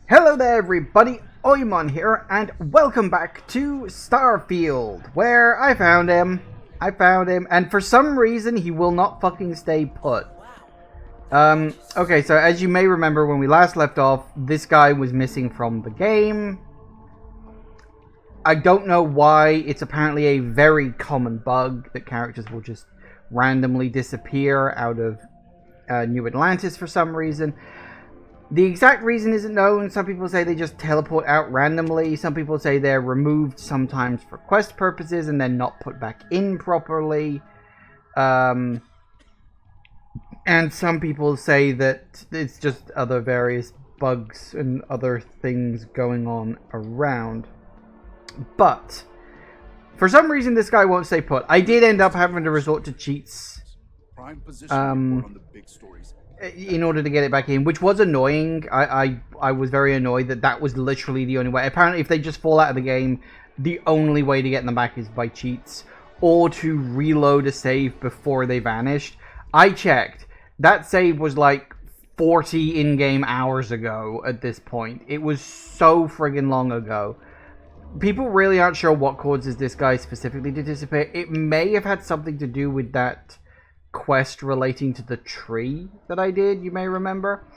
Hello there everybody, Oimon here, and welcome back to Starfield, where I found him, and for some reason he will not fucking stay put. Okay, so as you may remember when we last left off, this guy was missing from the game. I don't know why. It's apparently a very common bug that characters will just randomly disappear out of New Atlantis for some reason. The exact reason isn't known. Some people say they just teleport out randomly. Some people say they're removed sometimes for quest purposes and then not put back in properly. And some people say that it's just other various bugs and other things going on around. But for some reason this guy won't stay put. I did end up having to resort to cheats. In order to get it back in, which was annoying. I was very annoyed that was literally the only way. Apparently, if they just fall out of the game, the only way to get them back is by cheats, or to reload a save before they vanished. I checked. That save was like 40 in-game hours ago at this point. It was so friggin' long ago. People really aren't sure what causes this guy specifically to disappear. It may have had something to do with that quest relating to the tree that I did, you may remember.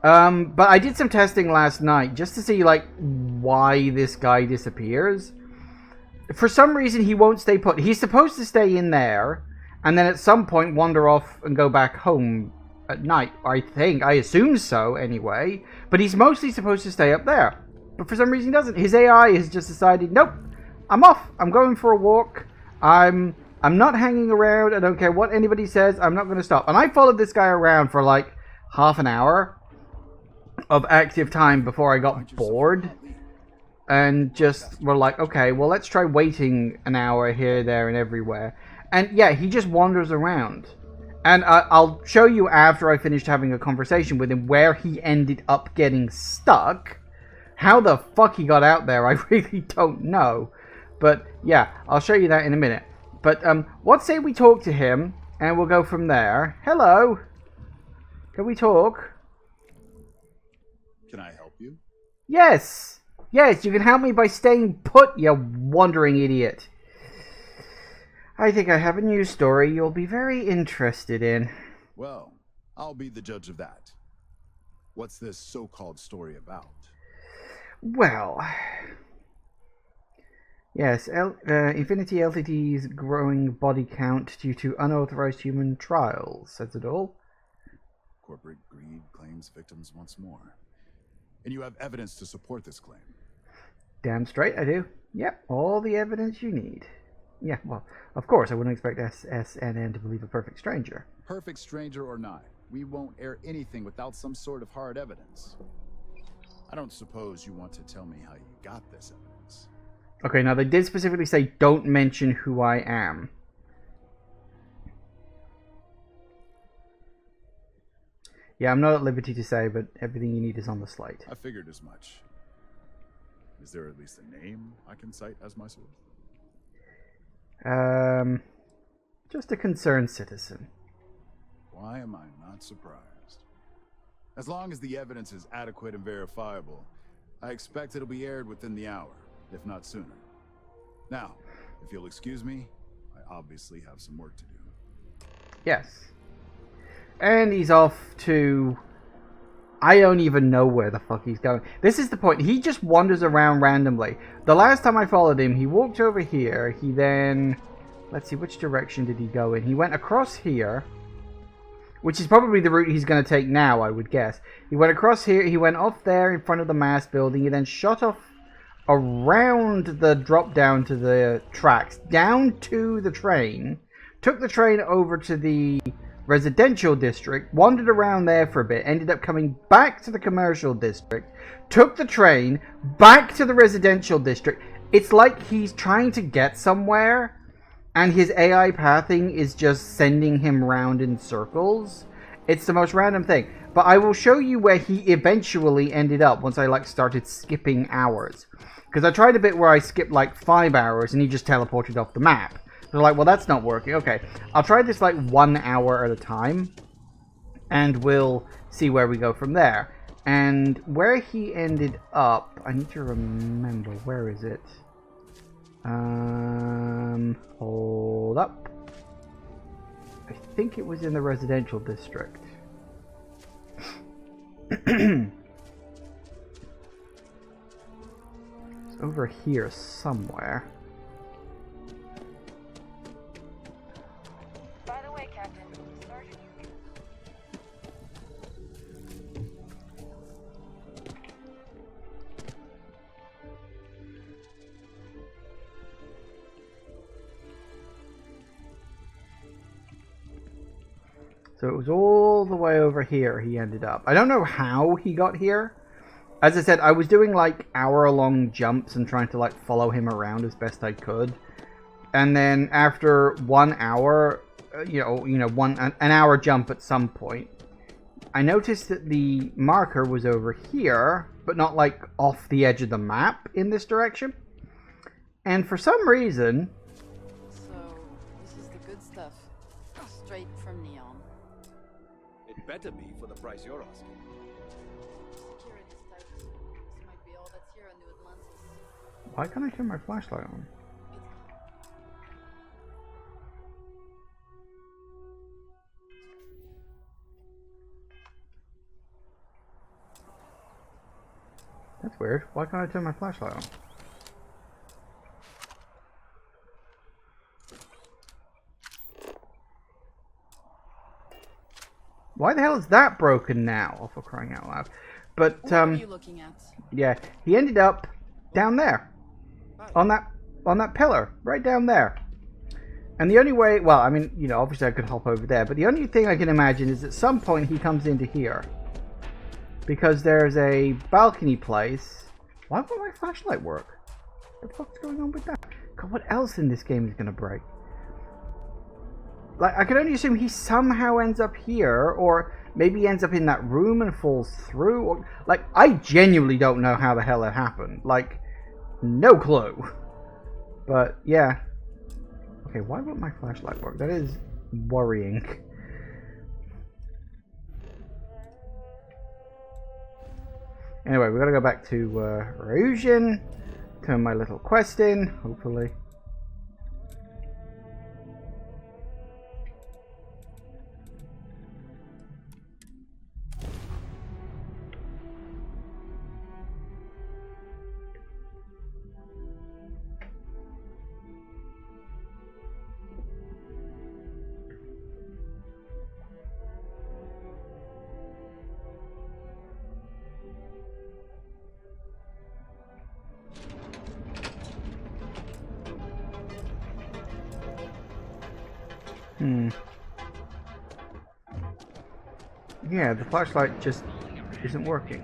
But I did some testing last night just to see like why this guy disappears. For some reason he won't stay put. He's supposed to stay in there and then at some point wander off and go back home at night. I assume so anyway, but he's mostly supposed to stay up there. But for some reason he doesn't. His AI has just decided, nope, I'm off. I'm going for a walk. I'm not hanging around. I don't care what anybody says. I'm not going to stop. And I followed this guy around for like half an hour of active time before I got bored. And just were like, okay, well, let's try waiting an hour here, there, and everywhere. And yeah, he just wanders around. And I'll show you after I finished having a conversation with him where he ended up getting stuck. How the fuck he got out there, I really don't know. But yeah, I'll show you that in a minute. But, what say we talk to him, and we'll go from there. Hello? Can we talk? Can I help you? Yes! Yes, you can help me by staying put, you wandering idiot. I think I have a news story you'll be very interested in. Well, I'll be the judge of that. What's this so-called story about? Well... Yes, Infinity LTD's growing body count due to unauthorized human trials, says it all. Corporate greed claims victims once more. And you have evidence to support this claim. Damn straight I do. Yep, all the evidence you need. Yeah, well, of course, I wouldn't expect SNN to believe a perfect stranger. Perfect stranger or not, we won't air anything without some sort of hard evidence. I don't suppose you want to tell me how you got this evidence. Okay, now they did specifically say don't mention who I am. Yeah, I'm not at liberty to say, but everything you need is on the slate. I figured as much. Is there at least a name I can cite as my source? Just a concerned citizen. Why am I not surprised? As long as the evidence is adequate and verifiable, I expect it'll be aired within the hour, if not sooner. Now, if you'll excuse me, I obviously have some work to do. Yes. And he's off to... I don't even know where the fuck he's going. This is the point. He just wanders around randomly. The last time I followed him, he walked over here. He then... Let's see, which direction did he go in? He went across here, which is probably the route he's going to take now, I would guess. He went across here. He went off there in front of the mass building. He then shot off around the drop down to the tracks, down to the train, took the train over to the residential district, wandered around there for a bit, ended up coming back to the commercial district, took the train back to the residential district. It's like he's trying to get somewhere and his AI pathing is just sending him round in circles. It's the most random thing. But I will show you where he eventually ended up once I started skipping hours. Because I tried a bit where I skipped like 5 hours and he just teleported off the map. They're like, well, that's not working. Okay, I'll try this like 1 hour at a time. And we'll see where we go from there. And where he ended up, I need to remember, where is it? Hold up. I think it was in the residential district. It's over here somewhere. By the way, Captain, Sergeant Ryujin. So it was all the way over here he ended up. I don't know how he got here. As I said, I was doing like hour-long jumps and trying to like follow him around as best I could. And then after 1 hour, an hour jump at some point, I noticed that the marker was over here, but not like off the edge of the map in this direction. And for some reason... So, this is the good stuff. Straight from Neon. It better be for the price you're asking. Security's tight. This might be all that's here on New Atlantis. Why can't I turn my flashlight on? That's weird. Why can't I turn my flashlight on? Why the hell is that broken now? Oh, for crying out loud. But, What are you looking at? yeah, he ended up down there. On that pillar. Right down there. And the only way, well, I mean, obviously I could hop over there, but the only thing I can imagine is at some point he comes into here. Because there's a balcony place. Why won't my flashlight work? What the fuck's going on with that? God, what else in this game is going to break? Like, I can only assume he somehow ends up here, or maybe he ends up in that room and falls through. Or, like, I genuinely don't know how the hell that happened. Like, no clue. But, yeah. Okay, why won't my flashlight work? That is worrying. Anyway, we gotta go back to Ryujin, turn my little quest in, hopefully. Yeah, the flashlight just isn't working.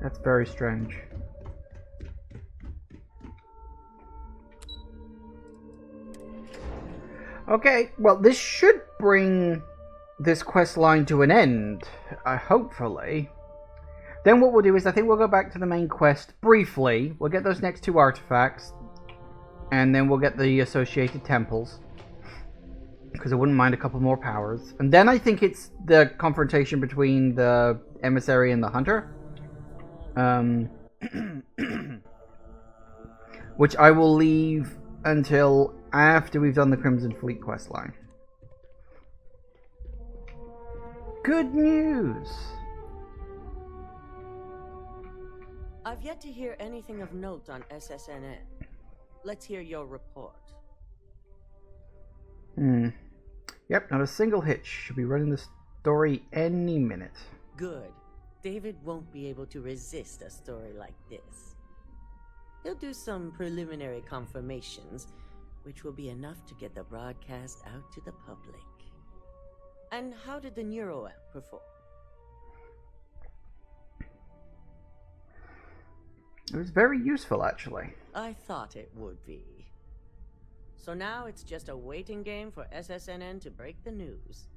That's very strange. Okay, well, this should bring this quest line to an end, hopefully. Then what we'll do is, I think we'll go back to the main quest briefly. We'll get those next 2 artifacts, and then we'll get the associated temples, because I wouldn't mind a couple more powers. And then I think it's the confrontation between the emissary and the hunter, which I will leave until after we've done the Crimson Fleet quest line. Good news! I've yet to hear anything of note on SSNN. Let's hear your report. Yep, not a single hitch. Should be running the story any minute. Good. David won't be able to resist a story like this. He'll do some preliminary confirmations, which will be enough to get the broadcast out to the public. And how did the Neuro app perform? It was very useful, actually. I thought it would be. So now it's just a waiting game for SSNN to break the news.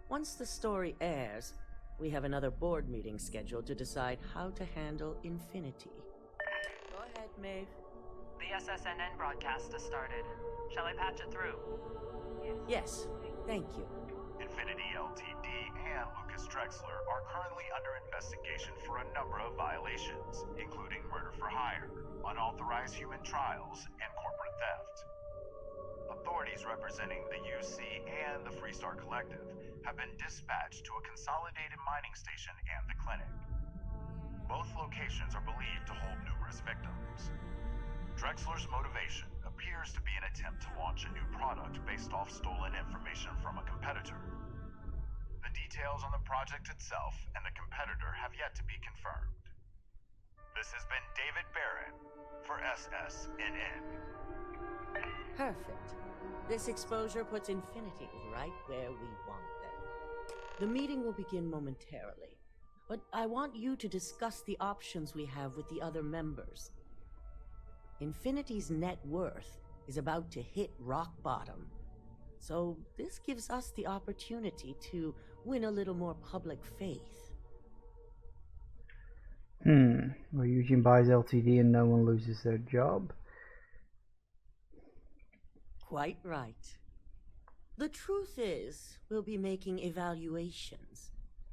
Once the story airs, we have another board meeting scheduled to decide how to handle Infinity. Go ahead, Maeve. The SSNN broadcast has started. Shall I patch it through? Yes, thank you. Infinity Ltd. and Lucas Drexler are currently under investigation for a number of violations, including murder for hire, unauthorized human trials, and corporate theft. Authorities representing the UC and the Freestar Collective have been dispatched to a consolidated mining station and the clinic. Both locations are believed to hold numerous victims. Drexler's motivation appears to be an attempt to launch a new product based off stolen information from a competitor. The details on the project itself and the competitor have yet to be confirmed. This has been David Barrett for SSNN. Perfect. This exposure puts Infinity right where we want them. The meeting will begin momentarily, but I want you to discuss the options we have with the other members. Infinity's net worth is about to hit rock bottom, so this gives us the opportunity to win a little more public faith. Ryujin buys LTD and no one loses their job. Quite right. The truth is, we'll be making evaluations.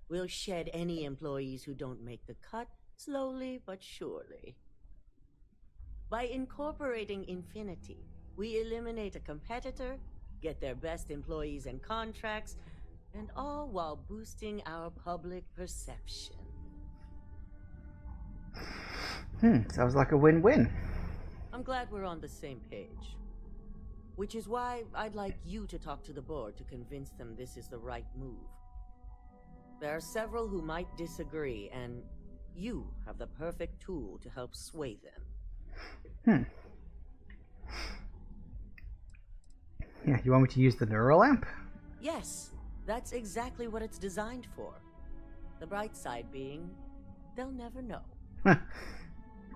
We'll shed any employees who don't make the cut, slowly but surely. By incorporating Infinity, we eliminate a competitor, get their best employees and contracts, and all while boosting our public perception. Sounds like a win-win. I'm glad we're on the same page. Which is why I'd like you to talk to the board to convince them this is the right move. There are several who might disagree, and you have the perfect tool to help sway them. Yeah, you want me to use the neural lamp? Yes, that's exactly what it's designed for. The bright side being, they'll never know.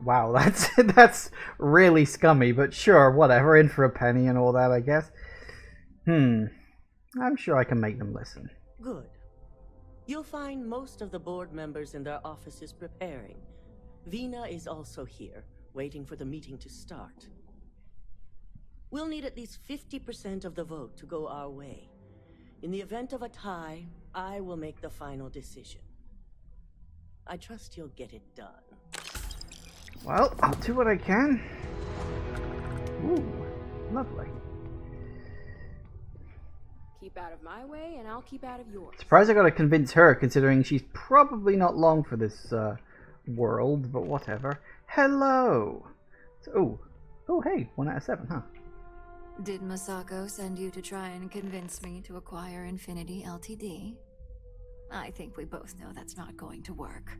Wow, that's really scummy, but sure, whatever, in for a penny and all that, I guess. I'm sure I can make them listen. Good. You'll find most of the board members in their offices preparing. Vina is also here, waiting for the meeting to start. We'll need at least 50% of the vote to go our way. In the event of a tie, I will make the final decision. I trust you'll get it done. Well, I'll do what I can. Ooh, lovely. Keep out of my way, and I'll keep out of yours. Surprised I gotta convince her, considering she's probably not long for this world, but whatever. Hello! Oh, hey, 1 out of 7, huh? Did Masako send you to try and convince me to acquire Infinity Ltd? I think we both know that's not going to work.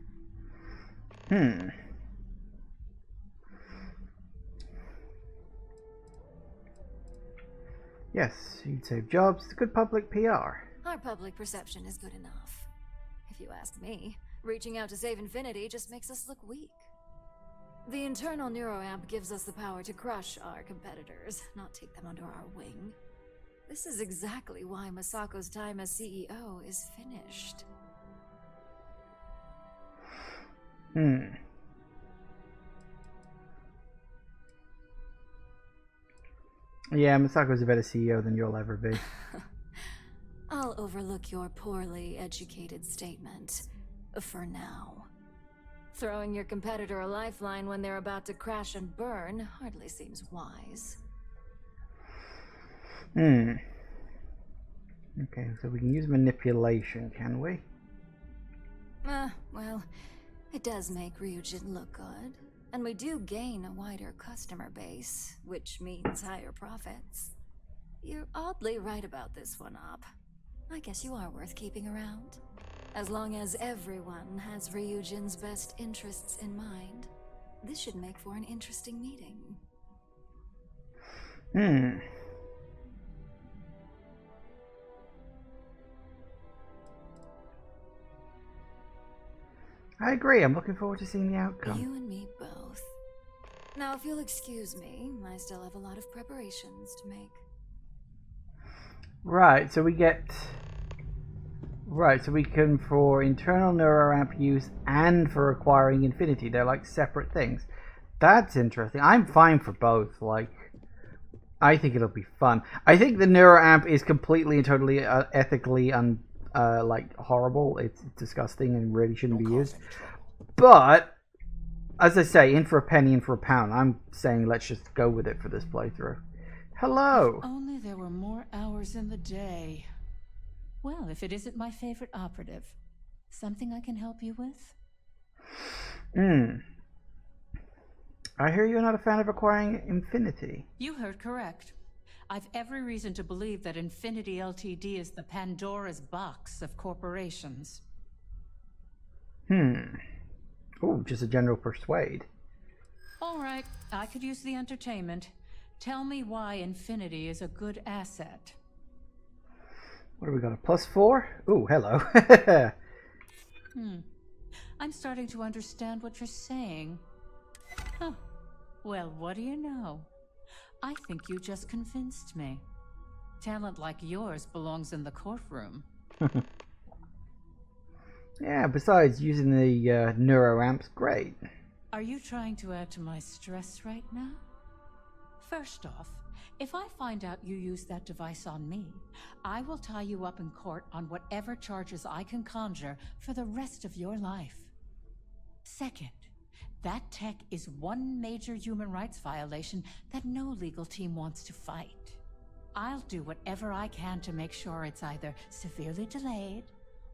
Yes, you'd save jobs. It's good public PR. Our public perception is good enough. If you ask me, reaching out to save Infinity just makes us look weak. The internal neuroamp gives us the power to crush our competitors, not take them under our wing. This is exactly why Masako's time as CEO is finished. Yeah, Masako's a better CEO than you'll ever be. I'll overlook your poorly educated statement. For now. Throwing your competitor a lifeline when they're about to crash and burn hardly seems wise. Okay, so we can use manipulation, can we? Well, it does make Ryujin look good. And we do gain a wider customer base, which means higher profits. You're oddly right about this one, Op. I guess you are worth keeping around. As long as everyone has Ryujin's best interests in mind, this should make for an interesting meeting. I agree. I'm looking forward to seeing the outcome. You and me both. Now, if you'll excuse me, I still have a lot of preparations to make. Right, so we get... Right, so we can, for internal neuroamp use and for acquiring Infinity, they're like separate things. That's interesting. I'm fine for both. Like, I think it'll be fun. I think the Neuro Amp is completely and totally ethically like horrible. It's disgusting and really shouldn't be used. But as I say, in for a penny, in for a pound. I'm saying let's just go with it for this playthrough. Hello. If only there were more hours in the day. Well, if it isn't my favorite operative, something I can help you with? I hear you're not a fan of acquiring Infinity. You heard correct. I've every reason to believe that Infinity Ltd. Is the Pandora's box of corporations. Oh, just a general persuade. All right, I could use the entertainment. Tell me why Infinity is a good asset. What have we got, a +4? Ooh, hello. I'm starting to understand what you're saying. Huh. Well, what do you know? I think you just convinced me. Talent like yours belongs in the courtroom. Yeah, besides using the Neuro Amp's great. Are you trying to add to my stress right now? First off, if I find out you used that device on me, I will tie you up in court on whatever charges I can conjure for the rest of your life. Second, that tech is one major human rights violation that no legal team wants to fight. I'll do whatever I can to make sure it's either severely delayed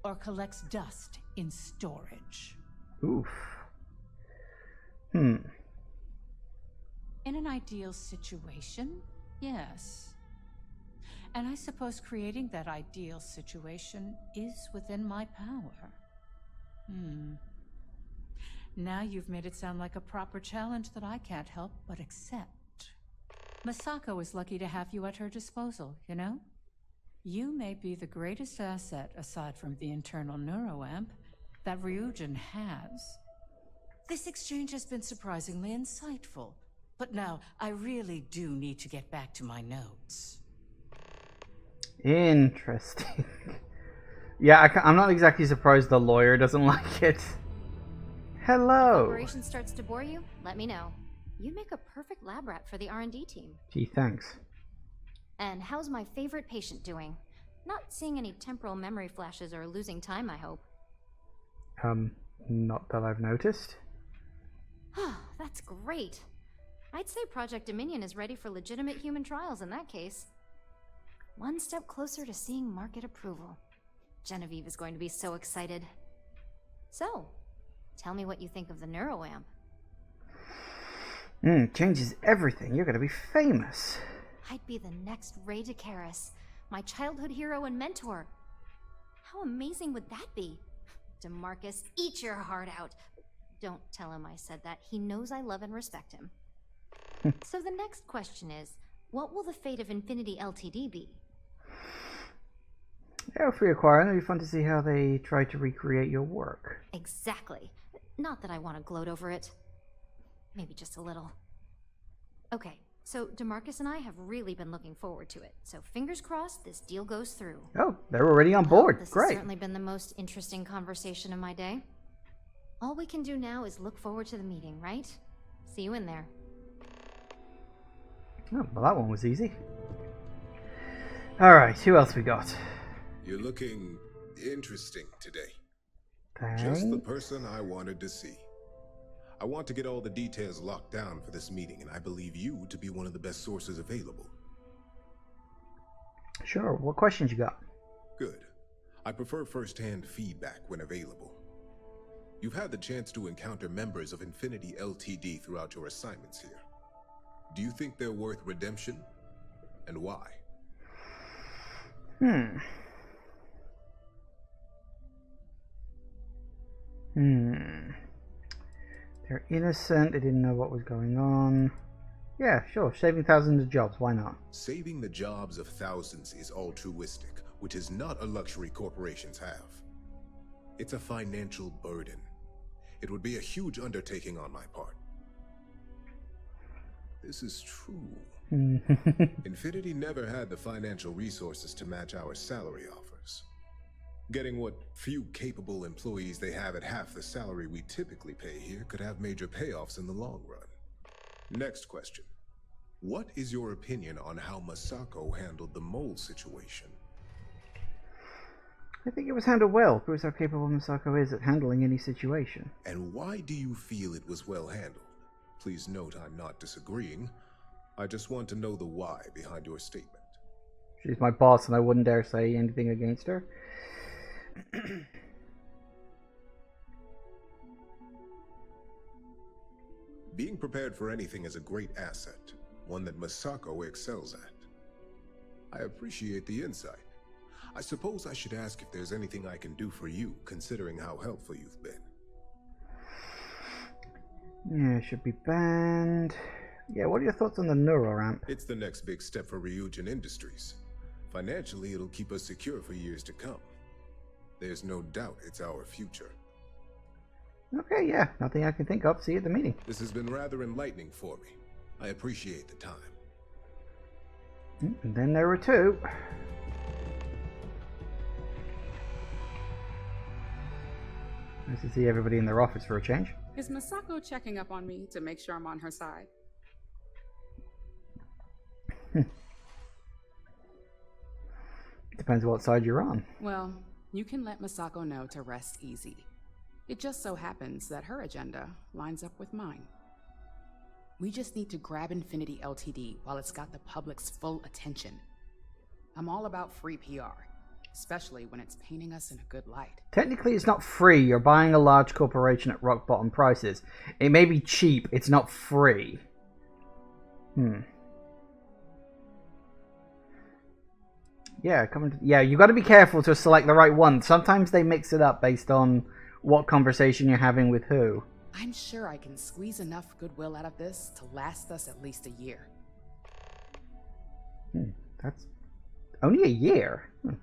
or collects dust in storage. Oof. In an ideal situation, yes. And I suppose creating that ideal situation is within my power. Now you've made it sound like a proper challenge that I can't help but accept. Masako is lucky to have you at her disposal, you know? You may be the greatest asset, aside from the internal neuroamp, that Ryujin has. This exchange has been surprisingly insightful, but now I really do need to get back to my notes. Interesting. Yeah, I'm not exactly surprised the lawyer doesn't like it. Hello. If operation starts to bore you, let me know. You make a perfect lab rat for the R&D team. Gee, thanks. And how's my favorite patient doing? Not seeing any temporal memory flashes or losing time, I hope. Not that I've noticed. That's great. I'd say Project Dominion is ready for legitimate human trials in that case. One step closer to seeing market approval. Genevieve is going to be so excited. So, tell me what you think of the neuroamp. Changes everything. You're gonna be famous. I'd be the next Ray DeCaris, my childhood hero and mentor. How amazing would that be? DeMarcus, eat your heart out. Don't tell him I said that. He knows I love and respect him. So the next question is, what will the fate of Infinity Ltd. be? Yeah, if we acquire it, it'll be fun to see how they try to recreate your work. Exactly. Not that I want to gloat over it. Maybe just a little. Okay, so DeMarcus and I have really been looking forward to it. So fingers crossed this deal goes through. Oh, they're already on board. This Great. has certainly been the most interesting conversation of my day. All we can do now is look forward to the meeting, right? See you in there. Oh, well, that one was easy. Alright, who else we got? You're looking interesting today. Thanks. Just the person I wanted to see. I want to get all the details locked down for this meeting, and I believe you to be one of the best sources available. Sure, what questions you got? Good. I prefer first-hand feedback when available. You've had the chance to encounter members of Infinity Ltd. Throughout your assignments here. Do you think they're worth redemption? And why? They're innocent, they didn't know what was going on. Yeah, sure, saving thousands of jobs, why not? Saving the jobs of thousands is altruistic, which is not a luxury corporations have. It's a financial burden. It would be a huge undertaking on my part. This is true. Infinity never had the financial resources to match our salary offers. Getting what few capable employees they have at half the salary we typically pay here could have major payoffs in the long run. Next question. What is your opinion on how Masako handled the mole situation? I think it was handled well. Proves how capable Masako is at handling any situation. And why do you feel it was well handled? Please note I'm not disagreeing. I just want to know the why behind your statement. She's my boss and I wouldn't dare say anything against her. Being prepared for anything is a great asset, one that Masako excels at. I appreciate the insight. I suppose I should ask if there's anything I can do for you, considering how helpful you've been. Yeah, it should be banned. Yeah, what are your thoughts on the neuro ramp? It's the next big step for Ryujin Industries. Financially, it'll keep us secure for years to come. There's no doubt it's our future. Okay, yeah, nothing I can think of. See you at the meeting. This has been rather enlightening for me. I appreciate the time. And then there were two. Nice to see everybody in their office for a change. Is Masako checking up on me to make sure I'm on her side? Depends what side you're on. Well, you can let Masako know to rest easy. It just so happens that her agenda lines up with mine. We just need to grab Infinity Ltd. while it's got the public's full attention. I'm all about free PR, especially when it's painting us in a good light. Technically, it's not free. You're buying a large corporation at rock bottom prices. It may be cheap. It's not free. Yeah, you got to be careful to select the right one. Sometimes they mix it up based on what conversation you're having with who. I'm sure I can squeeze enough goodwill out of this to last us at least a year. That's only a year. I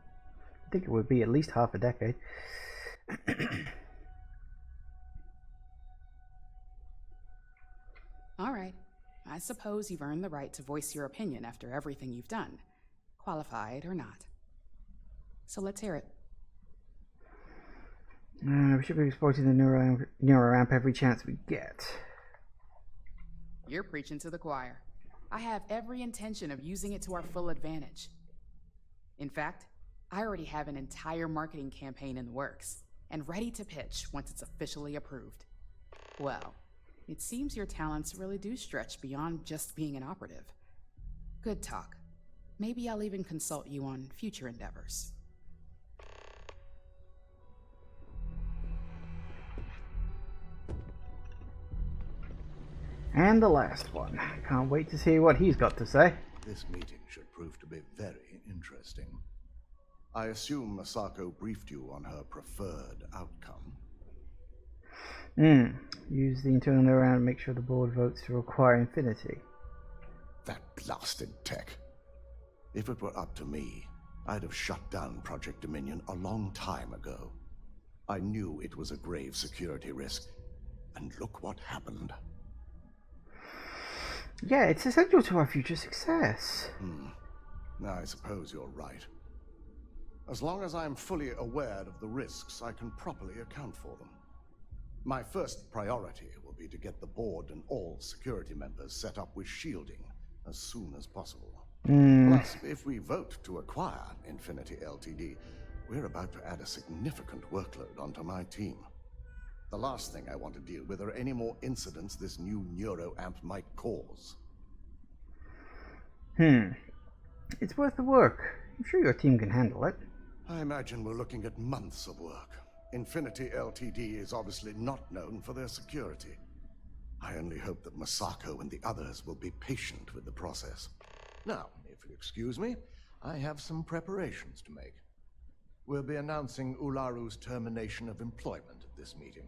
think it would be at least half a decade. All right. I suppose you've earned the right to voice your opinion after everything you've done, qualified or not. So let's hear it. We should be exploiting the neuro ramp every chance we get. You're preaching to the choir. I have every intention of using it to our full advantage. In fact, I already have an entire marketing campaign in the works, and ready to pitch once it's officially approved. Well, it seems your talents really do stretch beyond just being an operative. Good talk. Maybe I'll even consult you on future endeavors. And the last one. Can't wait to see what he's got to say. This meeting should prove to be very interesting. I assume Masako briefed you on her preferred outcome. Use the internal neuron to make sure the board votes to acquire Infinity. That blasted tech. If it were up to me, I'd have shut down Project Dominion a long time ago. I knew it was a grave security risk, and look what happened. Yeah, it's essential to our future success. I suppose you're right. As long as I'm fully aware of the risks, I can properly account for them. My first priority will be to get the board and all security members set up with shielding as soon as possible. Plus, if we vote to acquire Infinity Ltd., we're about to add a significant workload onto my team. The last thing I want to deal with are any more incidents this new neuroamp might cause. It's worth the work. I'm sure your team can handle it. I imagine we're looking at months of work. Infinity Ltd. is obviously not known for their security. I only hope that Masako and the others will be patient with the process. Now, if you excuse me, I have some preparations to make. We'll be announcing Ularu's termination of employment at this meeting,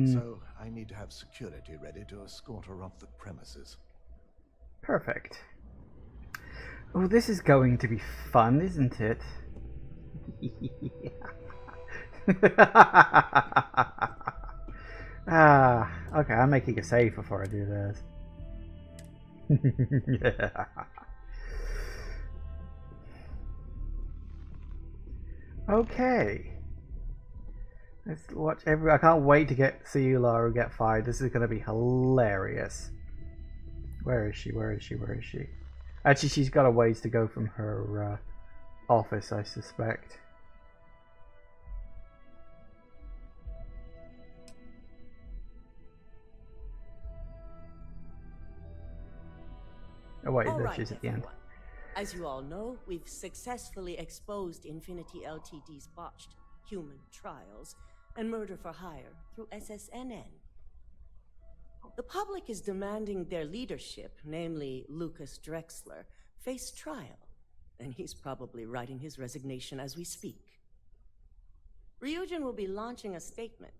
so I need to have security ready to escort her off the premises. Perfect. Oh, this is going to be fun, isn't it? Okay, I'm making a save before I do this. Yeah. Okay. Let's watch I can't wait to see Ularu get fired. This is going to be hilarious. Where is she? Where is she? Where is she? Actually, she's got a ways to go from her office, I suspect. Oh wait, there she is at the end. As you all know, we've successfully exposed Infinity Ltd's botched human trials and murder for hire through SSNN. The public is demanding their leadership, namely Lucas Drexler, face trial, and he's probably writing his resignation as we speak. Ryujin will be launching a statement,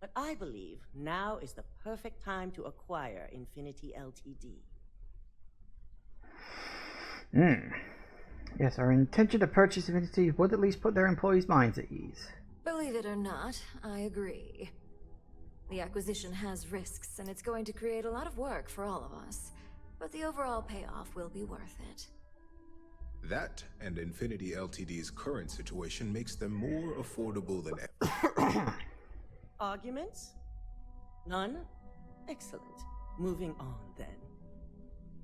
but I believe now is the perfect time to acquire Infinity Ltd. Yes, our intention to purchase Infinity would at least put their employees' minds at ease. Believe it or not, I agree. The acquisition has risks, and it's going to create a lot of work for all of us. But the overall payoff will be worth it. That and Infinity Ltd's current situation makes them more affordable than ever. Arguments? None? Excellent. Moving on, then.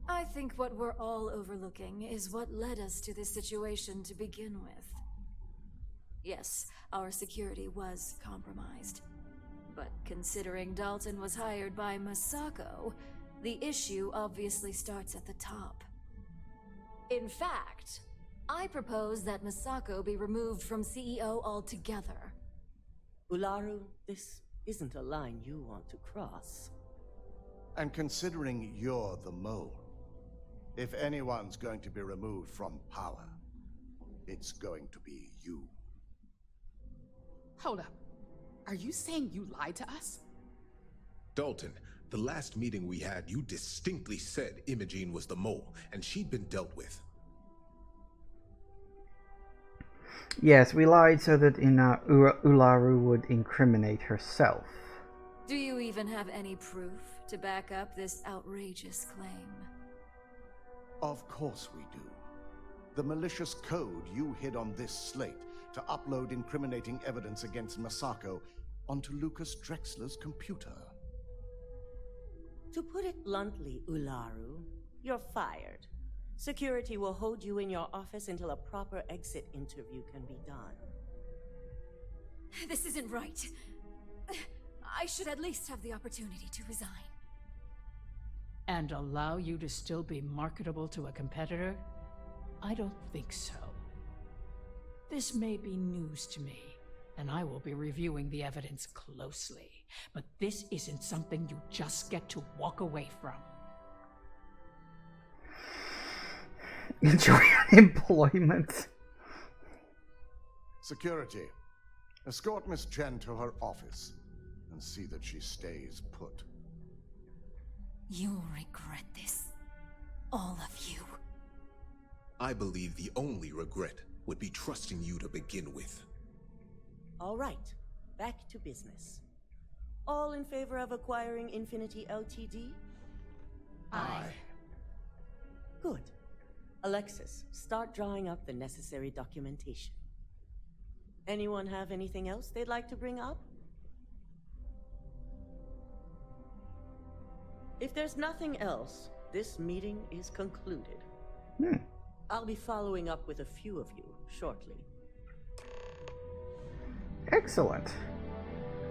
I think what we're all overlooking is what led us to this situation to begin with. Yes, our security was compromised. But considering Dalton was hired by Masako, the issue obviously starts at the top. In fact, I propose that Masako be removed from CEO altogether. Ularu, this isn't a line you want to cross. And considering you're the mole, if anyone's going to be removed from power, it's going to be you. Hold up. Are you saying you lied to us? Dalton, the last meeting we had, you distinctly said Imogene was the mole, and she'd been dealt with. Yes, we lied so that Ularu would incriminate herself. Do you even have any proof to back up this outrageous claim? Of course we do. The malicious code you hid on this slate to upload incriminating evidence against Masako onto Lucas Drexler's computer. To put it bluntly, Ularu, you're fired. Security will hold you in your office until a proper exit interview can be done. This isn't right. I should at least have the opportunity to resign. And allow you to still be marketable to a competitor? I don't think so. This may be news to me, and I will be reviewing the evidence closely. But this isn't something you just get to walk away from. Enjoy unemployment. Security, escort Miss Chen to her office and see that she stays put. You'll regret this. All of you. I believe the only regret would be trusting you to begin with. All right, back to business. All in favor of acquiring Infinity Ltd? Aye. Good. Alexis, start drawing up the necessary documentation. Anyone have anything else they'd like to bring up? If there's nothing else, this meeting is concluded. I'll be following up with a few of you shortly. Excellent.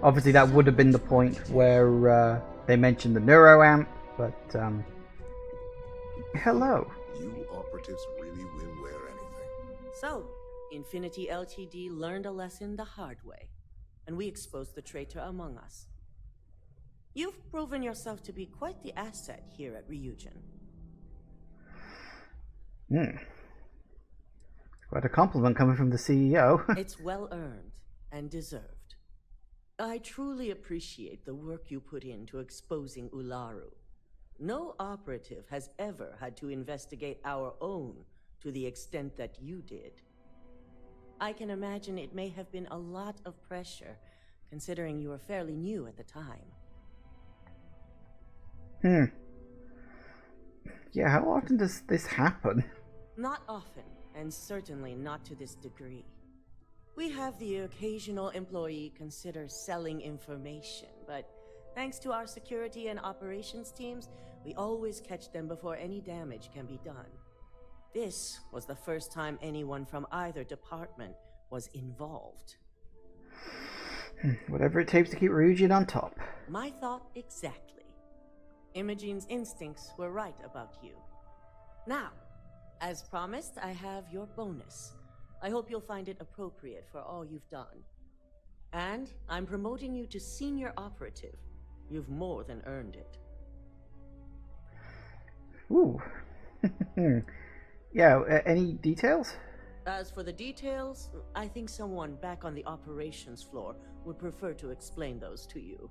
Obviously, that would have been the point where they mentioned the neuroamp, but hello. You operatives really will wear anything. So, Infinity Ltd learned a lesson the hard way, and we exposed the traitor among us. You've proven yourself to be quite the asset here at Ryujin. Quite a compliment coming from the CEO. It's well earned and deserved. I truly appreciate the work you put into exposing Ularu. No operative has ever had to investigate our own to the extent that you did. I can imagine it may have been a lot of pressure, considering you were fairly new at the time. Yeah, how often does this happen? Not often, and certainly not to this degree. We have the occasional employee consider selling information, but Thanks to our security and operations teams, we always catch them before any damage can be done. This was the first time anyone from either department was involved. Whatever it takes to keep Ryujin on top. My thought exactly. Imogene's instincts were right about you. Now, as promised, I have your bonus. I hope you'll find it appropriate for all you've done. And I'm promoting you to senior operative. You've more than earned it. Ooh. Yeah, any details? As for the details, I think someone back on the operations floor would prefer to explain those to you.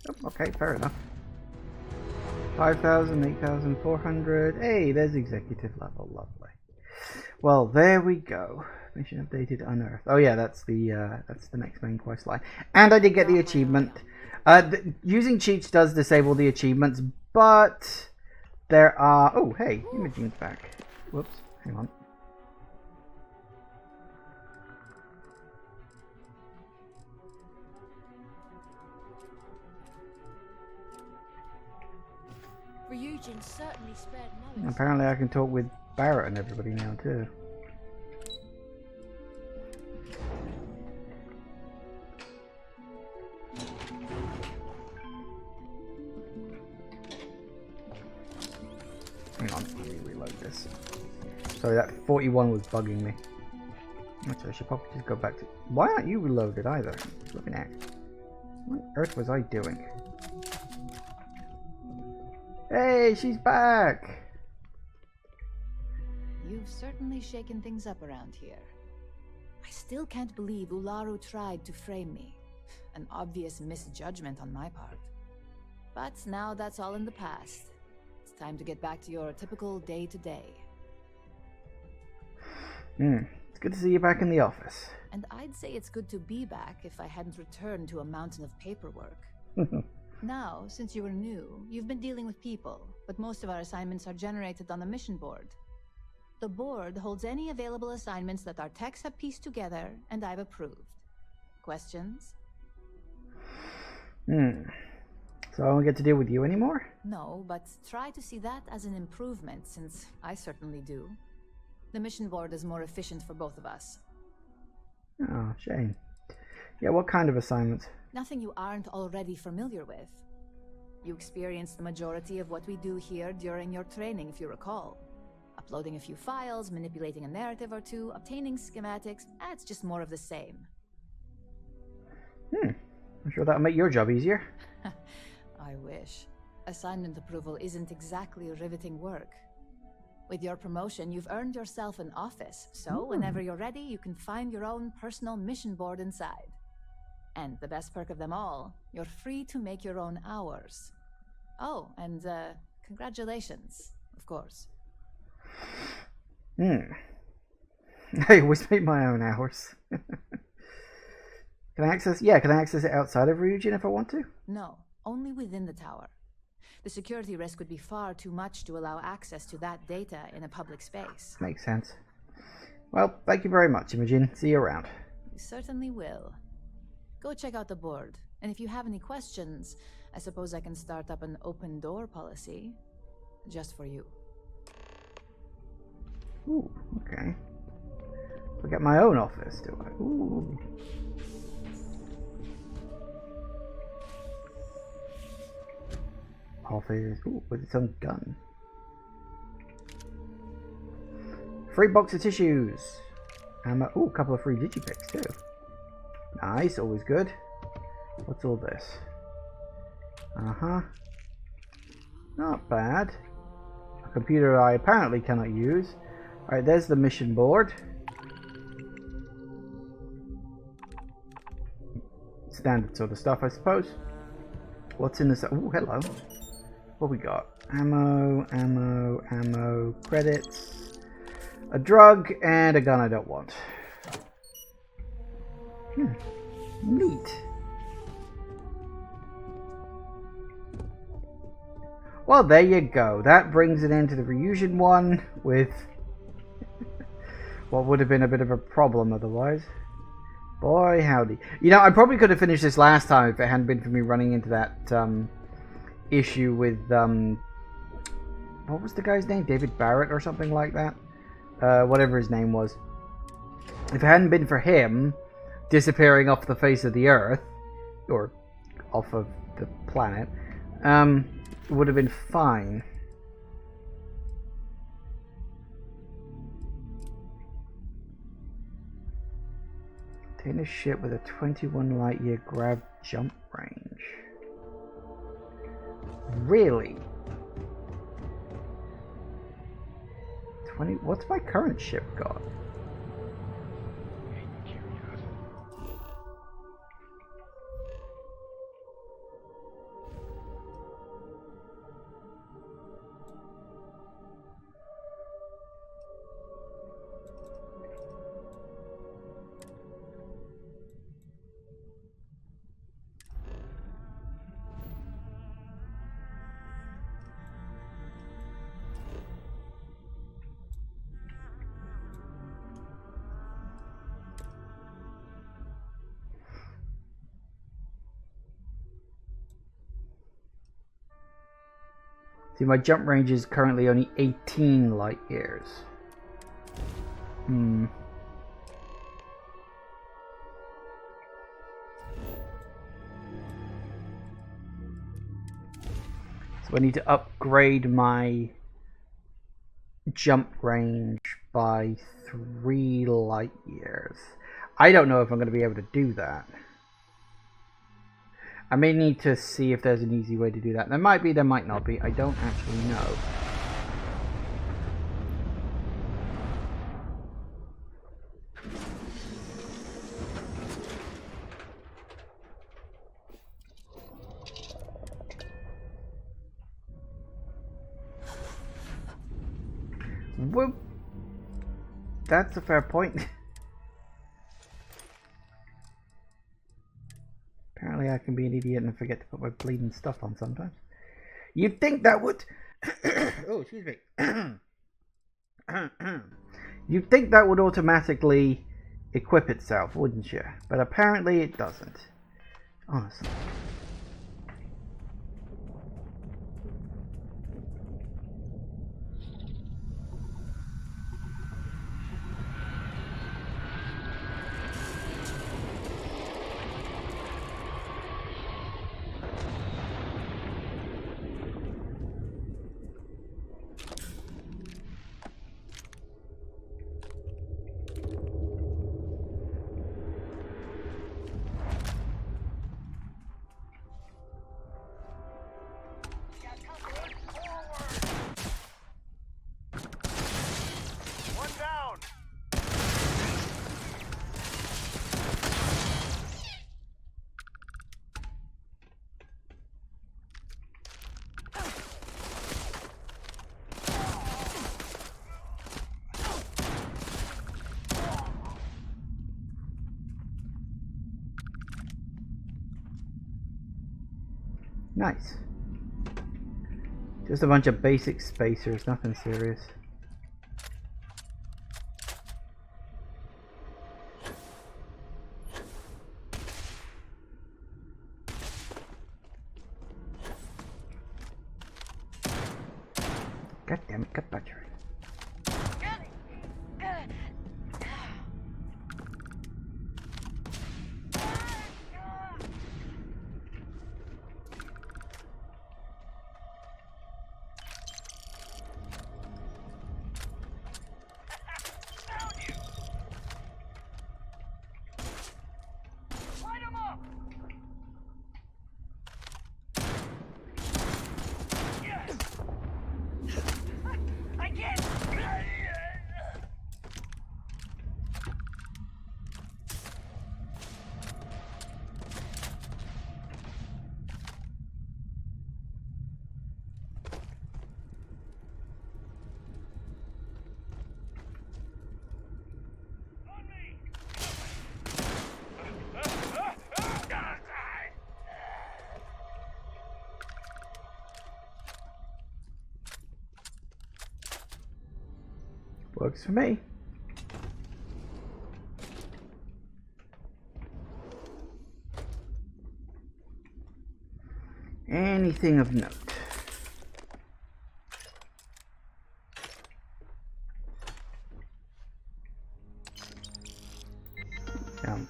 Oh, okay, fair enough. 5,000, 8,400. Hey, there's executive level. Lovely. Well, there we go. Mission updated, unearthed. Oh yeah, that's the next main quest line. And I did get the achievement. Using cheats does disable the achievements, but there are... Oh, hey, Imogene's back. Whoops, hang on. Ryujin certainly spared no. Apparently I can talk with Barrett and everybody now too. Hang on, let me reload this. Sorry, that 41 was bugging me. Actually, I should probably just go back to... Why aren't you reloaded either? Looking at... What on earth was I doing? Hey, she's back! You've certainly shaken things up around here. I still can't believe Ularu tried to frame me. An obvious misjudgment on my part. But now that's all in the past. It's time to get back to your typical day-to-day. It's good to see you back in the office. And I'd say it's good to be back if I hadn't returned to a mountain of paperwork. Now, since you were new, you've been dealing with people, but most of our assignments are generated on the mission board. The board holds any available assignments that our techs have pieced together, and I've approved. Questions? So I won't get to deal with you anymore? No, but try to see that as an improvement, since I certainly do. The mission board is more efficient for both of us. Oh, shame. Yeah, what kind of assignments? Nothing you aren't already familiar with. You experienced the majority of what we do here during your training, if you recall. Uploading a few files, manipulating a narrative or two, obtaining schematics, it's just more of the same. I'm sure that'll make your job easier. I wish. Assignment approval isn't exactly riveting work. With your promotion, you've earned yourself an office, so whenever you're ready, you can find your own personal mission board inside. And the best perk of them all, you're free to make your own hours. Oh, and congratulations, of course. I always make my own hours. Can I access it outside of Ryujin if I want to? No, only within the tower. The security risk would be far too much to allow access to that data in a public space. Makes sense. Well, thank you very much, Imogen. See you around. You certainly will. Go check out the board, and if you have any questions, I suppose I can start up an open door policy. Just for you. Ooh, okay. So I get my own office, do I? Ooh. Office. Ooh, with its own gun. Free box of tissues. Ammo. Ooh, a couple of free digipicks too. Nice, always good. What's all this? Not bad. A computer I apparently cannot use. Alright, there's the mission board. Standard sort of stuff, I suppose. What's in this? Ooh, hello. What we got? Ammo, credits, a drug, and a gun I don't want. Neat. Well, there you go. That brings it into the Ryujin one with what would have been a bit of a problem otherwise. Boy, howdy. You know, I probably could have finished this last time if it hadn't been for me running into that issue with, what was the guy's name? David Barrett or something like that? Whatever his name was. If it hadn't been for him disappearing off the face of the Earth, or off of the planet, it would have been fine. Obtain a ship with a 21 light year grav jump range. Really? 20? What's my current ship got? See, my jump range is currently only 18 light years. So I need to upgrade my jump range by 3 light years. I don't know if I'm going to be able to do that. I may need to see if there's an easy way to do that. There might be, there might not be. I don't actually know. Well, that's a fair point. Apparently I can be an idiot and forget to put my bleeding stuff on sometimes. You'd think that would... oh, excuse me. You'd think that would automatically equip itself, wouldn't you? But apparently it doesn't. Honestly. Nice. Just a bunch of basic spacers, nothing serious. God damn it, cut battery. Works for me. anything of note?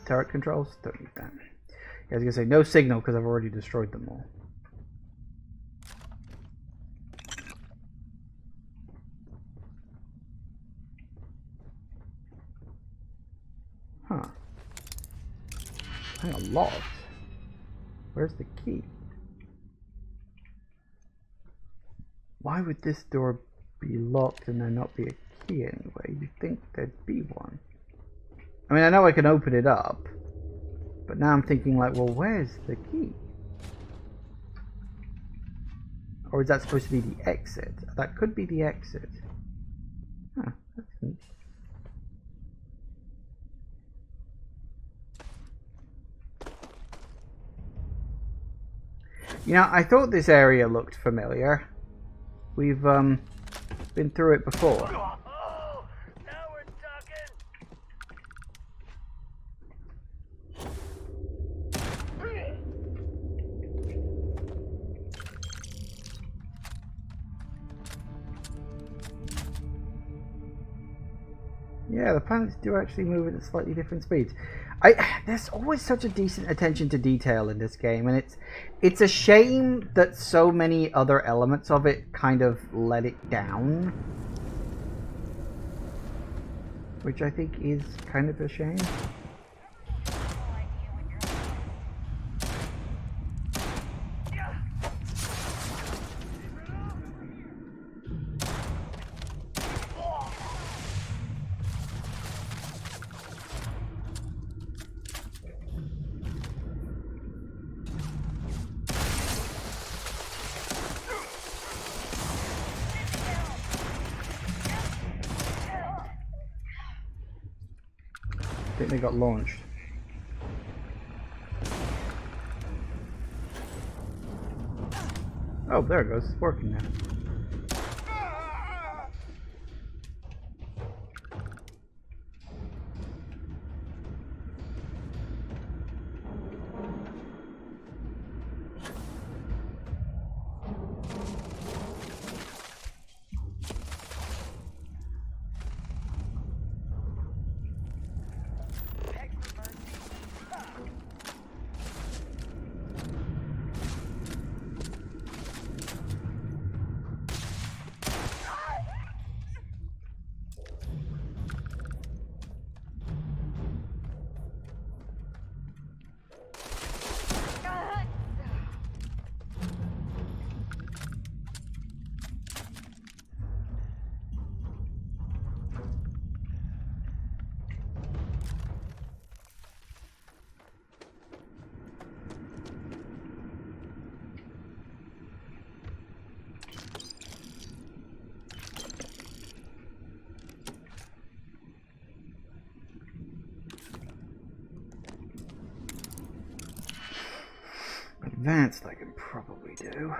Turret controls? Don't need that. I was gonna say no signal because I've already destroyed them all. Huh. Hang on, locked. Where's the key? Why would this door be locked and there not be a key anyway? You'd think there'd be one. I mean, I know I can open it up, but now I'm thinking like, well, where's the key? Or is that supposed to be the exit? That could be the exit. Huh, that's neat. You know, I thought this area looked familiar. We've been through it before. Yeah, the planets do actually move at slightly different speeds. There's always such a decent attention to detail in this game, and it's a shame that so many other elements of it kind of let it down. Which I think is kind of a shame. I think they got launched. Oh, there it goes. It's working now. Advanced I can probably do.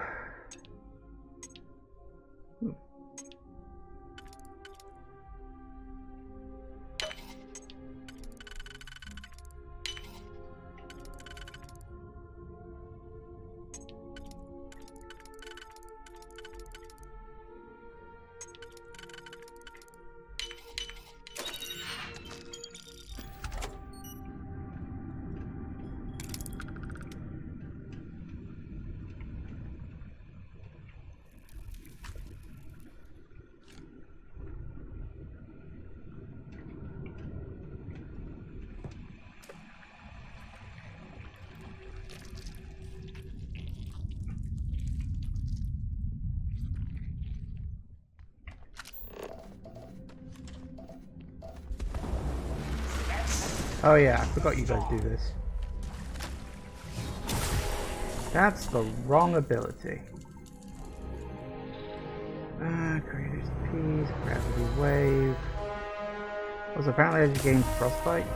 Oh yeah, I forgot you guys do this. That's the wrong ability. Creator's Piece, Gravity Wave. Also, apparently I just gained Frostbite.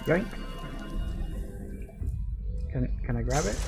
Yoink. Can I grab it?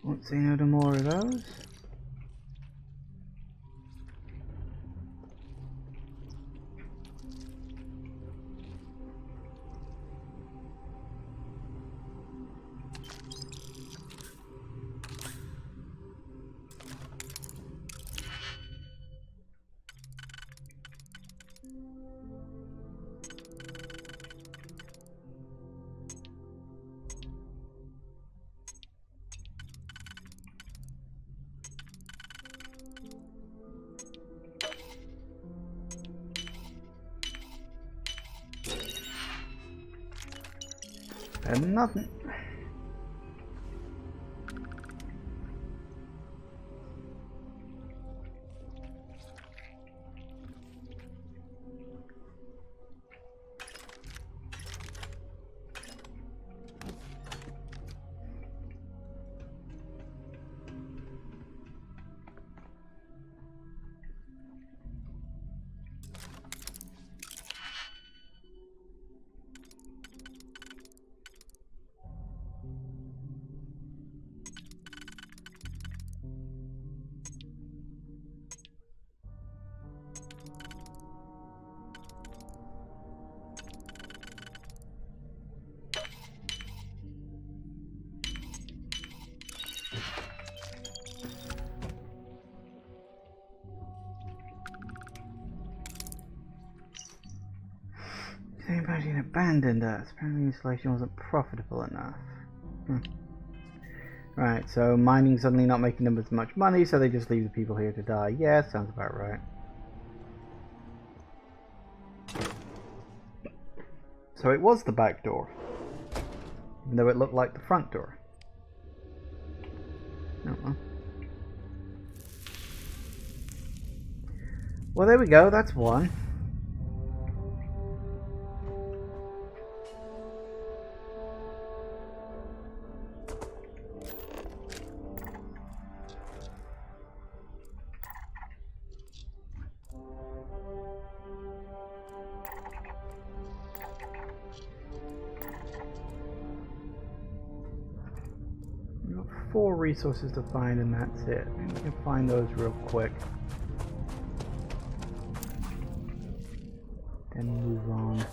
Won't say no to more of those. And nothing. Anybody abandoned us. Apparently the installation wasn't profitable enough. Right, so mining suddenly not making them as much money, so they just leave the people here to die. Yeah, sounds about right. So it was the back door, even though it looked like the front door. Oh well. Well, there we go, that's one. We've got 4 resources to find and that's it. Maybe we can find those real quick. Then move on.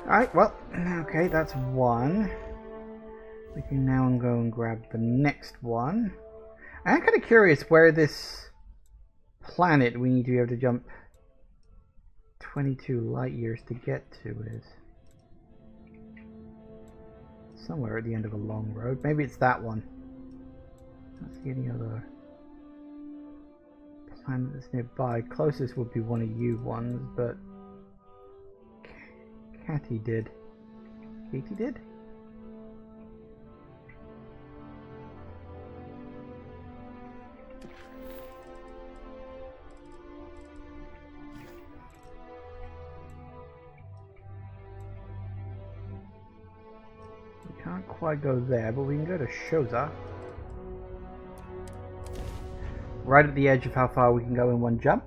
Alright, well, okay, that's one. We can now go and grab the next one. I'm kind of curious where this planet we need to be able to jump 22 light years to get to is. Somewhere at the end of a long road. Maybe it's that one. Not see any other planet that's nearby. Closest would be one of you ones, but Katie did. Katie did? We can't quite go there, but we can go to Shoza. Right at the edge of how far we can go in one jump.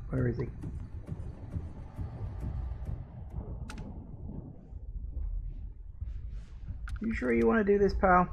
Where is he? You sure you want to do this, pal?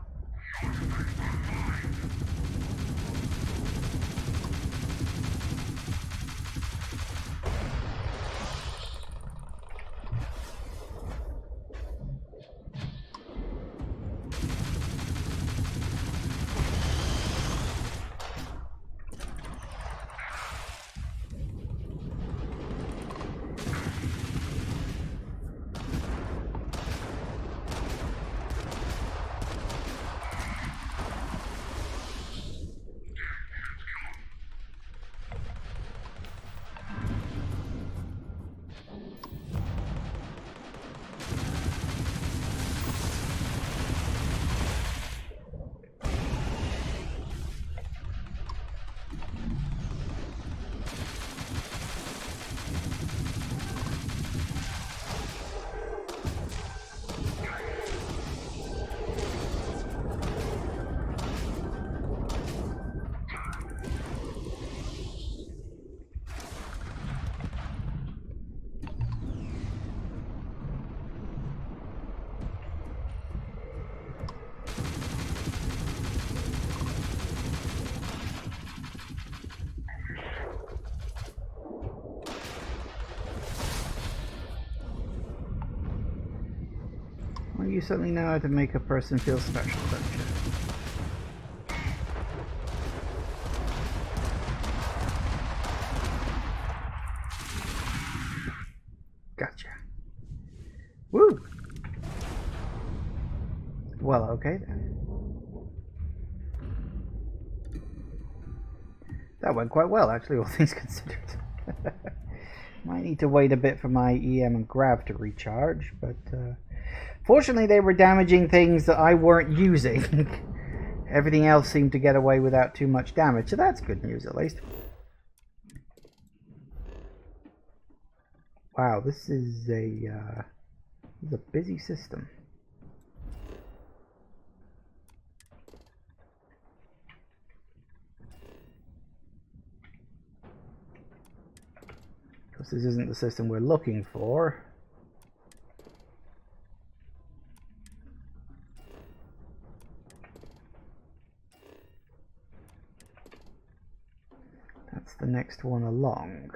you certainly know how to make a person feel special, don't you? Gotcha. Woo! Well, okay then. That went quite well, actually, all things considered. Might need to wait a bit for my EM and grav to recharge, but fortunately they were damaging things that I weren't using. Everything else seemed to get away without too much damage, so that's good news at least. Wow, this is a busy system. Because this isn't the system we're looking for. That's the next one along.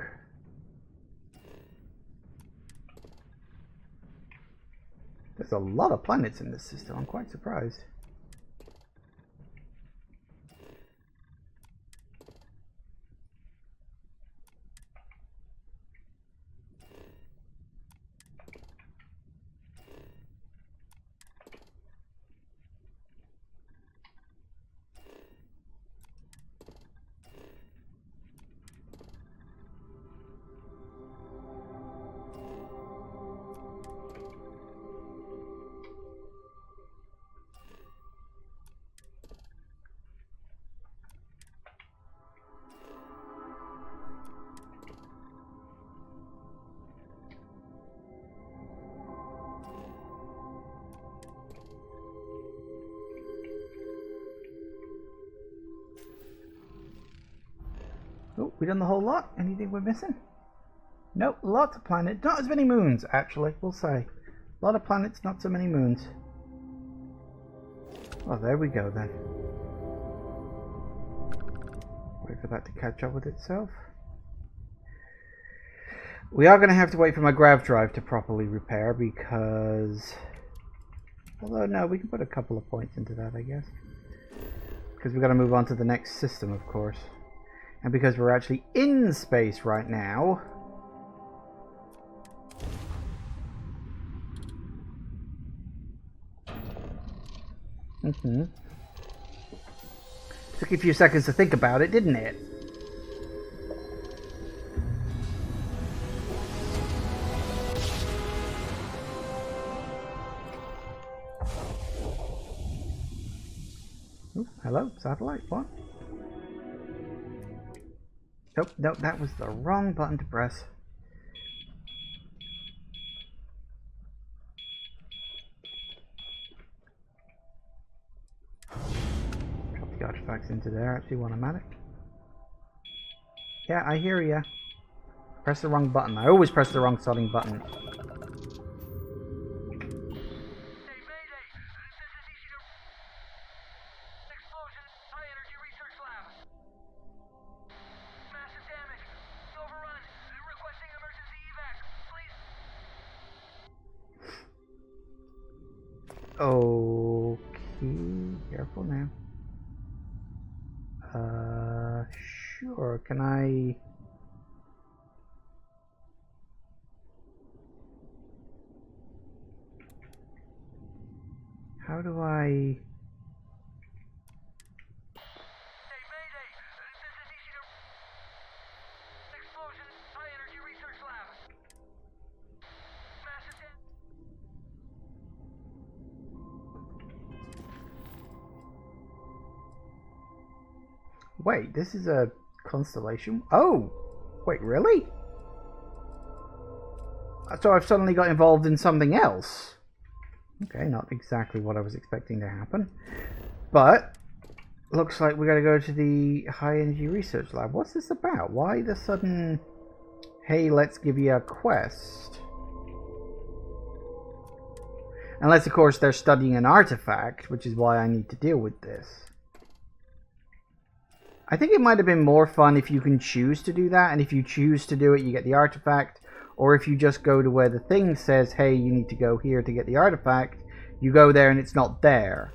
There's a lot of planets in this system, I'm quite surprised. Oh, we done the whole lot? Anything we're missing? Nope, lots of planets. Not as many moons, actually, we'll say. A lot of planets, not so many moons. Well, there we go then. Wait for that to catch up with itself. We are going to have to wait for my grav drive to properly repair because... Although, no, we can put a couple of points into that, I guess. Because we've got to move on to the next system, of course. And because we're actually in space right now... Took you a few seconds to think about it, didn't it? Ooh, hello, satellite, what? Nope, nope, that was the wrong button to press. Drop the artifacts into there, actually, while I'm at it. Yeah, I hear ya. Press the wrong button. I always press the wrong starting button. Okay, careful now. Sure, can I... How do I... Wait, this is a constellation? Oh! Wait, really? So I've suddenly got involved in something else. Okay, not exactly what I was expecting to happen. But, looks like we gotta go to the High Energy Research Lab. What's this about? Why the sudden... Hey, let's give you a quest? Unless, of course, they're studying an artifact, which is why I need to deal with this. I think it might have been more fun if you can choose to do that, and if you choose to do it, you get the artifact, or if you just go to where the thing says, hey, you need to go here to get the artifact, you go there and it's not there.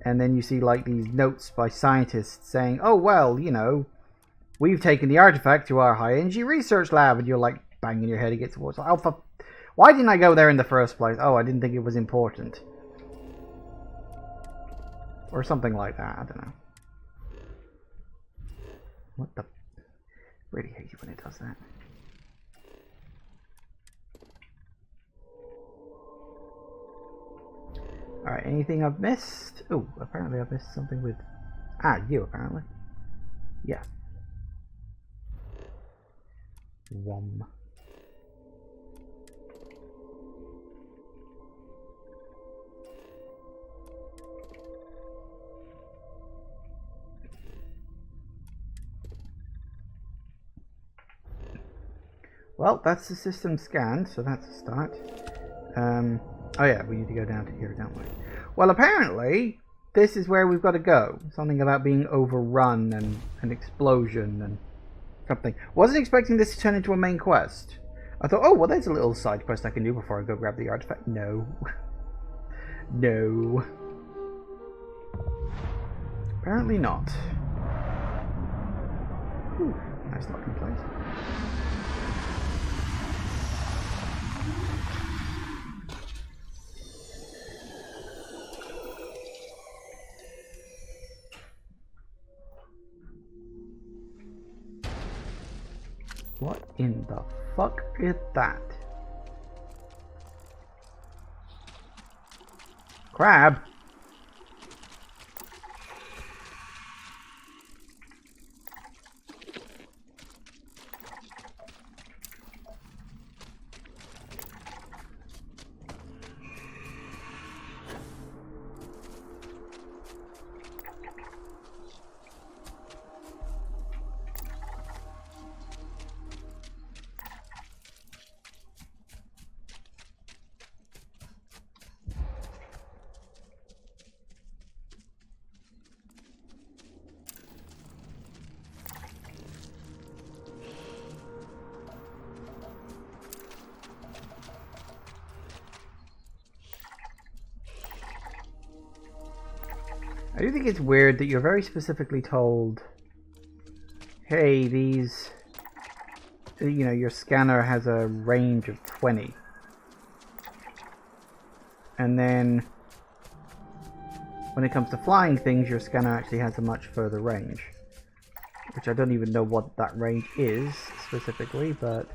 And then you see like these notes by scientists saying, oh, well, you know, we've taken the artifact to our high-energy research lab. And you're like banging your head against the wall. It's like, oh, why didn't I go there in the first place? Oh, I didn't think it was important. Or something like that. I don't know. What the... Really hate it when it does that. Alright, anything I've missed? Oh, apparently I've missed something with... Ah, you apparently. Yeah. Wom. Well, that's the system scanned, so that's a start. Oh yeah, we need to go down to here, don't we? Well, apparently, this is where we've got to go. Something about being overrun and an explosion and something. Wasn't expecting this to turn into a main quest. I thought, oh, well, there's a little side quest I can do before I go grab the artifact. No. No. Apparently not. Whew, nice looking place. What in the fuck is that? Crab? I do think it's weird that you're very specifically told, hey, these, you know, your scanner has a range of 20. And then, when it comes to flying things, your scanner actually has a much further range. Which I don't even know what that range is, specifically, but...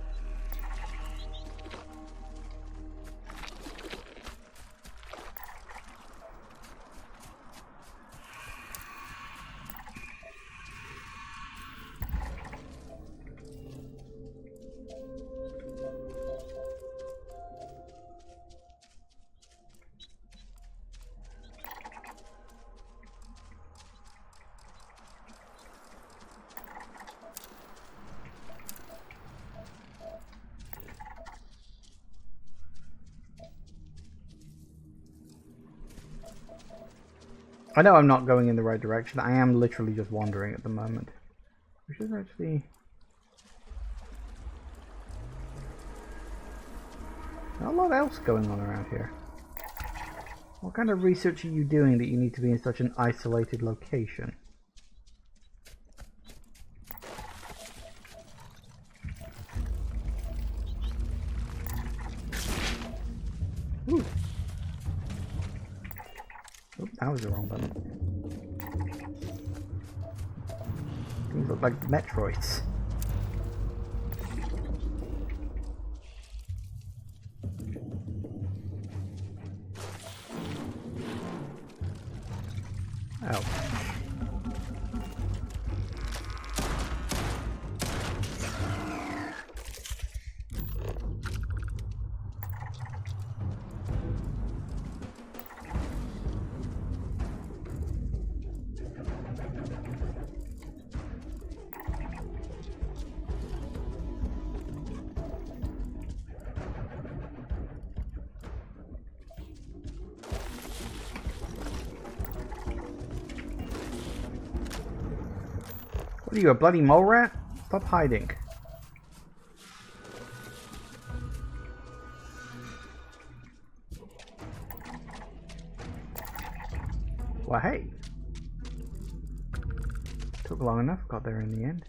I know I'm not going in the right direction. I am literally just wandering at the moment. Which is actually... not a lot else going on around here. What kind of research are you doing that you need to be in such an isolated location? Ooh. Oh, that was the wrong button. These look like Metroids. Oh. What are you, a bloody mole rat? Stop hiding. Well, hey. Took long enough, got there in the end.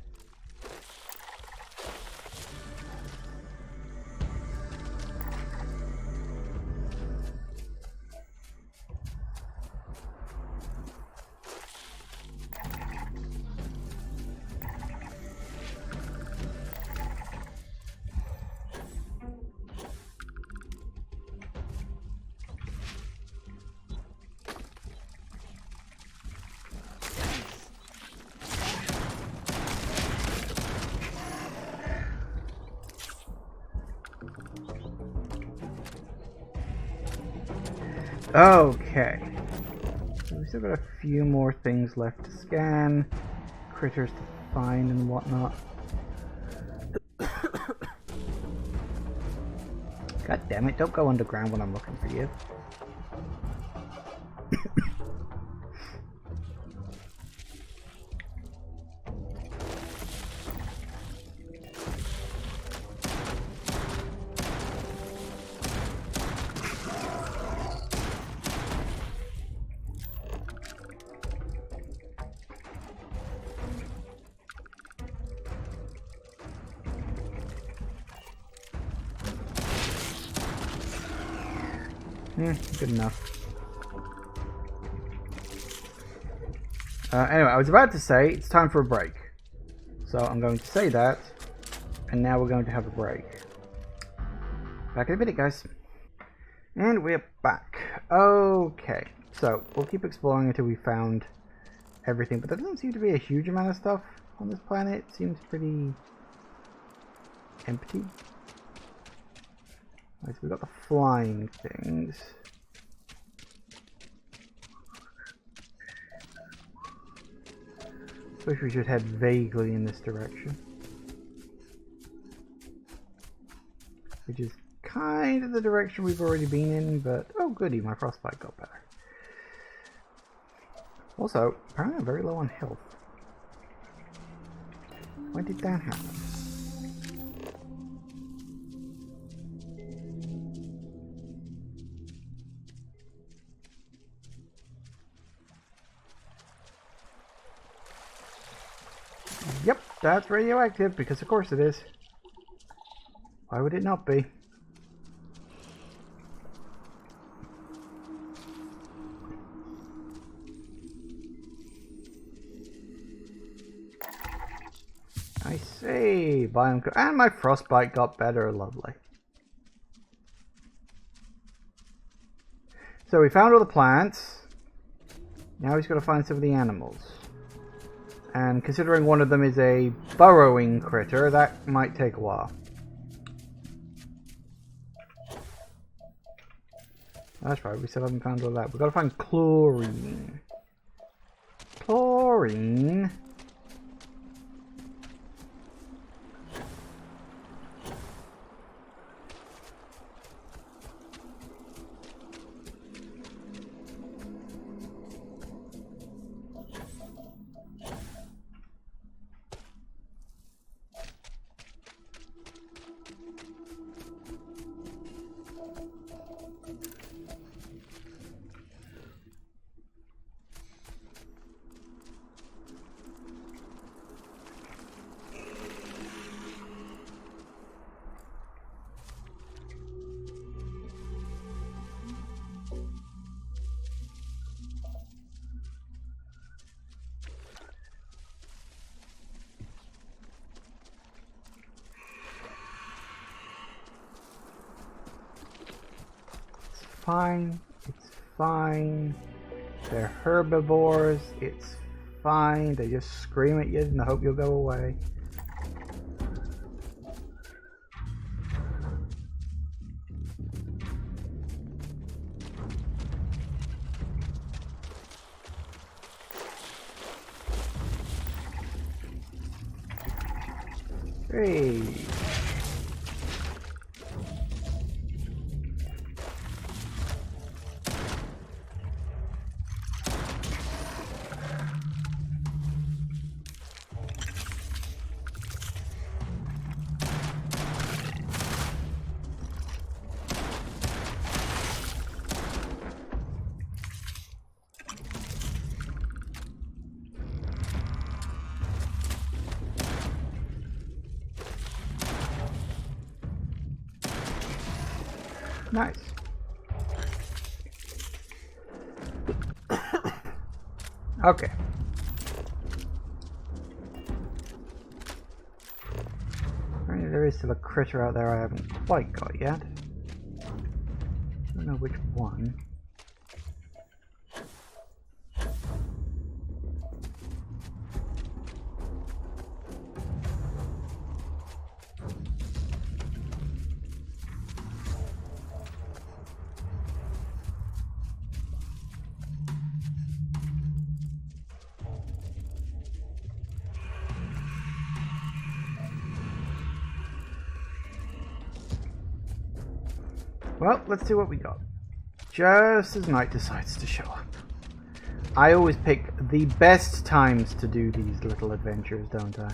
Okay. So we still got a few more things left to scan, critters to find and whatnot. God damn it, don't go underground when I'm looking for you. Good enough. Anyway, I was about to say it's time for a break. So I'm going to say that, and now we're going to have a break. Back in a minute, guys. And we're back. Okay, so we'll keep exploring until we found everything, but there doesn't seem to be a huge amount of stuff on this planet. It seems pretty empty. Right, so we've got the flying things. Suppose we should head vaguely in this direction. Which is kind of the direction we've already been in, but oh goody, my frostbite got better. Also, apparently I'm very low on health. When did that happen? Yep, that's radioactive, because of course it is. Why would it not be? I see. Biome and my frostbite got better. Lovely. So we found all the plants. Now he's got to find some of the animals. And considering one of them is a burrowing critter, that might take a while. That's right, we still haven't found all that. We've got to find chlorine. Chlorine? Fine, it's fine. They're herbivores, it's fine. They just scream at you and I hope you'll go away. Hey. Nice. Okay. Apparently there is still a critter out there I haven't quite got yet. I don't know which one. Well, let's see what we got. Just as night decides to show up. I always pick the best times to do these little adventures, don't I?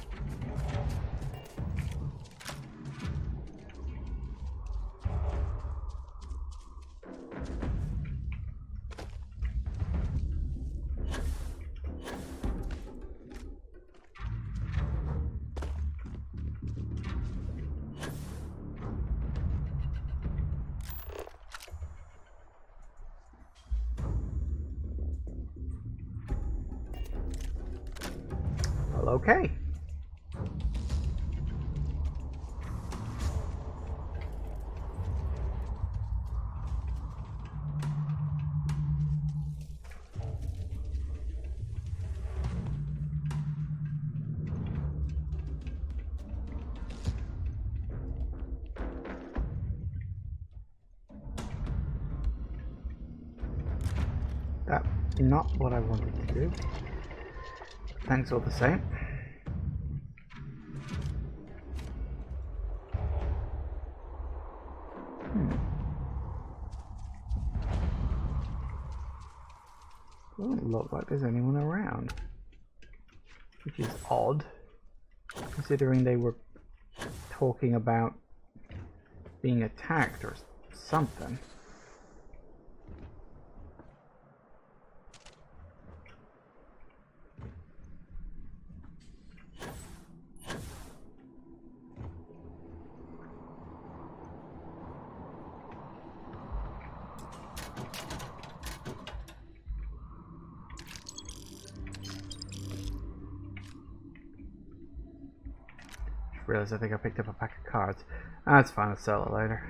Well, okay. That's not what I wanted to do. Thanks all the same. Doesn't look like there's anyone around, which is odd, considering they were talking about being attacked or something. Realize I think I picked up a pack of cards. That's fine, I'll sell it later.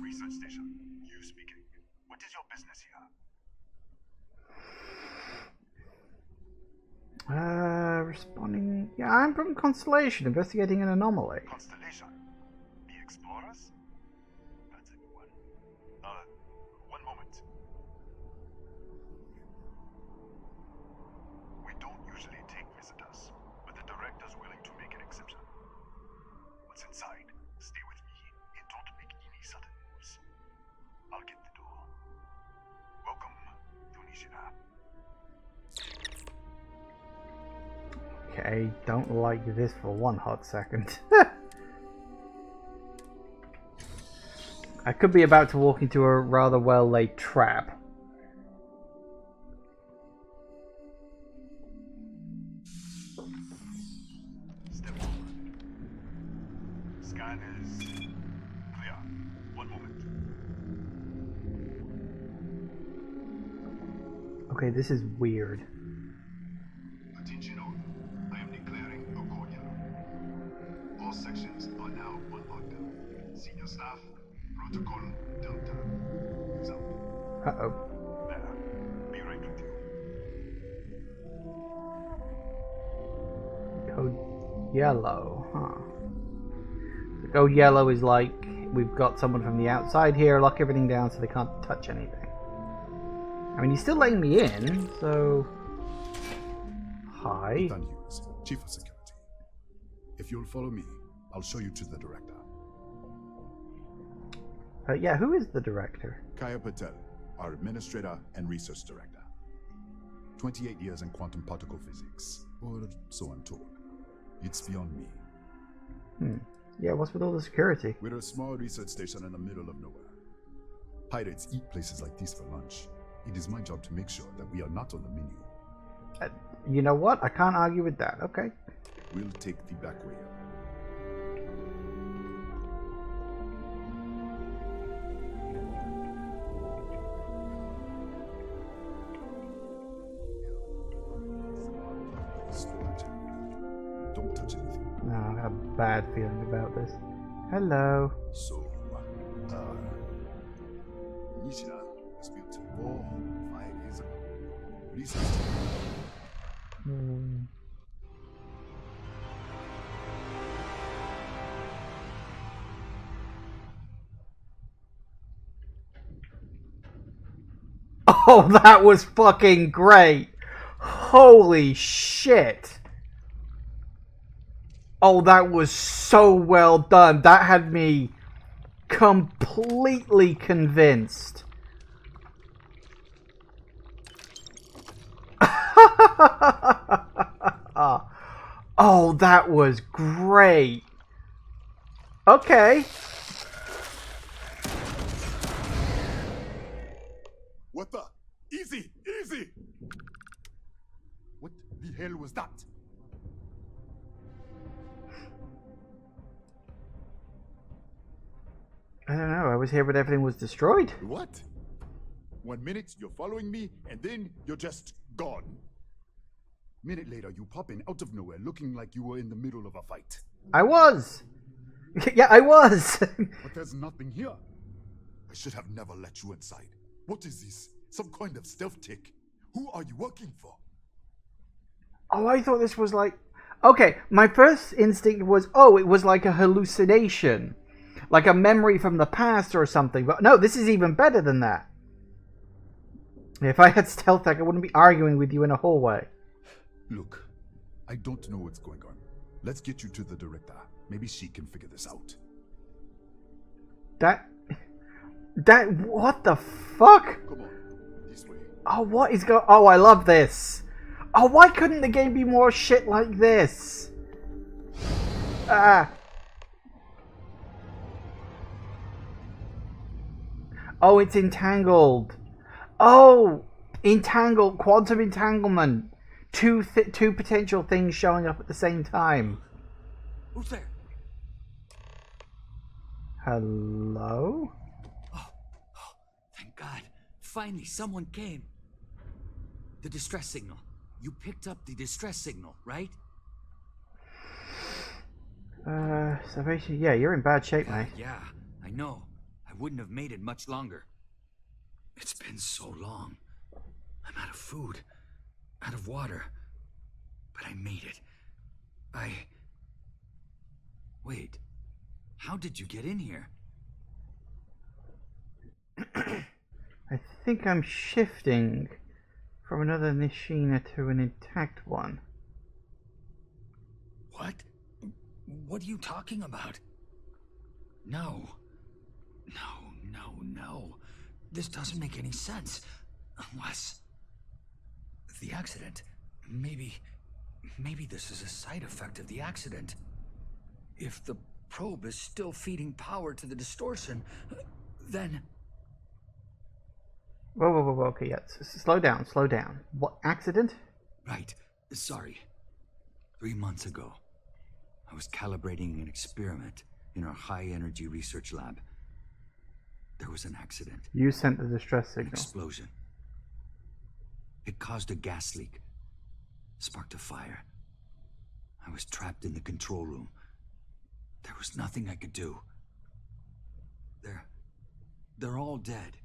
Research station. You speaking. What is your business here? Responding. Yeah, I'm from Constellation, investigating an anomaly. Constellation? The Explorers? That's a good one. One moment. We don't usually take visitors, but the director's willing to make an exception. What's inside? Stay with me and don't make any sudden moves. I'll get the door. Welcome to Nishina. Okay, don't like this for one hot second. I could be about to walk into a rather well-laid trap. Scan is clear. One moment. Okay, this is weird. Attention all. I am declaring a code yellow. All sections are now on lockdown. Senior staff, protocol Delta. Example. Uh-oh. There. Be right with you. Code yellow, huh? The code yellow is like, we've got someone from the outside here, lock everything down so they can't touch anything. I mean, he's still letting me in, so... Hi. Ethan Hughes, Chief of Security. If you'll follow me, I'll show you to the director. Yeah, who is the director? Kaya Patel, our administrator and research director. 28 years in quantum particle physics, or so I'm told. It's beyond me. Yeah, what's with all the security? We're a small research station in the middle of nowhere. Pirates eat places like these for lunch. It is my job to make sure that we are not on the menu. You know what? I can't argue with that. Okay. We'll take the back way up. Don't touch anything. No, I have a bad feeling about this. Hello. So, Nishina was built 4 or 5 years ago. Research. Oh, that was fucking great. Holy shit. Oh, that was so well done. That had me completely convinced. Oh, that was great. Okay. What the? Easy! Easy! What the hell was that? I don't know. I was here when everything was destroyed. What? 1 minute you're following me, and then you're just gone. Minute later, you pop in out of nowhere looking like you were in the middle of a fight. I was. Yeah, I was. But there's nothing here. I should have never let you inside. What is this? Some kind of stealth tick? Who are you working for? Oh, I thought this was like... Okay, my first instinct was, oh, it was like a hallucination. Like a memory from the past or something. But no, this is even better than that. If I had stealth tech, I wouldn't be arguing with you in a hallway. Look, I don't know what's going on. Let's get you to the director. Maybe she can figure this out. What the fuck? Come on, this way. Oh, what is going... Oh, I love this. Oh, why couldn't the game be more shit like this? Ah. Oh, it's entangled. Oh, entangled, quantum entanglement. Two potential things showing up at the same time. Who's there? Hello? Oh, thank God. Finally, someone came. The distress signal. You picked up the distress signal, right? Salvation, yeah, you're in bad shape, mate. Yeah, I know. I wouldn't have made it much longer. It's been so long. I'm out of food, out of water. But I made it. Wait. How did you get in here? I think I'm shifting from another Nishina to an intact one. What? What are you talking about? No. No. This doesn't make any sense. Unless... the accident. Maybe this is a side effect of the accident. If the probe is still feeding power to the distortion, then... Whoa, okay, yeah, slow down. What, accident? Right, sorry. 3 months ago, I was calibrating an experiment in our high-energy research lab. There was an accident. You sent the distress An signal. explosion. It caused a gas leak. Sparked a fire. I was trapped in the control room. There was nothing I could do. They're all dead.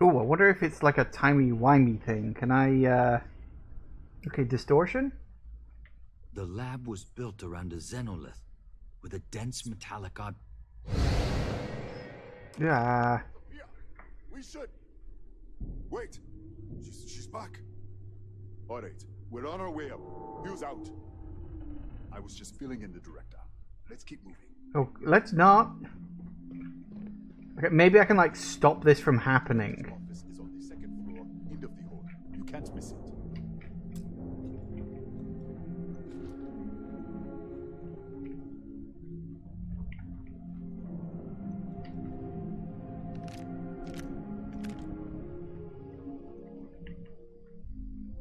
Oh, I wonder if it's like a timey-wimey thing. Can I, Okay, distortion? The lab was built around a xenolith with a dense metallic Yeah. We should. Wait. She's back. All right. We're on our way up. Fuse out. I was just filling in the director. Let's keep moving. Oh, let's not. Okay, maybe I can like stop this from happening. Office is on the second floor, end of the hall. You can't miss it.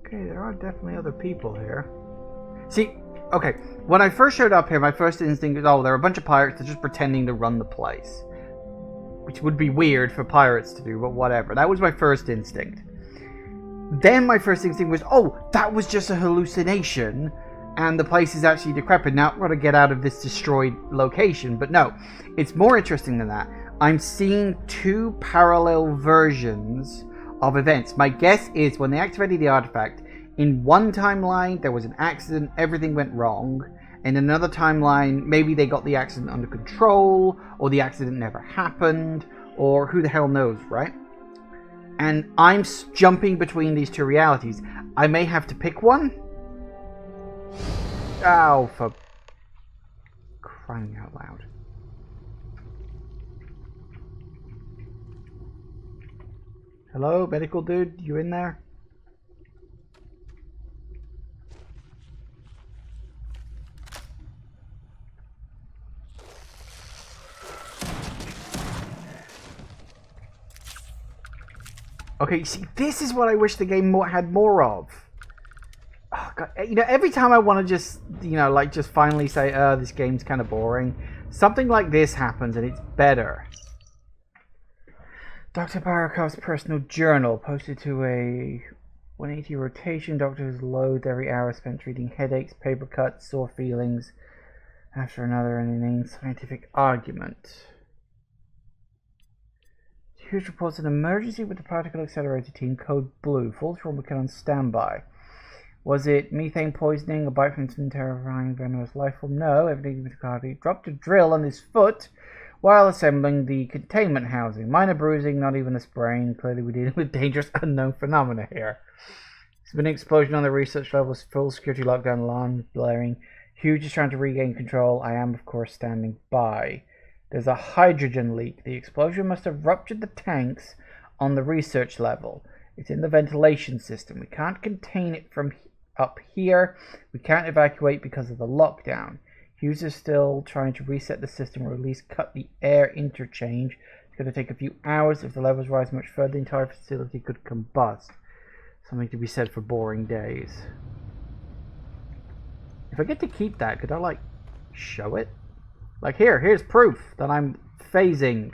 Okay, there are definitely other people here. See, okay, when I first showed up here, my first instinct was, oh, there are a bunch of pirates that are just pretending to run the place. Which would be weird for pirates to do, but whatever. That was my first instinct. Then my first instinct was, oh, that was just a hallucination, and the place is actually decrepit. Now I've got to get out of this destroyed location. But no, it's more interesting than that. I'm seeing two parallel versions of events. My guess is when they activated the artifact, in one timeline there was an accident, everything went wrong. In another timeline, maybe they got the accident under control, or the accident never happened, or who the hell knows, right? And I'm jumping between these two realities. I may have to pick one. Oh, for crying out loud. Hello, medical dude? You in there? Okay, see, this is what I wish the game had more of. Oh, God. You know, every time I want to just, you know, like just finally say, this game's kind of boring, something like this happens and it's better. Dr. Barakov's personal journal, posted to a 180 rotation. Doctor's loads every hour spent treating headaches, paper cuts, sore feelings, after another inane scientific argument. Hughes reports an emergency with the particle accelerator team, code blue. Full trauma can on standby. Was it methane poisoning, a bite from some terrifying venomous life form? No, evidently Mr. dropped a drill on his foot while assembling the containment housing. Minor bruising, not even a sprain. Clearly we're dealing with dangerous unknown phenomena here. There's been an explosion on the research levels, full security lockdown, alarm blaring. Hughes is trying to regain control. I am, of course, standing by. There's a hydrogen leak. The explosion must have ruptured the tanks on the research level. It's in the ventilation system. We can't contain it from up here. We can't evacuate because of the lockdown. Hughes is still trying to reset the system or at least cut the air interchange. It's going to take a few hours. If the levels rise much further, the entire facility could combust. Something to be said for boring days. If I get to keep that, could I, like, show it? Like, here's proof that I'm phasing.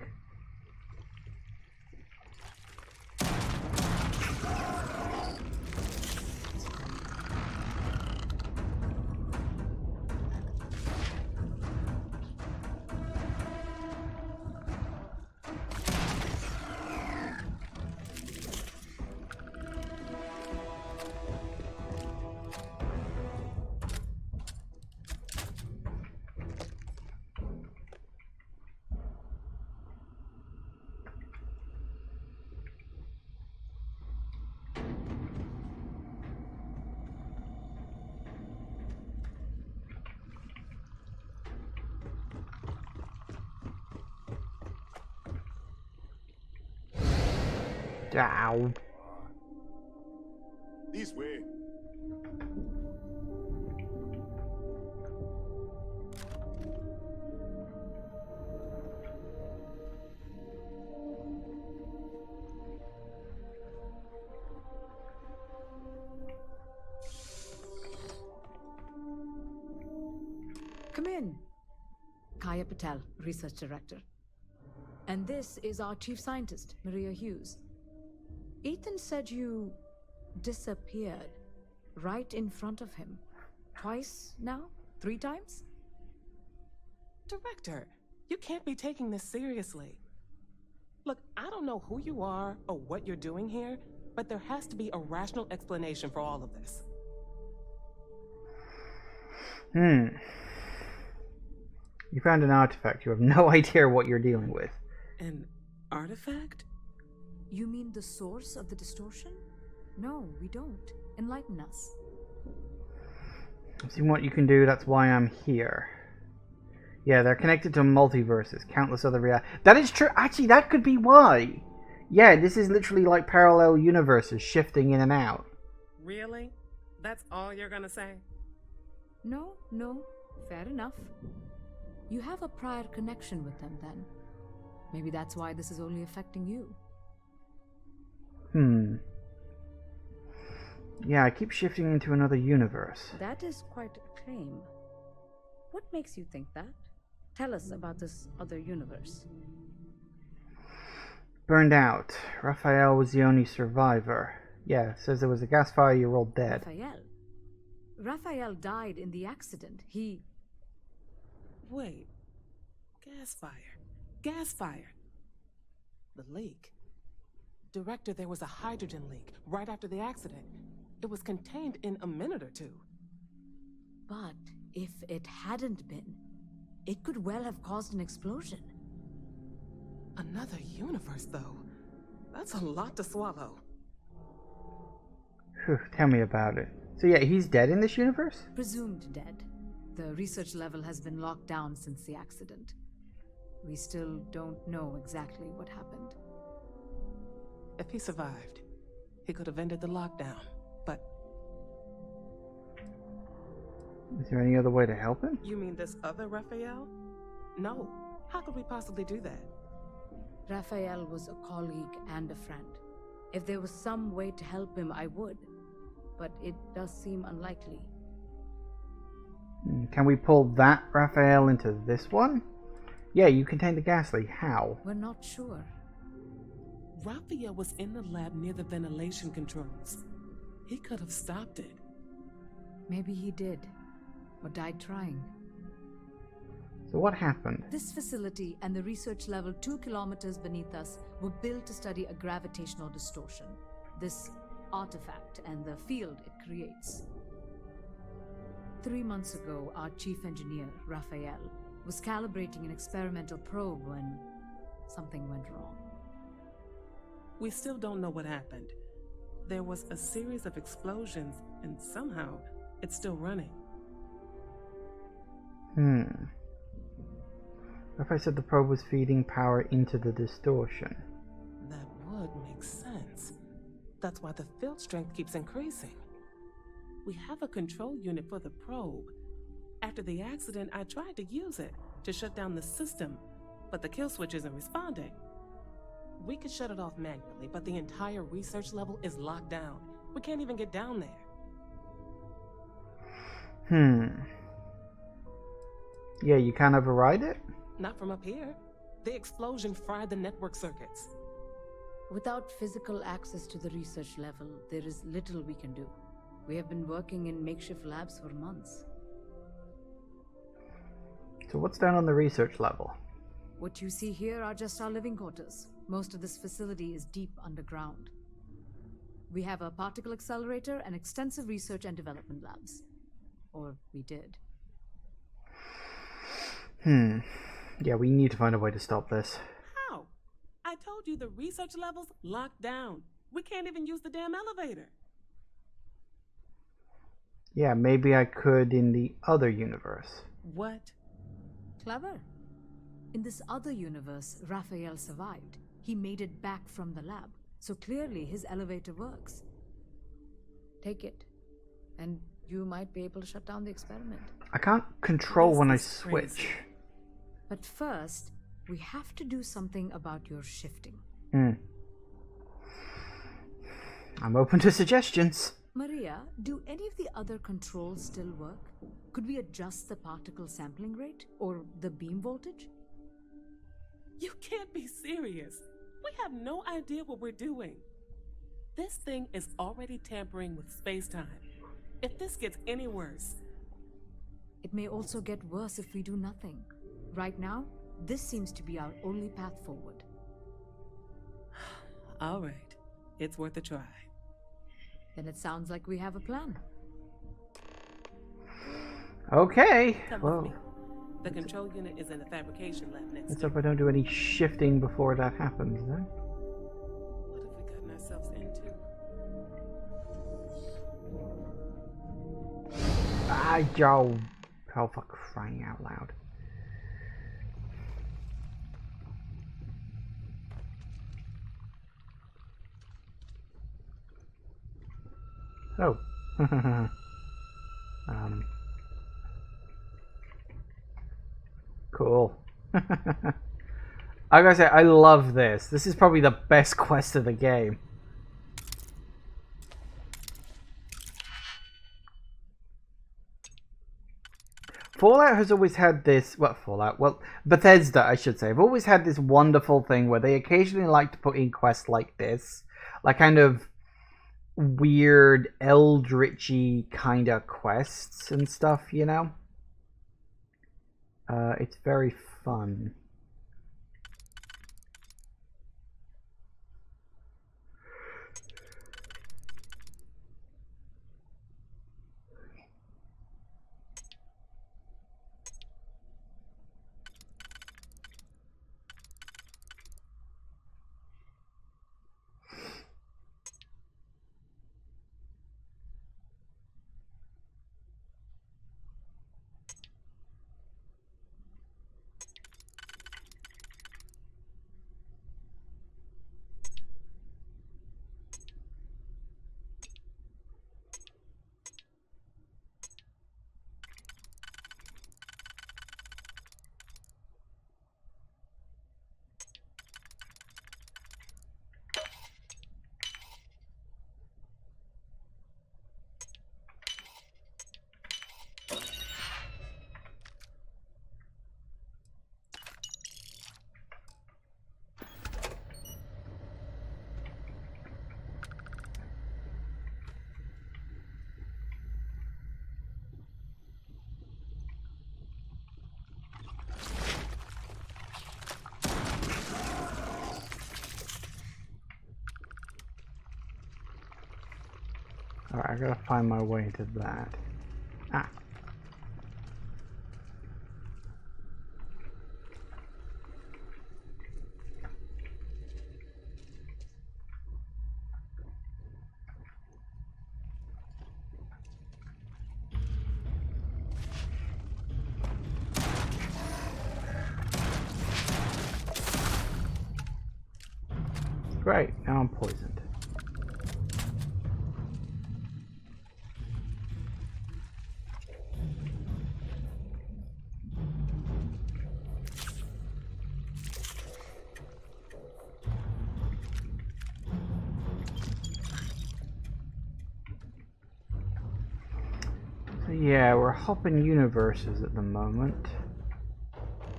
Ow. This way. Come in. Kaya Patel, Research Director. And this is our Chief Scientist, Maria Hughes. Ethan said you disappeared right in front of him. Twice now? 3 times? Director, you can't be taking this seriously. Look, I don't know who you are or what you're doing here, but there has to be a rational explanation for all of this. You found an artifact. You have no idea what you're dealing with. An artifact? You mean the source of the distortion? No, we don't. Enlighten us. I've seen what you can do, that's why I'm here. Yeah, they're connected to multiverses, countless other realities. That is true. Actually, that could be why. Yeah, this is literally like parallel universes shifting in and out. Really? That's all you're gonna say? No, fair enough. You have a prior connection with them then. Maybe that's why this is only affecting you. Yeah, I keep shifting into another universe. That is quite a claim. What makes you think that? Tell us about this other universe. Burned out. Raphael was the only survivor. Yeah, says there was a gas fire, you're all dead. Raphael died in the accident. He... Wait. Gas fire. The leak. Director, there was a hydrogen leak right after the accident. It was contained in a minute or 2. But if it hadn't been, it could well have caused an explosion. Another universe, though. That's a lot to swallow. Tell me about it. So yeah, he's dead in this universe? Presumed dead. The research level has been locked down since the accident. We still don't know exactly what happened. If he survived, he could have ended the lockdown, but... Is there any other way to help him? You mean this other Raphael? No. How could we possibly do that? Raphael was a colleague and a friend. If there was some way to help him, I would. But it does seem unlikely. Can we pull that Raphael into this one? Yeah, you contained the gas leak. How? We're not sure. Raphael was in the lab near the ventilation controls. He could have stopped it. Maybe he did, or died trying. So what happened? This facility and the research level 2 kilometers beneath us were built to study a gravitational distortion, this artifact and the field it creates. 3 months ago, our chief engineer, Raphael, was calibrating an experimental probe when something went wrong. We still don't know what happened. There was a series of explosions, and somehow it's still running. If I said the probe was feeding power into the distortion. That would make sense. That's why the field strength keeps increasing. We have a control unit for the probe. After the accident, I tried to use it to shut down the system, but the kill switch isn't responding. We could shut it off manually, but the entire research level is locked down. We can't even get down there. Yeah, you can't override it? Not from up here. The explosion fried the network circuits. Without physical access to the research level, there is little we can do. We have been working in makeshift labs for months. So what's down on the research level? What you see here are just our living quarters. Most of this facility is deep underground. We have a particle accelerator and extensive research and development labs. Or we did. Yeah, we need to find a way to stop this. How? I told you the research level's locked down. We can't even use the damn elevator. Yeah, maybe I could in the other universe. What? Clever. In this other universe, Raphael survived. He made it back from the lab, so clearly his elevator works. Take it, and you might be able to shut down the experiment. I can't control when I switch. But first, we have to do something about your shifting. I'm open to suggestions. Maria, do any of the other controls still work? Could we adjust the particle sampling rate or the beam voltage? You can't be serious. We have no idea what we're doing. This thing is already tampering with space-time. If this gets any worse... It may also get worse if we do nothing. Right now, this seems to be our only path forward. All right. It's worth a try. Then it sounds like we have a plan. Okay. Come Well, with me. The control unit is in the fabrication lab next let's door. hope I don't do any shifting before that happens, then. What have we gotten ourselves into? Ah, Joe. Oh, for crying out loud. Oh. Cool. I gotta say, I love this. This is probably the best quest of the game. Fallout has always had this, Bethesda, I should say, have always had this wonderful thing where they occasionally like to put in quests like this, like kind of weird eldritchy kind of quests and stuff, you know? It's very fun. Alright, I gotta find my way to that. Ah. Great, now I'm poisoned. So yeah, we're hopping universes at the moment.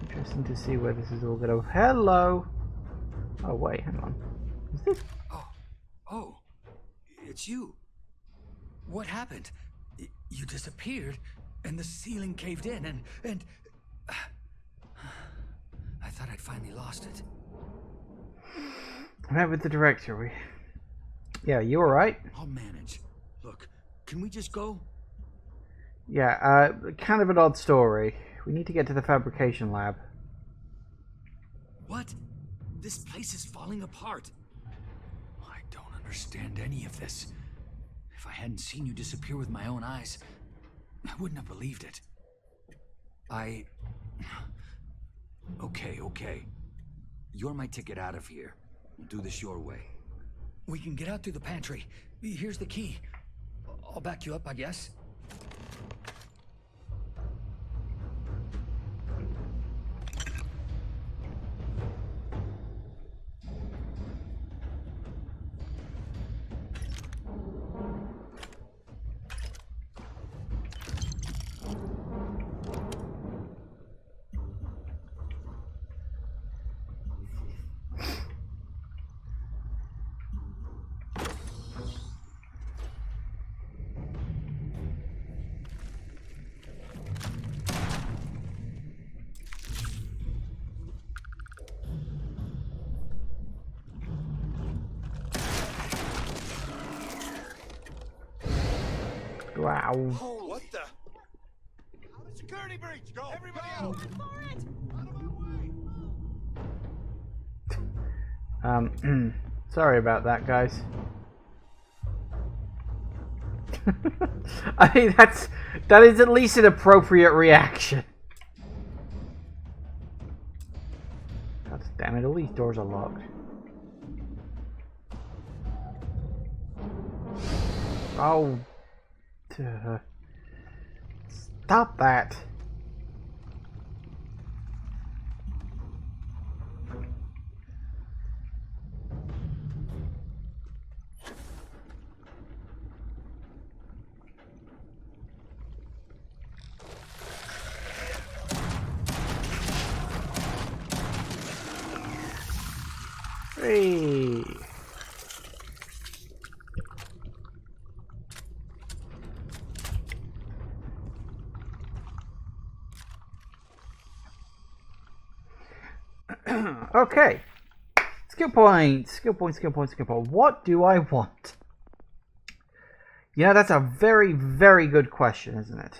Interesting to see where this is all gonna... Hello! Oh wait, hang on. Is this... Oh, it's you. What happened? You disappeared, and the ceiling caved in, and I thought I'd finally lost it. I met with the director. Yeah, you alright? I'll manage. Look, can we just go? Yeah, kind of an odd story. We need to get to the fabrication lab. What? This place is falling apart. I don't understand any of this. If I hadn't seen you disappear with my own eyes, I wouldn't have believed it. Okay. You're my ticket out of here. We'll do this your way. We can get out through the pantry. Here's the key. I'll back you up, I guess. Wow. Oh, what the? Security breach! Go! Everybody out! Sorry about that, guys. I think that is at least an appropriate reaction. God damn it, all these doors are locked. Oh. Stop that. Hey. Okay. Skill point. Skill point, skill point, skill point. What do I want? You know, that's a very, very good question, isn't it?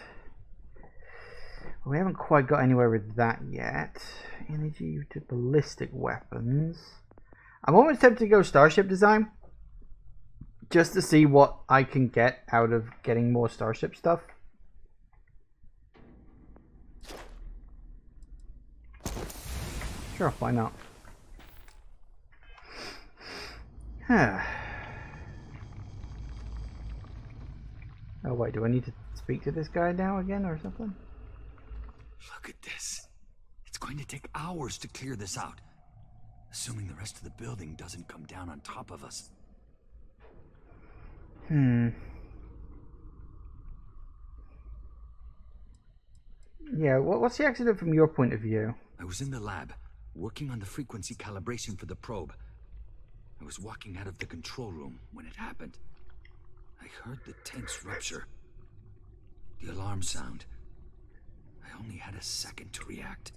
We haven't quite got anywhere with that yet. Energy to ballistic weapons. I'm almost tempted to go starship design. Just to see what I can get out of getting more starship stuff. Sure, why not? Oh wait, do I need to speak to this guy now again or something? Look at this. It's going to take hours to clear this out. Assuming the rest of the building doesn't come down on top of us. Yeah, what's the accident from your point of view? I was in the lab, working on the frequency calibration for the probe. I was walking out of the control room when it happened. I heard the tanks rupture. The alarm sound. I only had a second to react.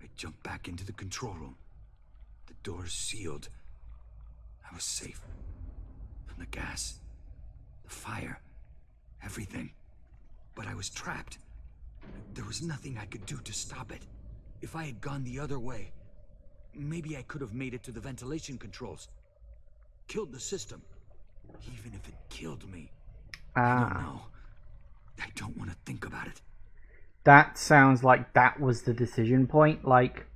I jumped back into the control room. The doors sealed. I was safe. From the gas, the fire, everything. But I was trapped. There was nothing I could do to stop it. If I had gone the other way, maybe I could have made it to the ventilation controls. Killed the system. Even if it killed me. I don't know. I don't want to think about it. That sounds like that was the decision point. Like,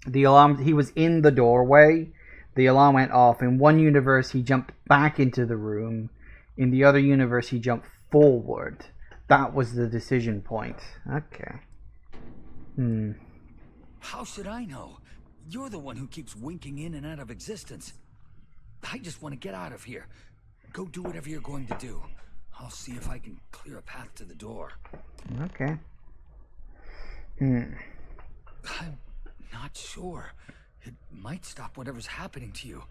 the alarm, he was in the doorway, the alarm went off. In one universe, he jumped back into the room. In the other universe, he jumped forward. That was the decision point. Okay. How should I know? You're the one who keeps winking in and out of existence. I just want to get out of here. Go do whatever you're going to do. I'll see if I can clear a path to the door. Okay. I'm not sure. It might stop whatever's happening to you.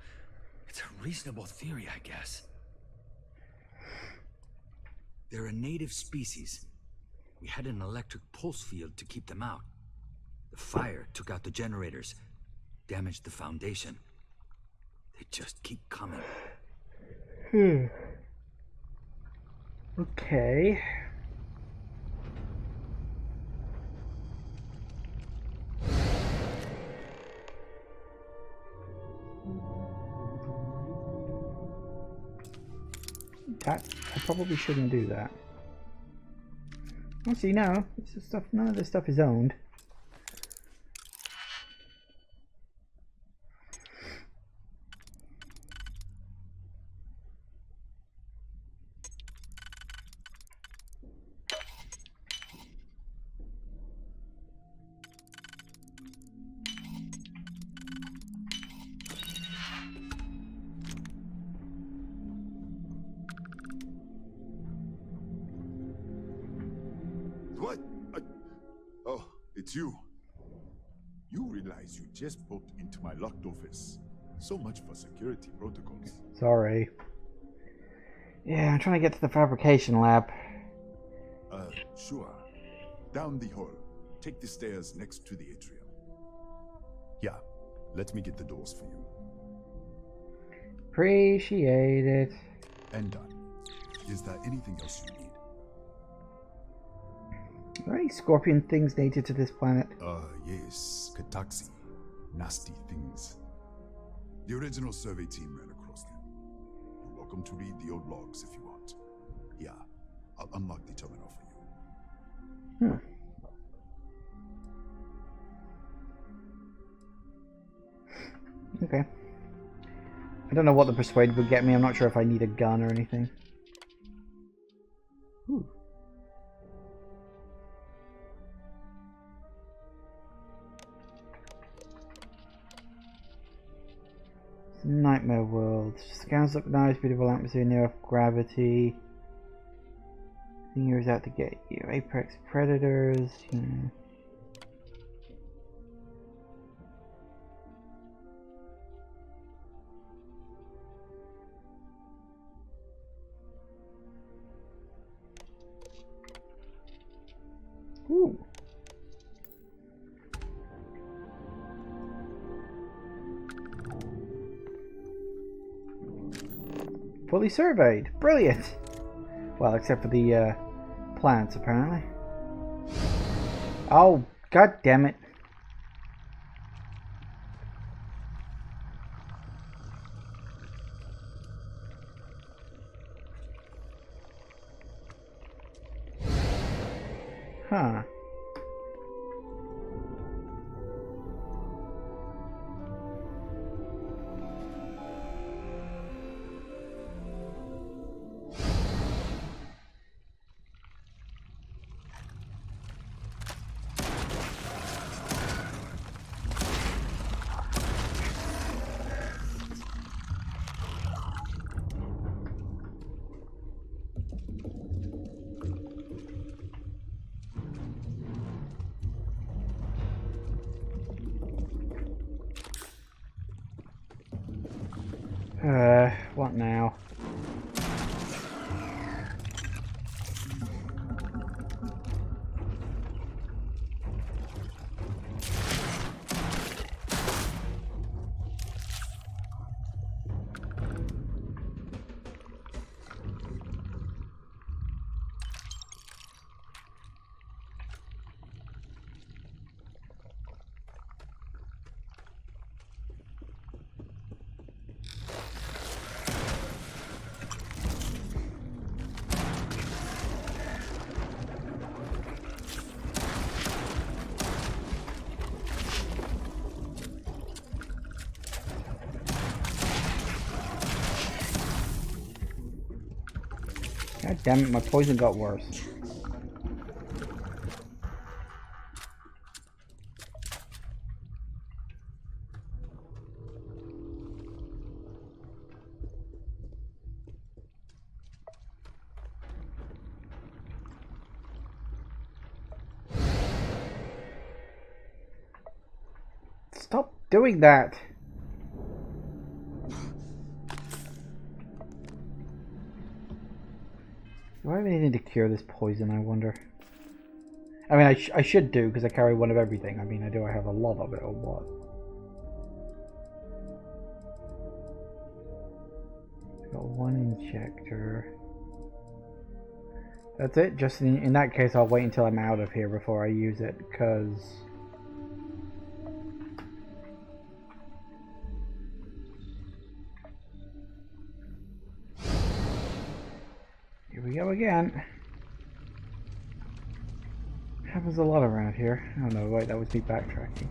It's a reasonable theory, I guess. They're a native species. We had an electric pulse field to keep them out. The fire took out the generators, damaged the foundation. They just keep coming. Okay. I probably shouldn't do that. Actually, no. This is stuff. None of this stuff is owned. What? Oh, it's you. You realize you just broke into my locked office. So much for security protocols. Sorry. Yeah, I'm trying to get to the fabrication lab. Sure. Down the hall. Take the stairs next to the atrium. Yeah, let me get the doors for you. Appreciate it. And done. Is there anything else you need? Are there any scorpion things native to this planet? Yes. Kataxi. Nasty things. The original survey team ran across them. You're welcome to read the old logs if you want. Yeah, I'll unlock the terminal for you. Okay. I don't know what the persuade would get me. I'm not sure if I need a gun or anything. Ooh. Nightmare world. Scans look nice, beautiful atmosphere, near Earth gravity. Thing here is out to get you. Apex predators. Yeah. Ooh. Fully surveyed. Brilliant. Well, except for the plants, apparently. Oh, god damn it. Huh. What now? God damn it, my poison got worse. Stop doing that. Do I really need to cure this poison, I wonder? I mean, I should do, because I carry one of everything. I mean, do I have a lot of it, or what? I've got one injector. That's it? Just in that case, I'll wait until I'm out of here before I use it, because... Here we go again. Happens a lot around here. Oh no, wait, that was me backtracking.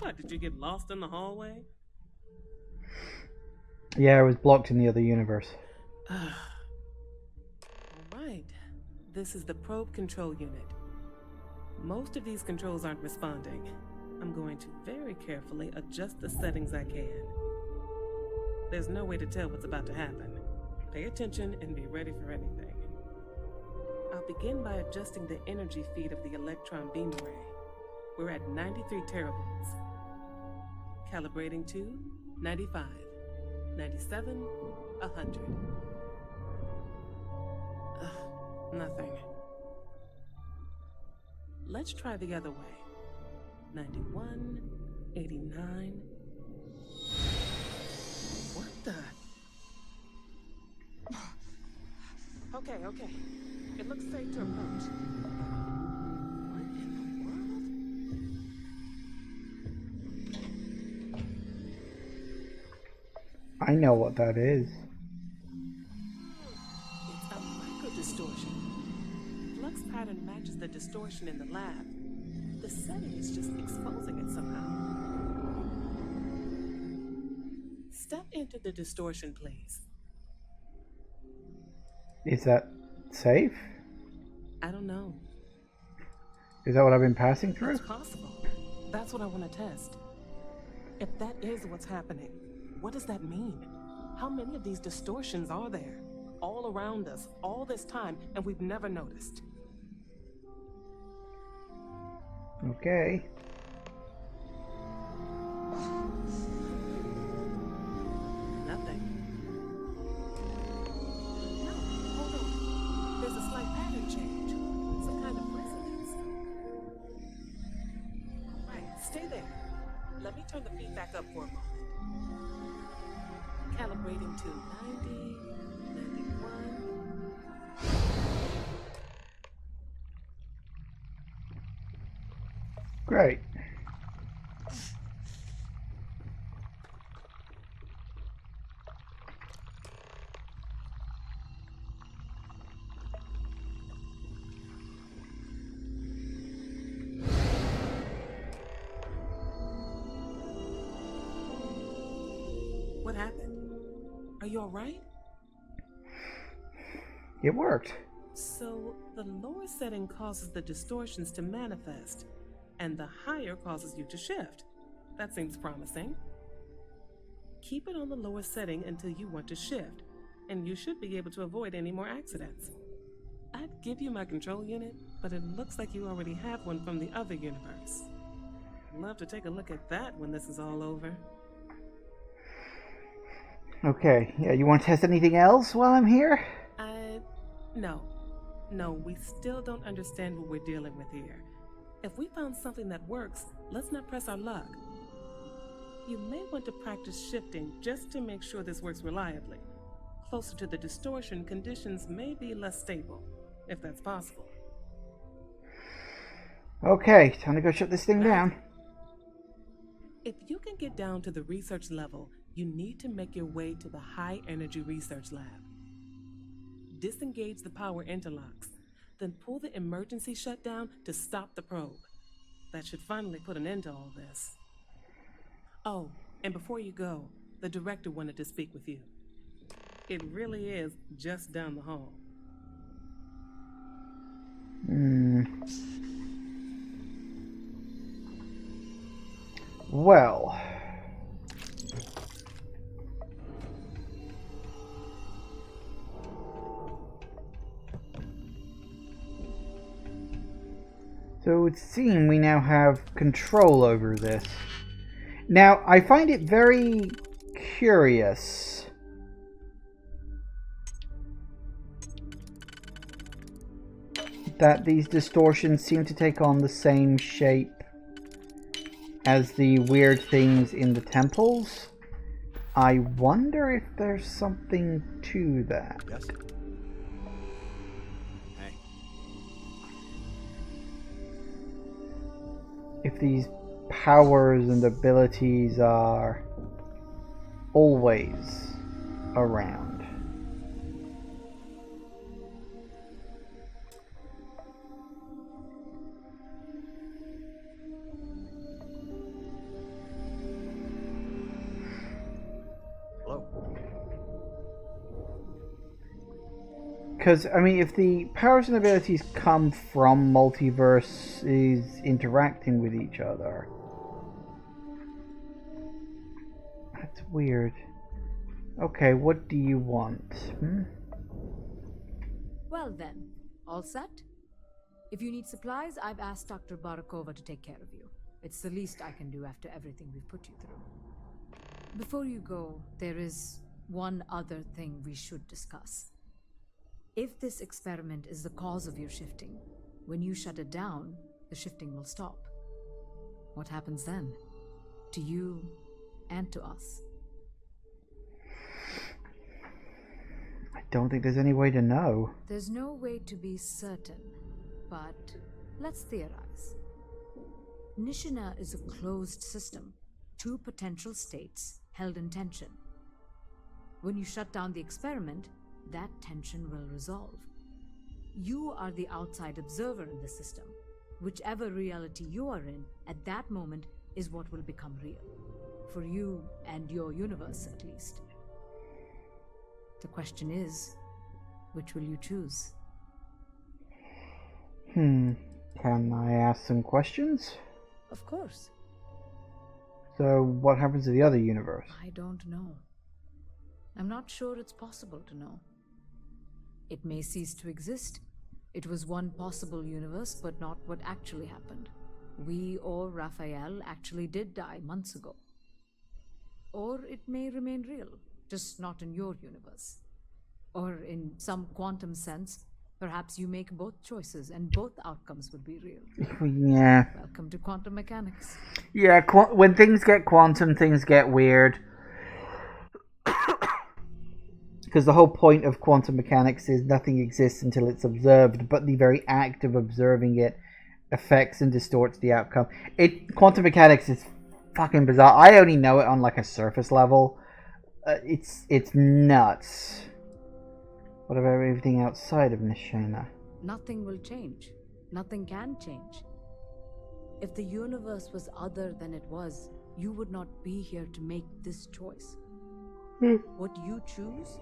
What, did you get lost in the hallway? Yeah, it was blocked in the other universe. Alright, this is the probe control unit. Most of these controls aren't responding. I'm going to very carefully adjust the settings I can. There's no way to tell what's about to happen. Pay attention and be ready for anything. I'll begin by adjusting the energy feed of the electron beam array. We're at 93 teravolts. Calibrating to 95, 97, 100. Nothing. Let's try the other way. 91, 89. What the? Okay. It looks safe to approach. What in the world? I know what that is. It's a micro-distortion. Flux pattern matches the distortion in the lab. The setting is just exposing it somehow. Step into the distortion, please. Is that safe? I don't know. Is that what I've been passing through? It's possible. That's what I want to test. If that is what's happening, what does that mean? How many of these distortions are there? All around us, all this time, and we've never noticed. Okay. Nothing. No, hold on. There's a slight pattern change. Some kind of resonance. Right, stay there. Let me turn the feedback up for a moment. Calibrating to 90, 91. Great. What happened? Are you all right? It worked. So the lower setting causes the distortions to manifest, and the higher causes you to shift. That seems promising. Keep it on the lower setting until you want to shift, and you should be able to avoid any more accidents. I'd give you my control unit, but it looks like you already have one from the other universe. I'd love to take a look at that when this is all over. Okay, yeah, you want to test anything else while I'm here? No, we still don't understand what we're dealing with here. If we found something that works, let's not press our luck. You may want to practice shifting just to make sure this works reliably. Closer to the distortion, conditions may be less stable, if that's possible. Okay, time to go shut this thing down. If you can get down to the research level, you need to make your way to the high energy research lab. Disengage the power interlocks, then pull the emergency shutdown to stop the probe. That should finally put an end to all this. Oh, and before you go, the director wanted to speak with you. It really is just down the hall. Well. So it would seem we now have control over this. Now, I find it very curious that these distortions seem to take on the same shape as the weird things in the temples. I wonder if there's something to that. Yes. If these powers and abilities are always around. Hello. Because, I mean, if the powers and abilities come from multiverses interacting with each other, that's weird. Okay, what do you want? Well then, all set? If you need supplies, I've asked Dr. Barakova to take care of you. It's the least I can do after everything we've put you through. Before you go, there is one other thing we should discuss. If this experiment is the cause of your shifting, when you shut it down, the shifting will stop. What happens then? To you and to us? I don't think there's any way to know. There's no way to be certain, but let's theorize. Nishina is a closed system, two potential states held in tension. When you shut down the experiment, that tension will resolve. You are the outside observer in the system. Whichever reality you are in at that moment is what will become real. For you and your universe, at least. The question is, which will you choose? Can I ask some questions? Of course. So, what happens to the other universe? I don't know. I'm not sure it's possible to know. It may cease to exist. It was one possible universe, but not what actually happened. We or Raphael actually did die months ago. Or it may remain real, just not in your universe. Or in some quantum sense, perhaps you make both choices and both outcomes would be real. Yeah. Welcome to quantum mechanics. Yeah, when things get quantum, things get weird. Because the whole point of quantum mechanics is nothing exists until it's observed, but the very act of observing it affects and distorts the outcome. Quantum mechanics is fucking bizarre. I only know it on like a surface level. It's nuts. What about everything outside of Nishina? Nothing will change. Nothing can change. If the universe was other than it was, you would not be here to make this choice. What you choose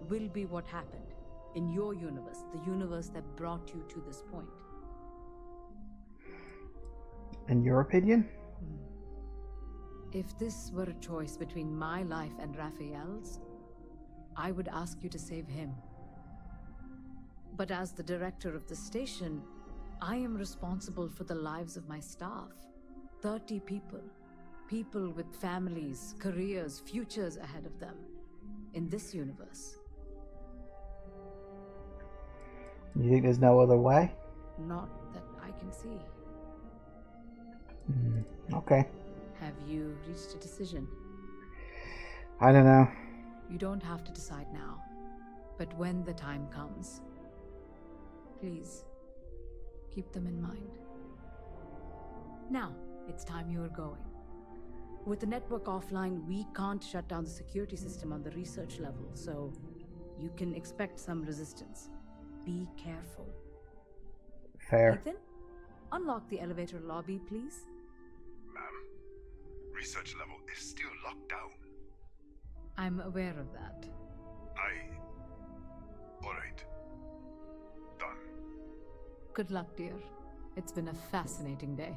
will be what happened in your universe, the universe that brought you to this point. In your opinion? If this were a choice between my life and Raphael's, I would ask you to save him. But as the director of the station, I am responsible for the lives of my staff. 30 people. People with families, careers, futures ahead of them. In this universe. You think there's no other way? Not that I can see. Okay. Have you reached a decision? I don't know. You don't have to decide now. But when the time comes, please, keep them in mind. Now, it's time you are going. With the network offline, we can't shut down the security system on the research level, so you can expect some resistance. Be careful. Fair. Ethan, unlock the elevator lobby, please. Ma'am, research level is still locked down. I'm aware of that. Alright. Done. Good luck, dear. It's been a fascinating day.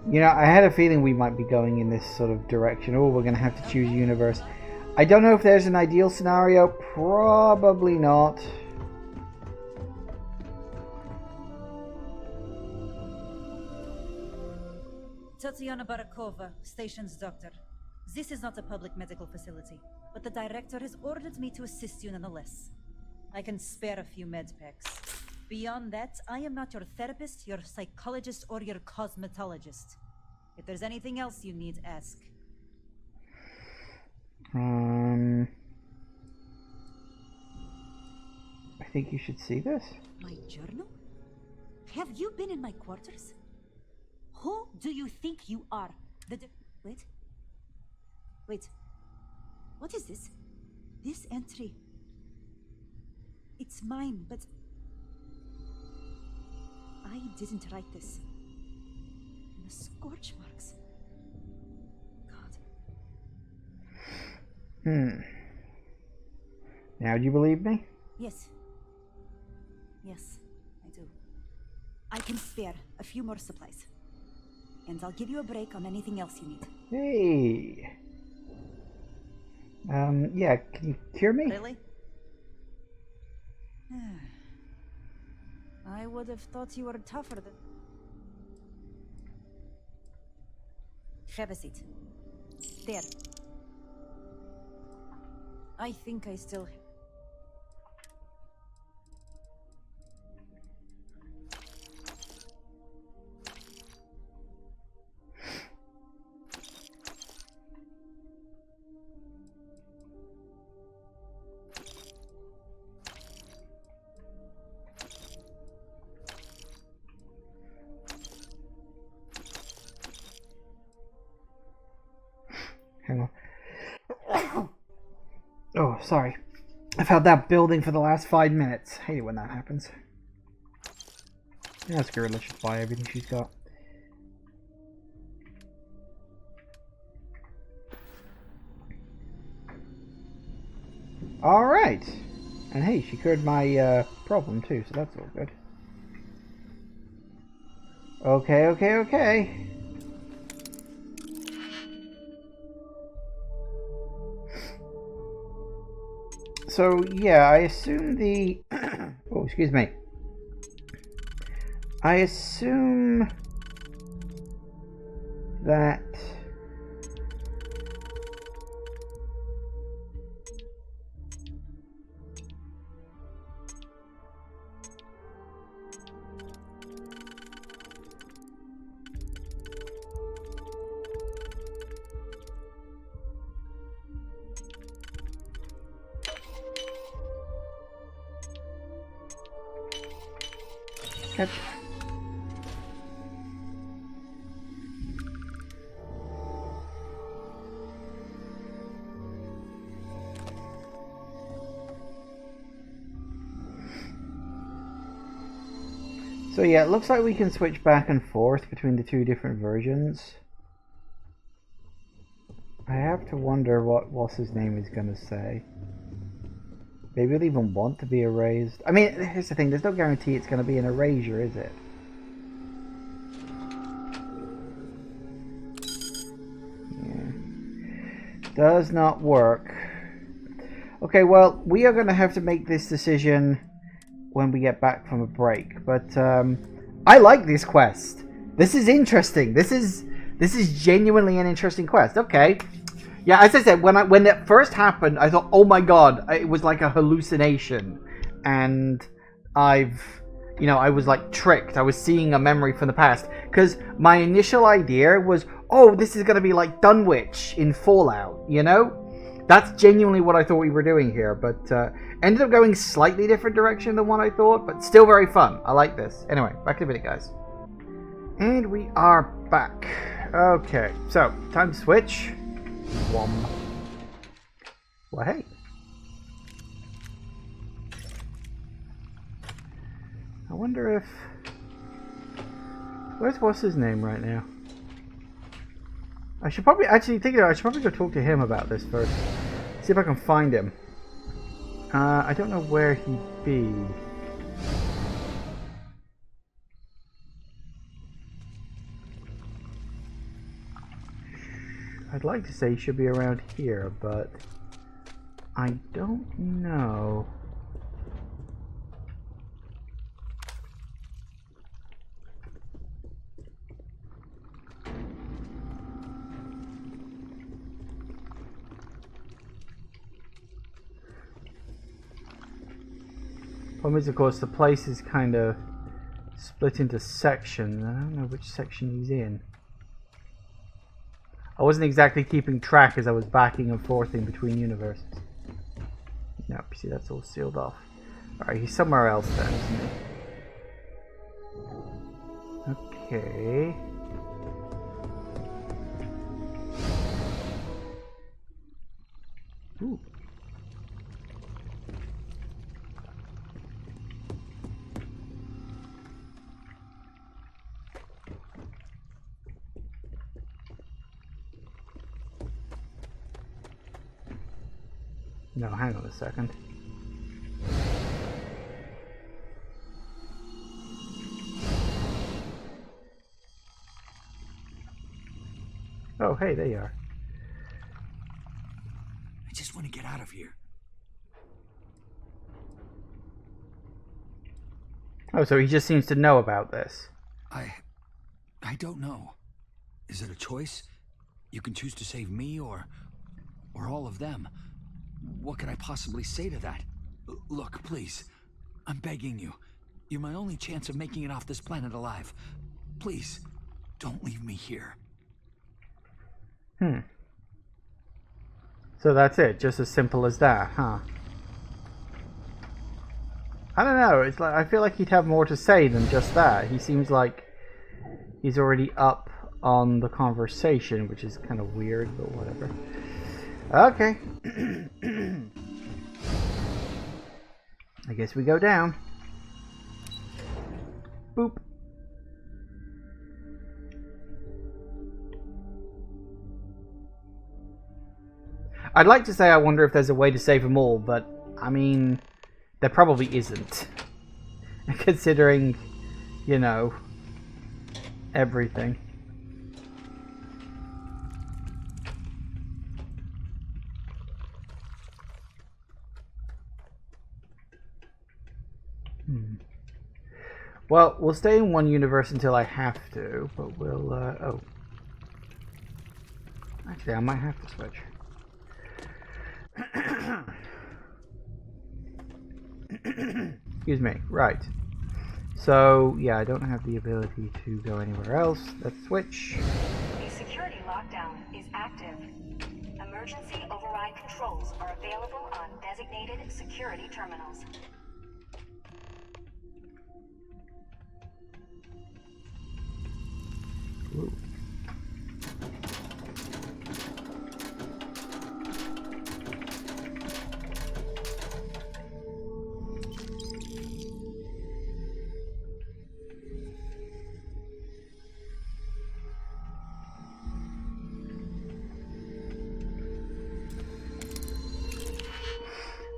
You know, I had a feeling we might be going in this sort of direction. Oh, we're going to have to choose universe. I don't know if there's an ideal scenario. Probably not. Tatiana Barakova, station's doctor. This is not a public medical facility, but the director has ordered me to assist you nonetheless. I can spare a few med packs. Beyond that, I am not your therapist, your psychologist, or your cosmetologist. If there's anything else you need, ask. I think you should see this. My journal? Have you been in my quarters? Who do you think you are? Wait. What is this? This entry. It's mine, but I didn't write this. And the scorch marks. God. Now do you believe me? Yes. Yes, I do. I can spare a few more supplies. And I'll give you a break on anything else you need. Hey. Yeah, can you cure me? Really? I would have thought you were tougher than... Have a seat. There. I think I still... Hang on. Oh, sorry. I've had that building for the last 5 minutes. Hate it when that happens. Yeah, screw it. Let's just buy everything she's got. Alright. And hey, she cured my problem too, so that's all good. Okay. So, yeah, I assume the... oh, excuse me. I assume that... Catch. So yeah, it looks like we can switch back and forth between the two different versions. I have to wonder what what's his name is going to say. Maybe he'll even want to be erased. I mean, here's the thing, there's no guarantee it's going to be an erasure, is it? Yeah. Does not work. Okay, well, we are going to have to make this decision when we get back from a break. But I like this quest. This is interesting. This is genuinely an interesting quest. Okay. Yeah, as I said, when it first happened, I thought, oh my god, it was like a hallucination, and I was like tricked. I was seeing a memory from the past, because my initial idea was, oh, this is gonna be like Dunwich in Fallout, you know? That's genuinely what I thought we were doing here, but ended up going slightly different direction than what I thought, but still very fun. I like this. Anyway, back to the video, guys. And we are back. Okay, so time to switch. Well, hey. I wonder if... what's his name right now? I should probably I should probably go talk to him about this first. See if I can find him. I don't know where he'd be. I'd like to say he should be around here, but I don't know. Problem is, of course, the place is kind of split into sections. I don't know which section he's in. I wasn't exactly keeping track as I was backing and forth in between universes. Nope, you see that's all sealed off. Alright, he's somewhere else then, isn't he? Okay. Ooh. No, hang on a second. Oh, hey, there you are. I just want to get out of here. Oh, so he just seems to know about this. I don't know. Is it a choice? You can choose to save me or all of them. What could I possibly say to that? Look, please. I'm begging you. You're my only chance of making it off this planet alive. Please, don't leave me here. So that's it, just as simple as that, huh? I don't know, it's like I feel like he'd have more to say than just that. He seems like he's already up on the conversation, which is kind of weird, but whatever. Okay. I guess we go down. Boop. I'd like to say I wonder if there's a way to save them all, but I mean, there probably isn't. Considering, you know, everything. Well, we'll stay in one universe until I have to, but we'll, oh. Actually, I might have to switch. Excuse me. Right. So, yeah, I don't have the ability to go anywhere else. Let's switch. The security lockdown is active. Emergency override controls are available on designated security terminals. Ooh.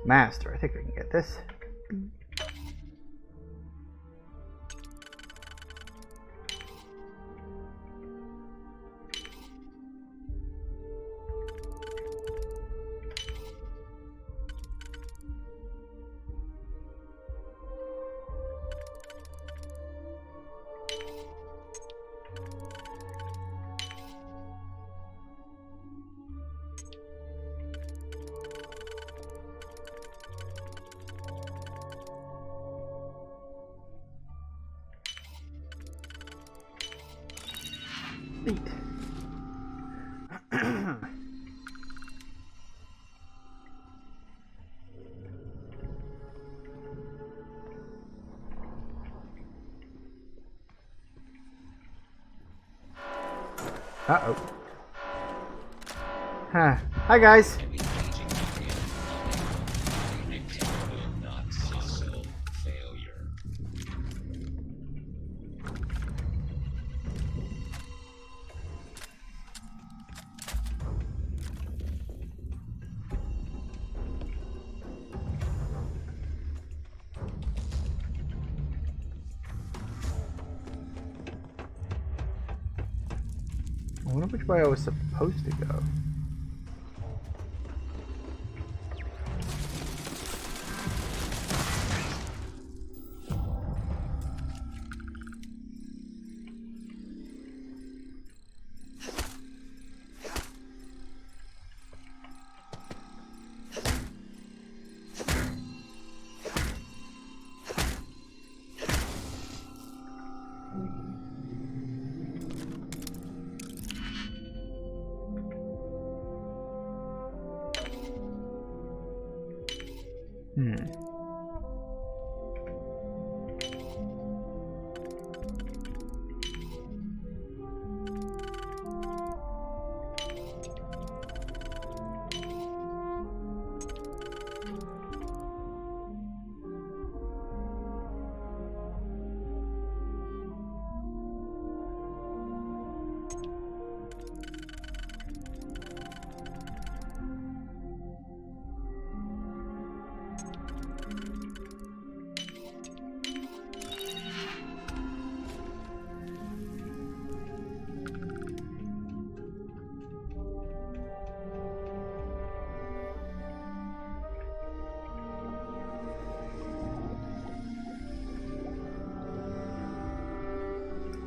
Master, I think we can get this. Neat. Uh-oh. Huh. Hi, guys. I wonder which way I was supposed to go.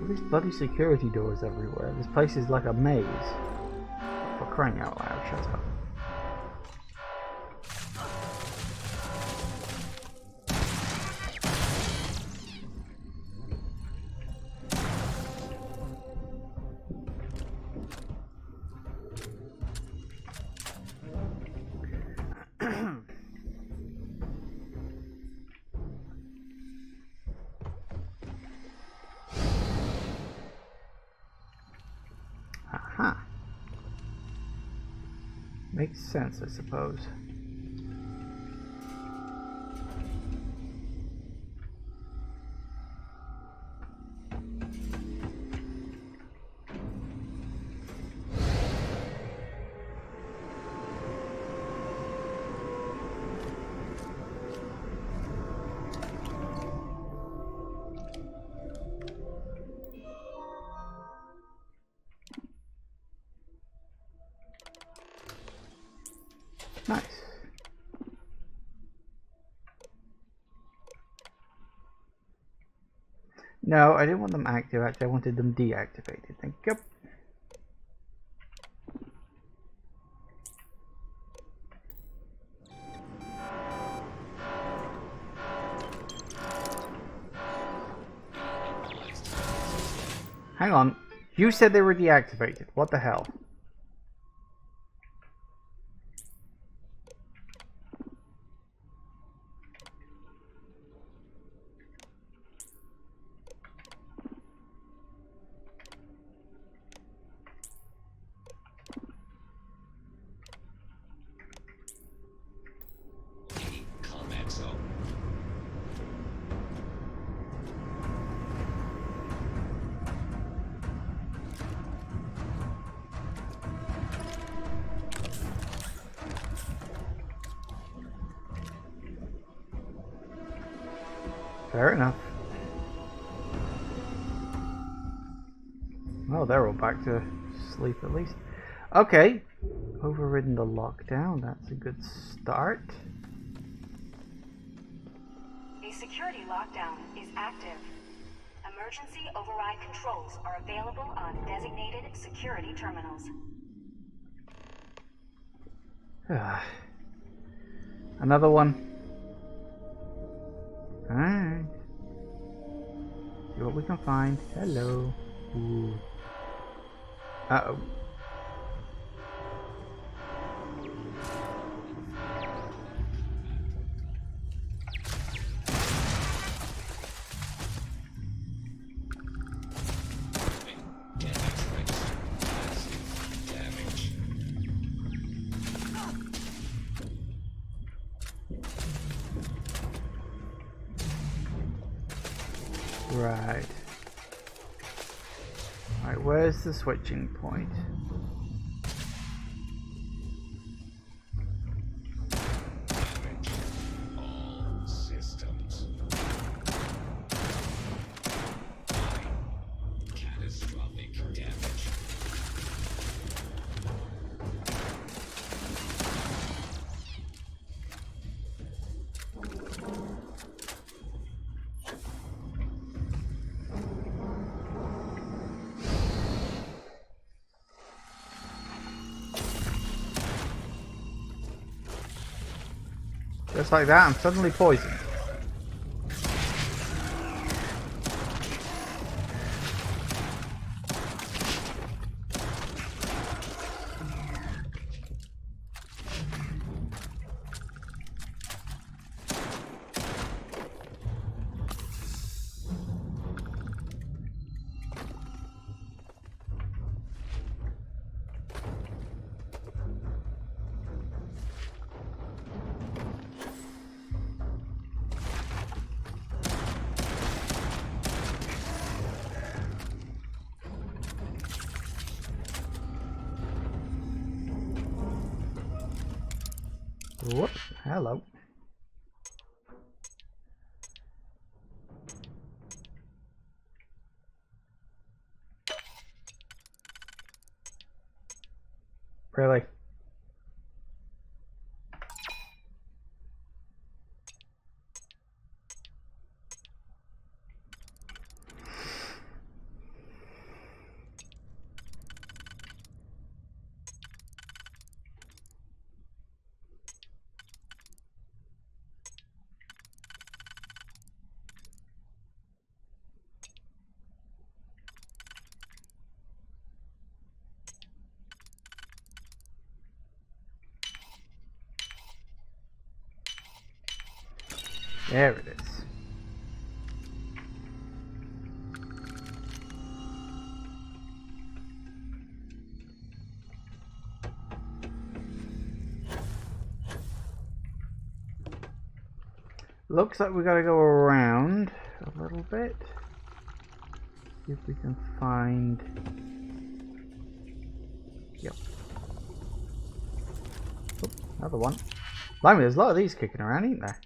All these bloody security doors everywhere. This place is like a maze. For crying out loud, shut up. Aha. Makes sense, I suppose. Nice. No, I didn't want them active, actually I wanted them deactivated. Thank you. Hang on. You said they were deactivated. What the hell? Fair enough. Well, they're all back to sleep at least. Okay. Overridden the lockdown. That's a good start. A security lockdown is active. Emergency override controls are available on designated security terminals. Another one. Alright. See what we can find. Hello. Ooh. Uh-oh. Right. Alright, where's the switching point? All systems. Catastrophic damage. Just like that, I'm suddenly poisoned. Whoop, hello. Really? There it is. Looks like we gotta go around a little bit. See if we can find... Yep. Oh, another one. Blimey, there's a lot of these kicking around, ain't there?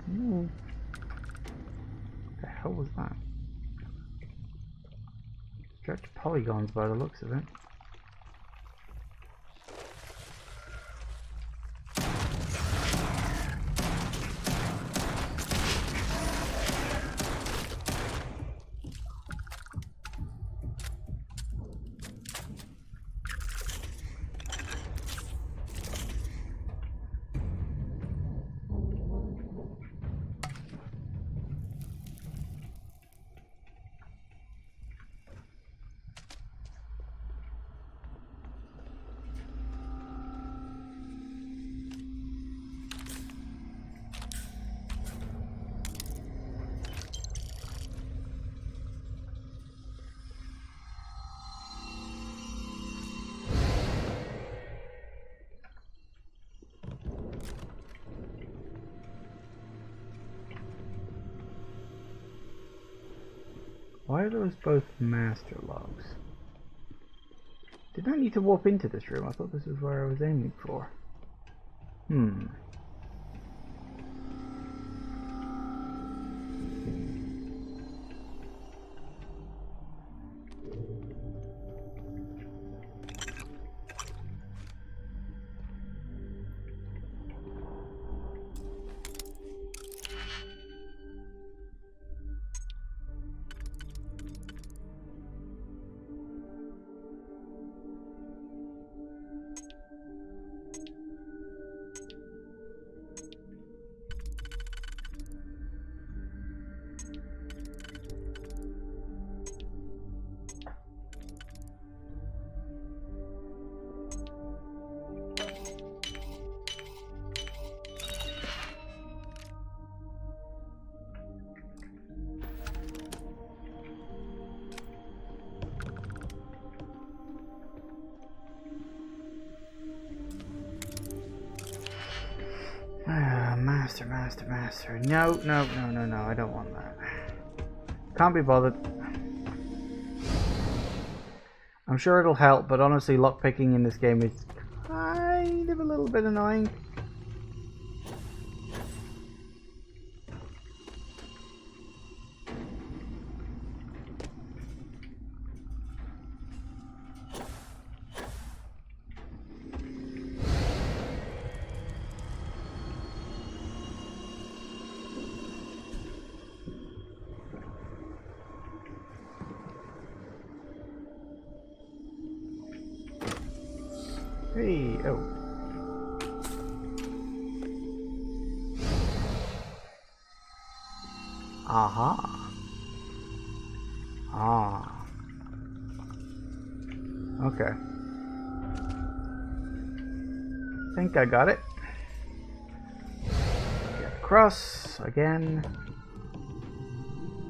Ooh. What the hell was that? Stretched polygons by the looks of it. Why are those both master logs? Did I need to warp into this room? I thought this was where I was aiming for. Master. No, I don't want that. Can't be bothered. I'm sure it'll help, but honestly, lockpicking in this game is kind of a little bit annoying. Hey, oh. Aha. Ah. Okay. Think I got it. Get across again.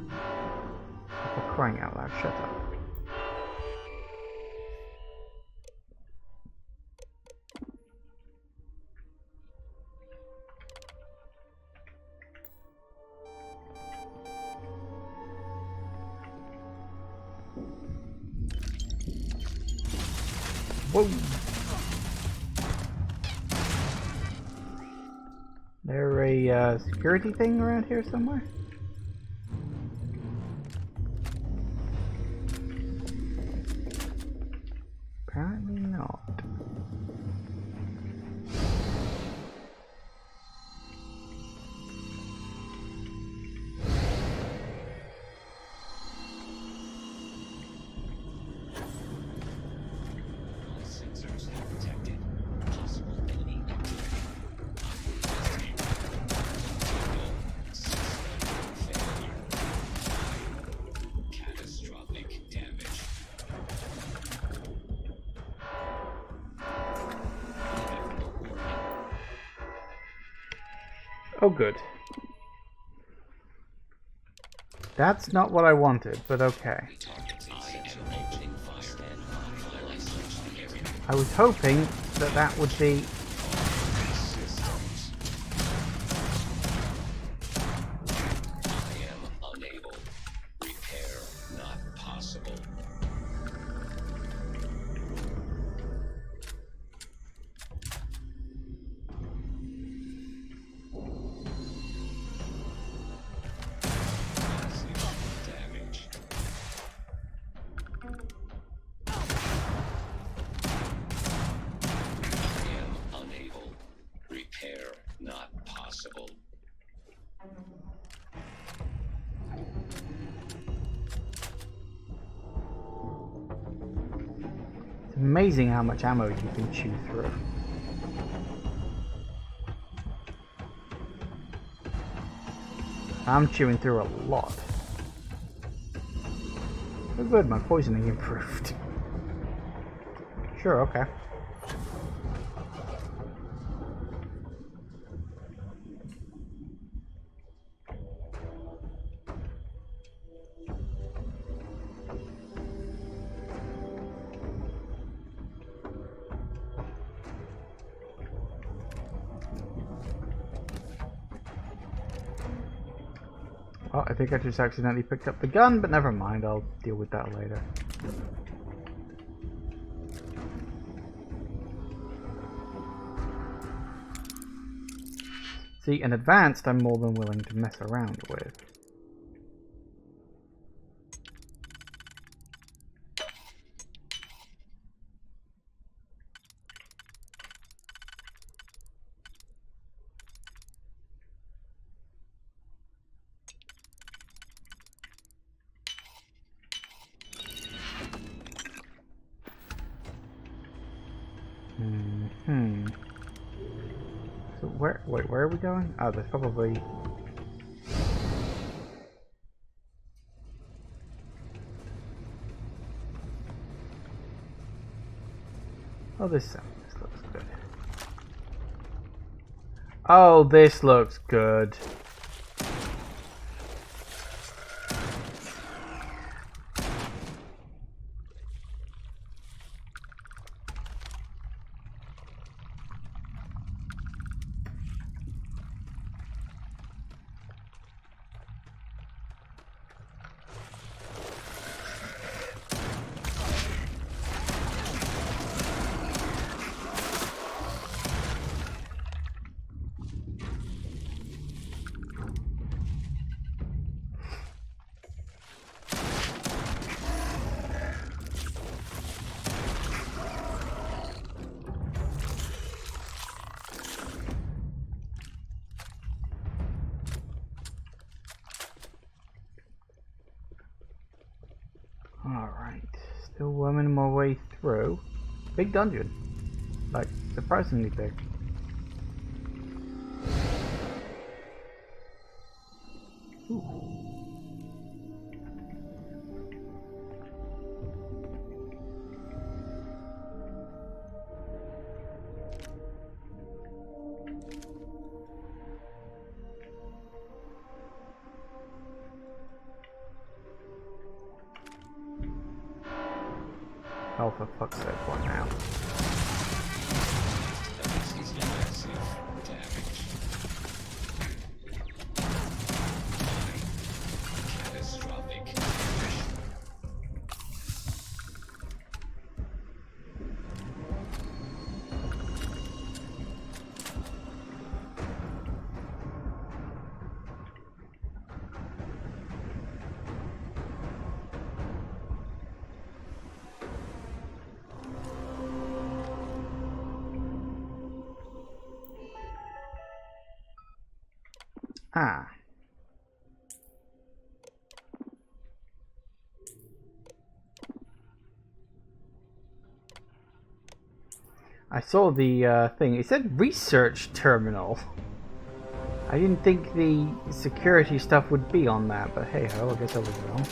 For crying out loud, shut up. Whoa. There a security thing around here somewhere? Apparently not. Oh, good. That's not what I wanted, but okay. I was hoping that that would be... Amazing how much ammo you can chew through. I'm chewing through a lot. Oh good, my poisoning improved. Sure, okay. Oh, I think I just accidentally picked up the gun, but never mind, I'll deal with that later. See, in advanced, I'm more than willing to mess around with. So where are we going? Oh, there's probably... Oh, this looks good. Oh, this looks good. Alright, still worming my way through. Big dungeon. Like, surprisingly big. Ooh. Oh, for fuck's sake, what now? Ah. I saw the thing. It said research terminal. I didn't think the security stuff would be on that, but hey ho, I guess I was wrong.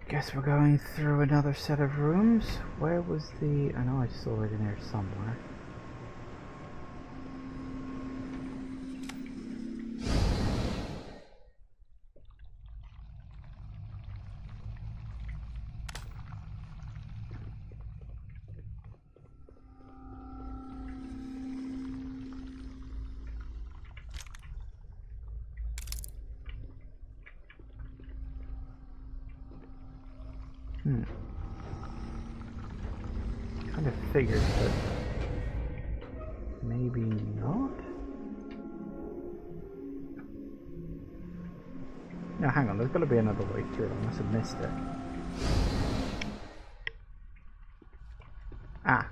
Guess we're going through another set of rooms. Where was the... I know I saw it in there somewhere. Kind of figured, but maybe not. No, hang on, there's got to be another way through. I must have missed it. Ah.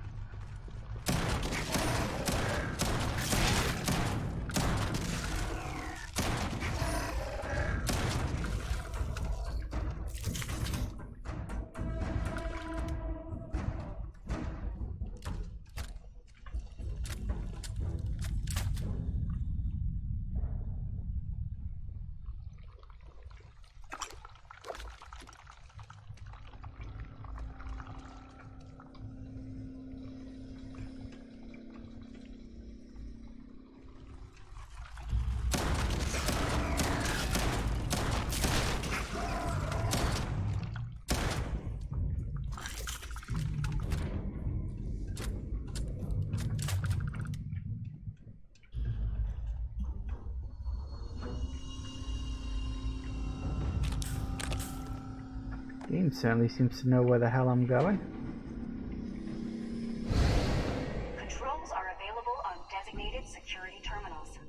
Game certainly seems to know where the hell I'm going. Controls are available on designated security terminals.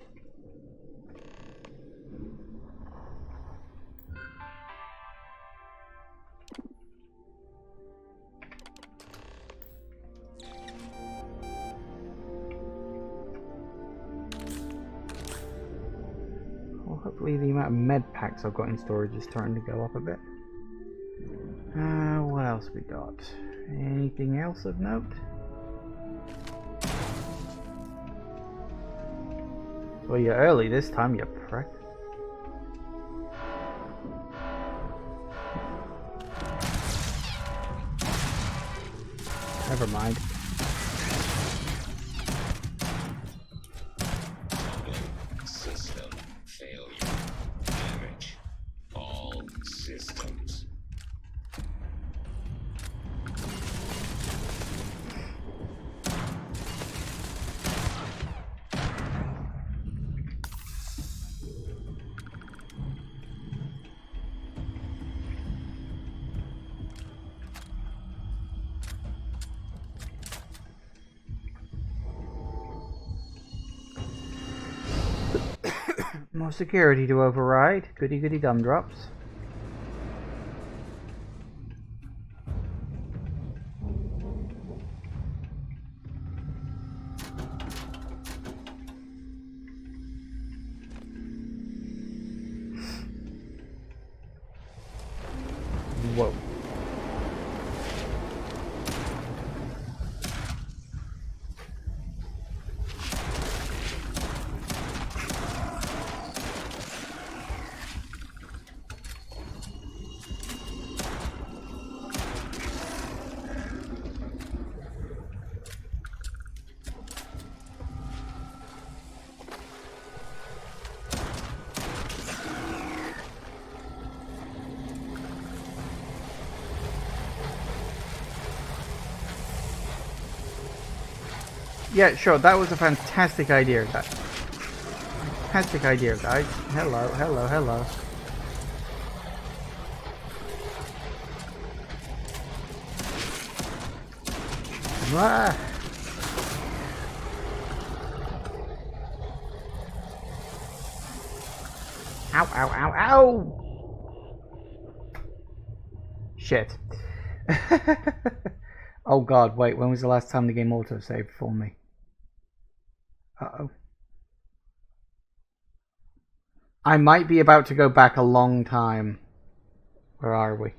Well, hopefully the amount of med packs I've got in storage is starting to go up a bit. What else we got? Anything else of note? Well, you're early this time, you prick. Never mind. System failure. Damage. All systems. More security to override. Goody goody gumdrops. Whoa. Yeah, sure, that was a fantastic idea, guys. Fantastic idea, guys. Hello, hello, hello. Ah. Ow, ow, ow, ow! Shit. Oh god, wait, when was the last time the game auto-saved for me? Uh-oh. I might be about to go back a long time. Where are we?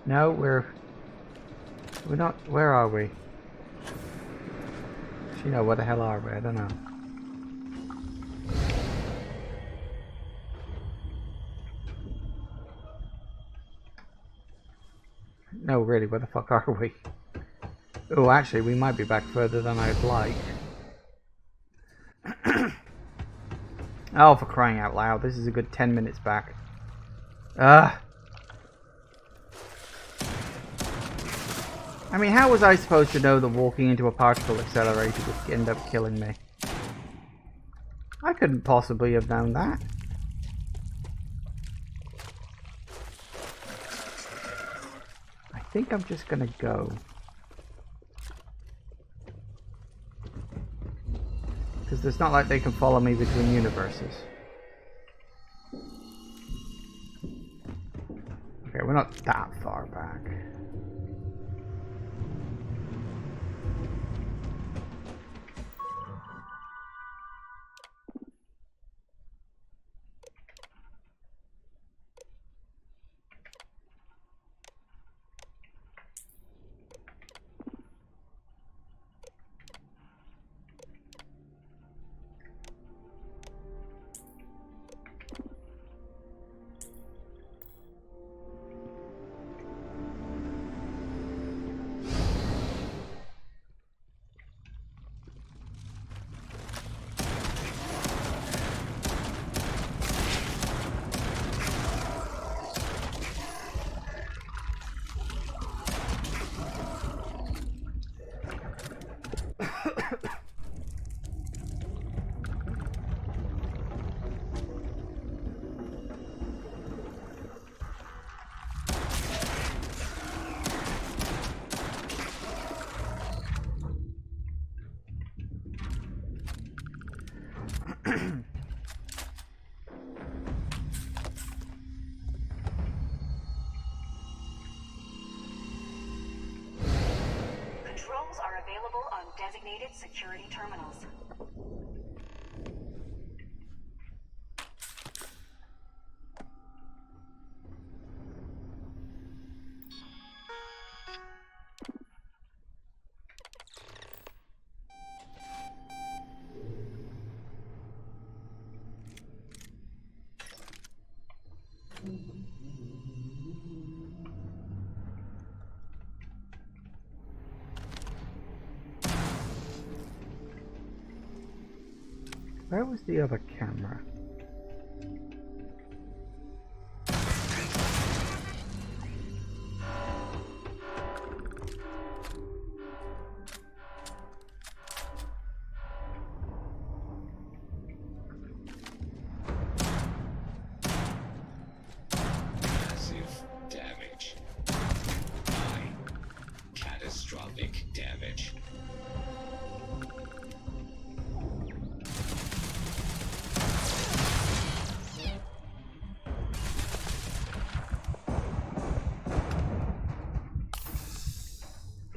No, we're not. Where are we? You know, where the hell are we? I don't know. No, really, where the fuck are we? Oh, actually, we might be back further than I'd like. Oh, for crying out loud, this is a good 10 minutes back. I mean, how was I supposed to know that walking into a particle accelerator would end up killing me? I couldn't possibly have known that. I think I'm just gonna go. Because it's not like they can follow me between universes. Okay, we're not that far back. Controls are available on designated security terminals. Where was the other camera? Massive damage. High. Catastrophic damage.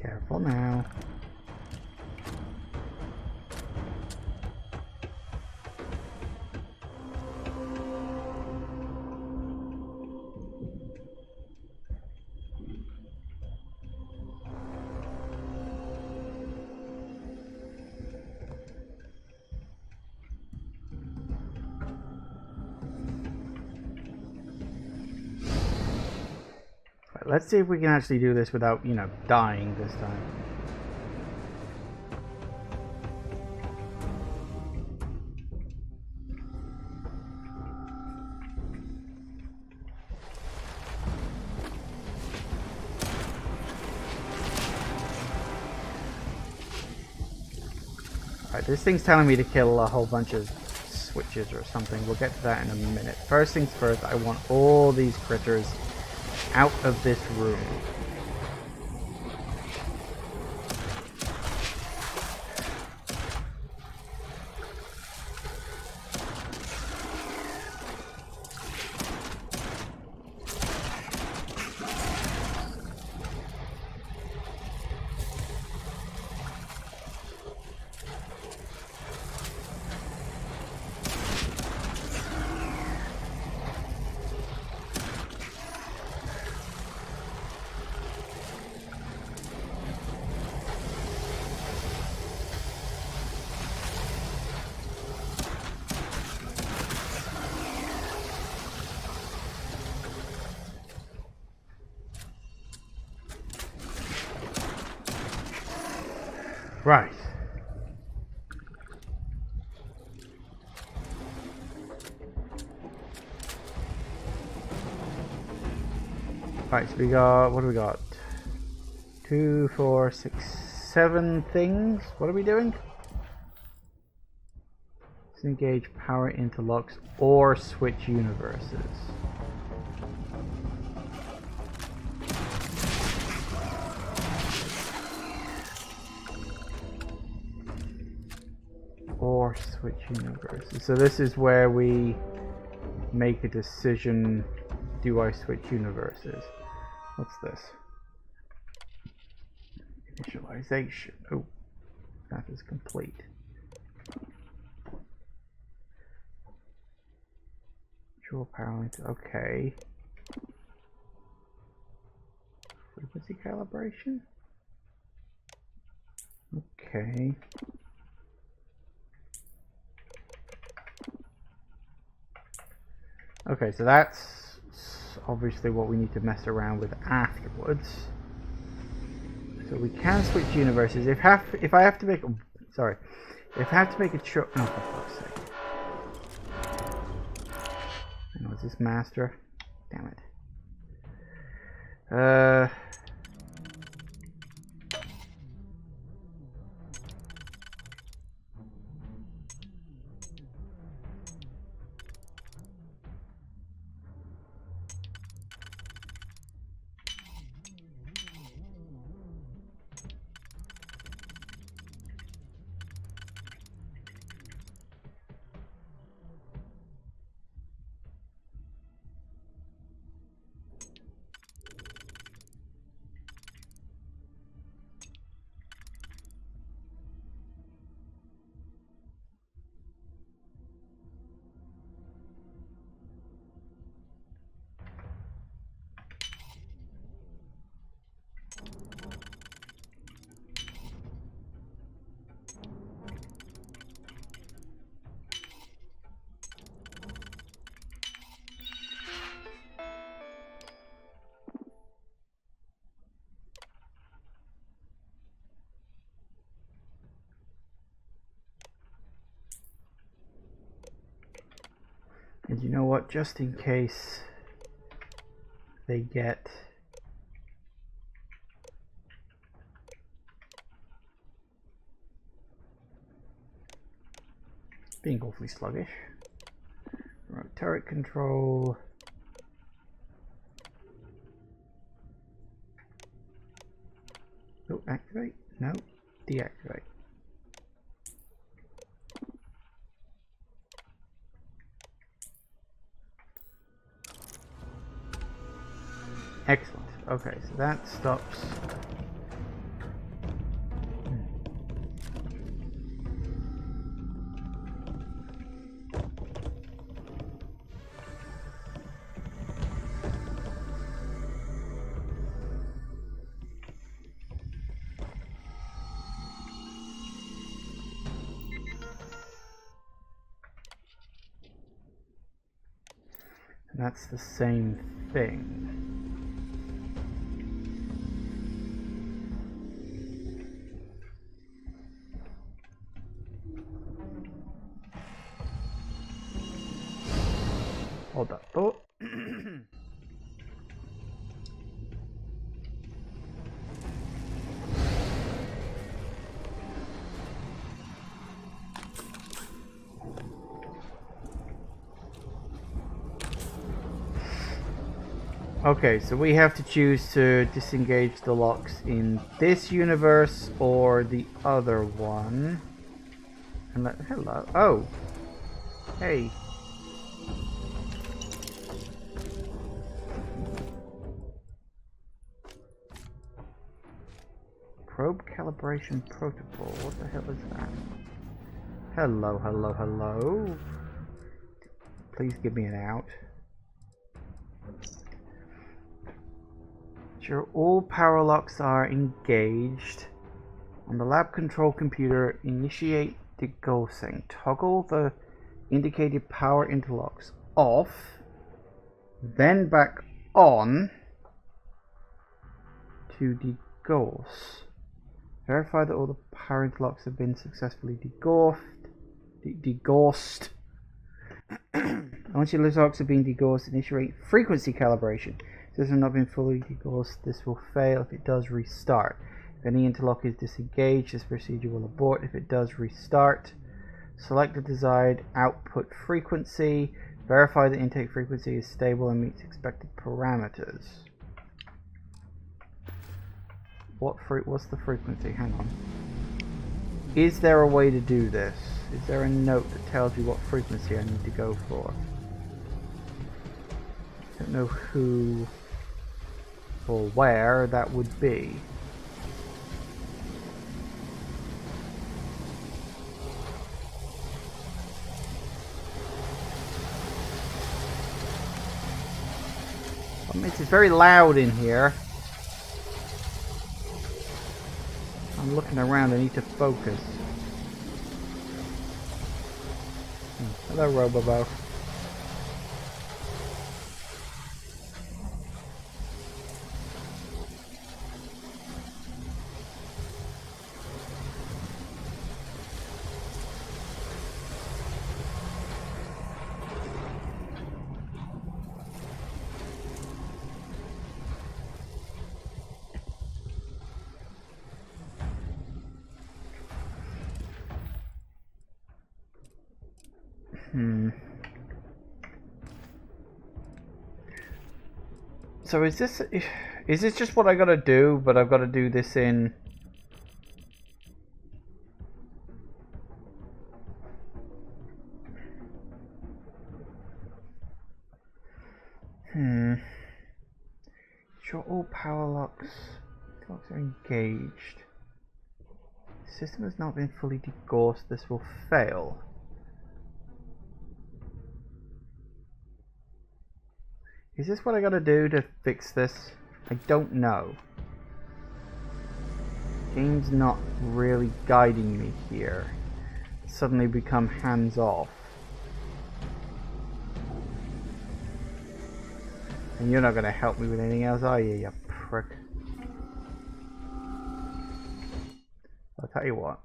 Careful now. Let's see if we can actually do this without, you know, dying this time. Alright, this thing's telling me to kill a whole bunch of switches or something. We'll get to that in a minute. First things first, I want all these critters out of this room. Right. Right, so we got, what do we got? 2, 4, 6, 7 things. What are we doing? Disengage power interlocks or switch universes. Or switch universes. So this is where we make a decision. Do I switch universes? What's this? Initialization. Oh, that is complete. Power into, okay. Frequency calibration? Okay. Okay, so that's obviously what we need to mess around with afterwards. So we can switch universes. If I have to make a, sorry, if I have to make a choice. Oh, for fuck's sake. And was this master? Damn it. And you know what, just in case they get being awfully sluggish. Remote turret control. Oh, activate? No, deactivate. Excellent. Okay, so that stops. And that's the same thing. Hold that thought. Okay, so we have to choose to disengage the locks in this universe or the other one. And hello. Oh. Hey. Probe calibration protocol. What the hell is that? Hello, hello, hello. Please give me an out. Sure, all power locks are engaged. On the lab control computer, initiate degaussing. Toggle the indicated power interlocks off, then back on to degauss. Verify that all the power interlocks have been successfully degaussed. Once your interlocks have been degaussed, initiate frequency calibration. If this has not been fully degaussed, this will fail. If it does, restart. If any interlock is disengaged, this procedure will abort. If it does, restart. Select the desired output frequency. Verify the intake frequency is stable and meets expected parameters. What's the frequency? Hang on. Is there a way to do this? Is there a note that tells you what frequency I need to go for? I don't know who or where that would be. It's very loud in here. I'm looking around, I need to focus. Hello, Robobo. So is this just what I gotta do, but I've got to do this in... Sure, all power locks are engaged. The system has not been fully degaussed. This will fail. Is this what I gotta do to fix this? I don't know. Game's not really guiding me here. Suddenly become hands off. And you're not gonna help me with anything else, are you, you prick? I'll tell you what.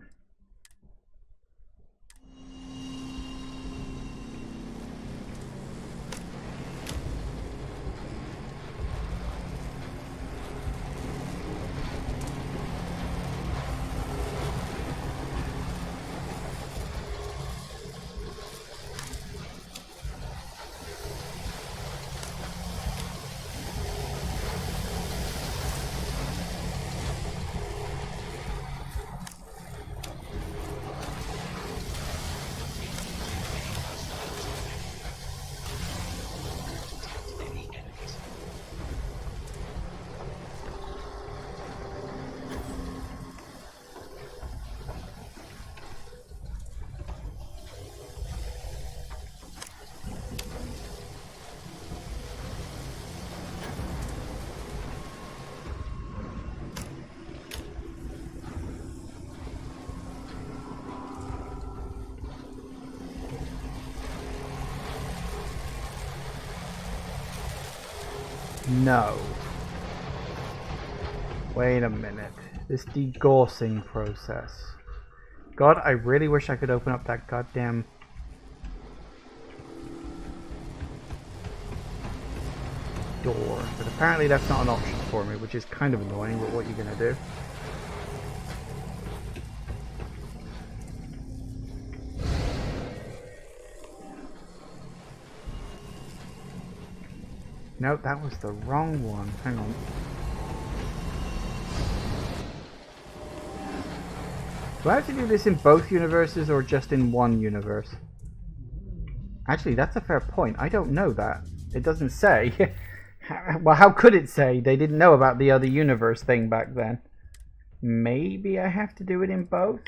No. Wait a minute. This degaussing process. God, I really wish I could open up that goddamn... door. But apparently that's not an option for me, which is kind of annoying, but what are you gonna do? Nope, that was the wrong one. Hang on. Do I have to do this in both universes or just in one universe? Actually, that's a fair point. I don't know that. It doesn't say. Well, how could it say? They didn't know about the other universe thing back then. Maybe I have to do it in both?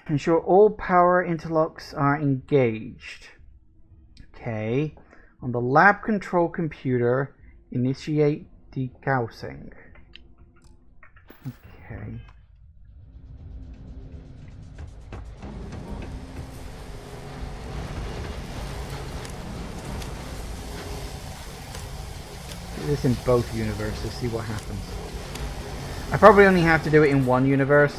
Ensure all power interlocks are engaged. Okay. On the lab control computer, initiate degaussing. Okay. Do this in both universes, see what happens. I probably only have to do it in one universe.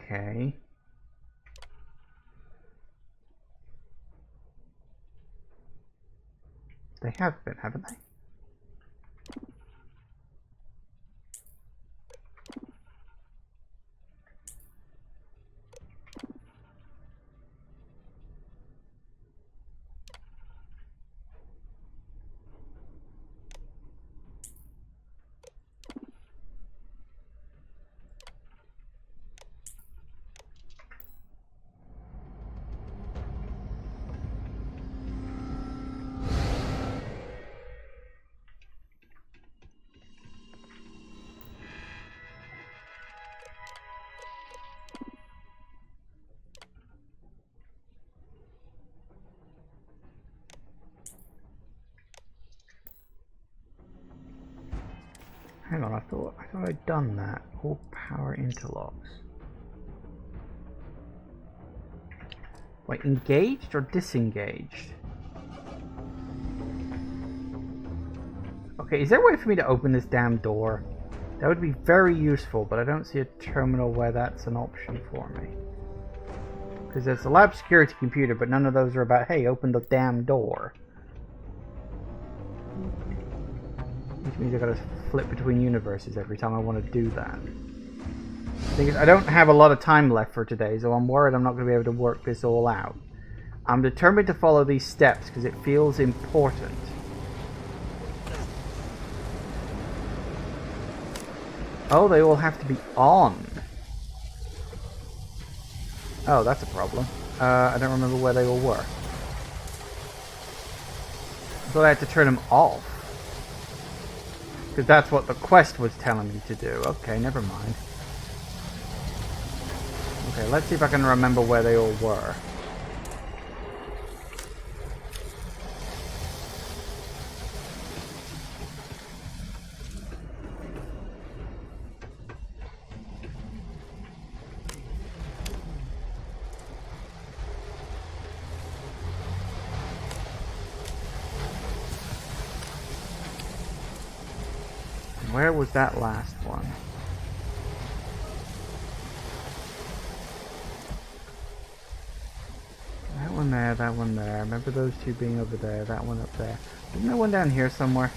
Okay. They have been, haven't they? Hang on, I thought I'd done that. All power interlocks. Wait, engaged or disengaged? Okay, is there a way for me to open this damn door? That would be very useful, but I don't see a terminal where that's an option for me. Because there's a lab security computer, but none of those are about, hey, open the damn door. Which means I gotta flip between universes every time I want to do that. The thing is, I don't have a lot of time left for today, so I'm worried I'm not going to be able to work this all out. I'm determined to follow these steps because it feels important. Oh, they all have to be on. Oh, that's a problem. I don't remember where they all were. So I had to turn them off. Because that's what the quest was telling me to do. Okay, never mind. Okay, let's see if I can remember where they all were. Where was that last one? That one there, that one there. Remember those two being over there, that one up there. Isn't there one down here somewhere?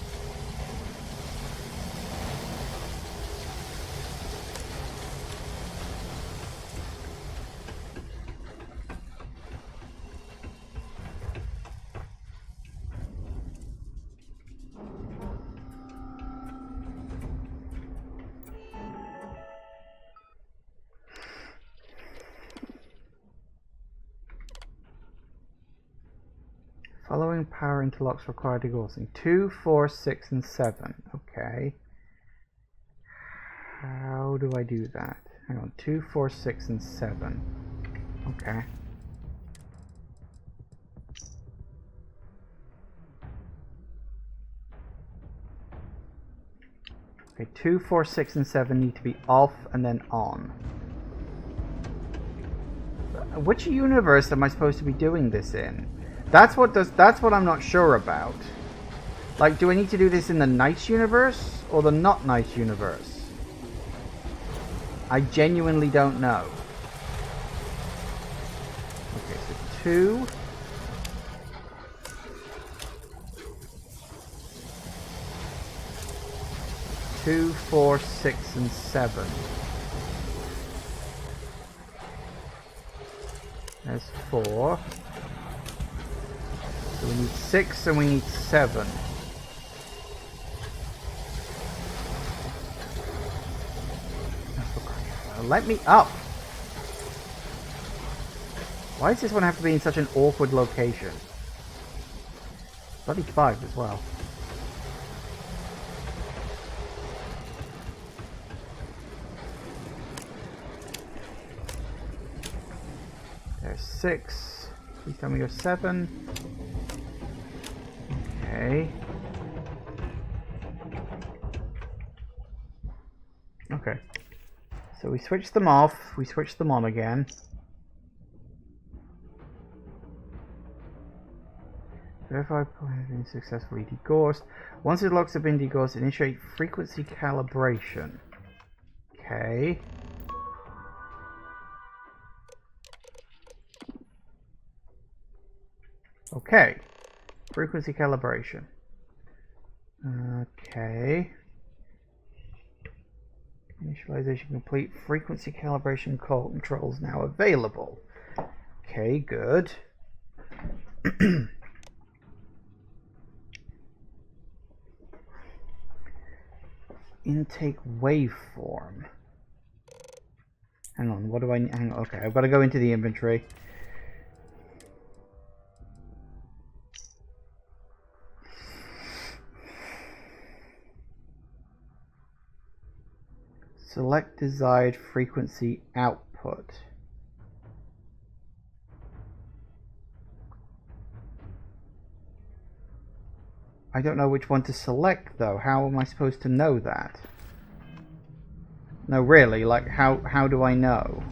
Following power interlocks required to go. 2, 4, 6, and 7. Okay. How do I do that? Hang on. 2, 4, 6, and 7. Okay. Okay, 2, 4, 6, and 7 need to be off and then on. Which universe am I supposed to be doing this in? That's what I'm not sure about. Like, do I need to do this in the nice universe or the not nice universe? I genuinely don't know. Okay, so 2. Two, 4, 6, and 7. There's 4. So we need 6 and we need 7. Let me up! Why does this one have to be in such an awkward location? Bloody 5 as well. There's 6. Please tell me you're 7. Okay. Okay. So we switched them off. We switched them on again. Verify point has been successfully degaussed. Once the locks have been degaussed, initiate frequency calibration. Okay. Okay. Frequency calibration. Okay. Initialization complete. Frequency calibration controls now available. Okay, good. Intake waveform. Hang on, what do I need? Hang on, okay, I've got to go into the inventory. Select desired frequency output. I don't know which one to select though. How am I supposed to know that? No, really, like how do I know?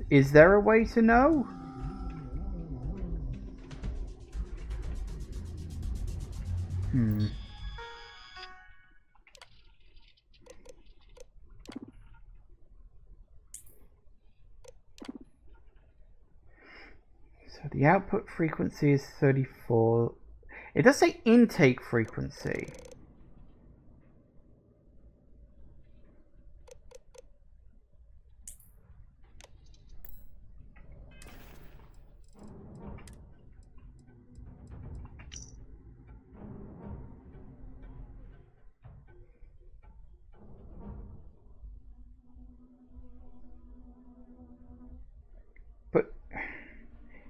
Is there a way to know? So the output frequency is 34. It does say intake frequency.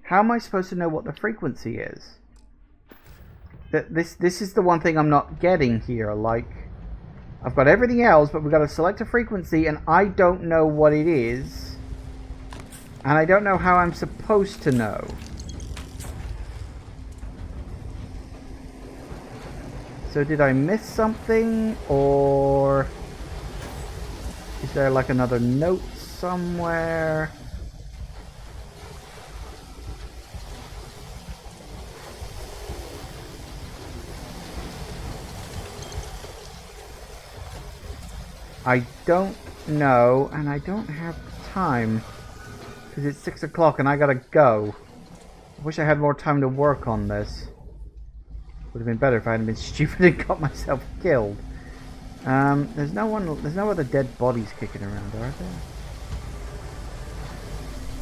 How am I supposed to know what the frequency is? This is the one thing I'm not getting here. Like, I've got everything else, but we've got to select a frequency, and I don't know what it is. And I don't know how I'm supposed to know. So did I miss something, or is there like another note somewhere? I don't know, and I don't have time, because it's 6 o'clock and I gotta go. I wish I had more time to work on this. Would have been better if I hadn't been stupid and got myself killed. There's no other dead bodies kicking around, are there?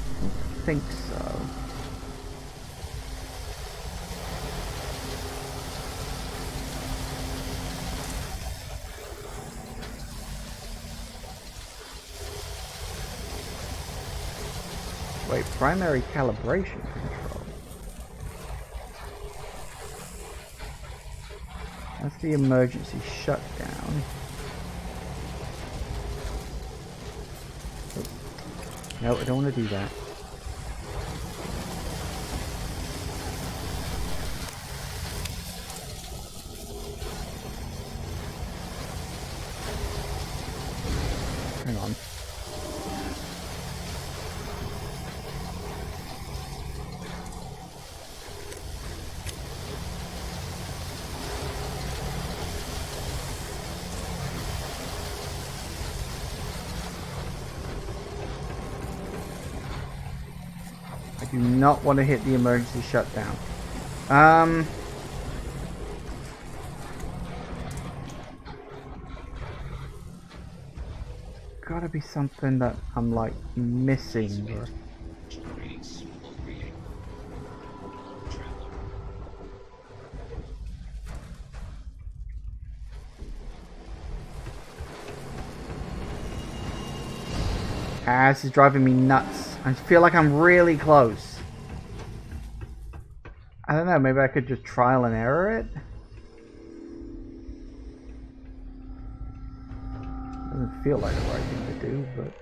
I don't think so. Wait, primary calibration control. That's the emergency shutdown. Oh. No, I don't want to do that. Hang on. Do not want to hit the emergency shutdown. Gotta be something that I'm like missing. Or... Ah, this is driving me nuts. I feel like I'm really close. I don't know, maybe I could just trial and error it? Doesn't feel like the right thing to do, but...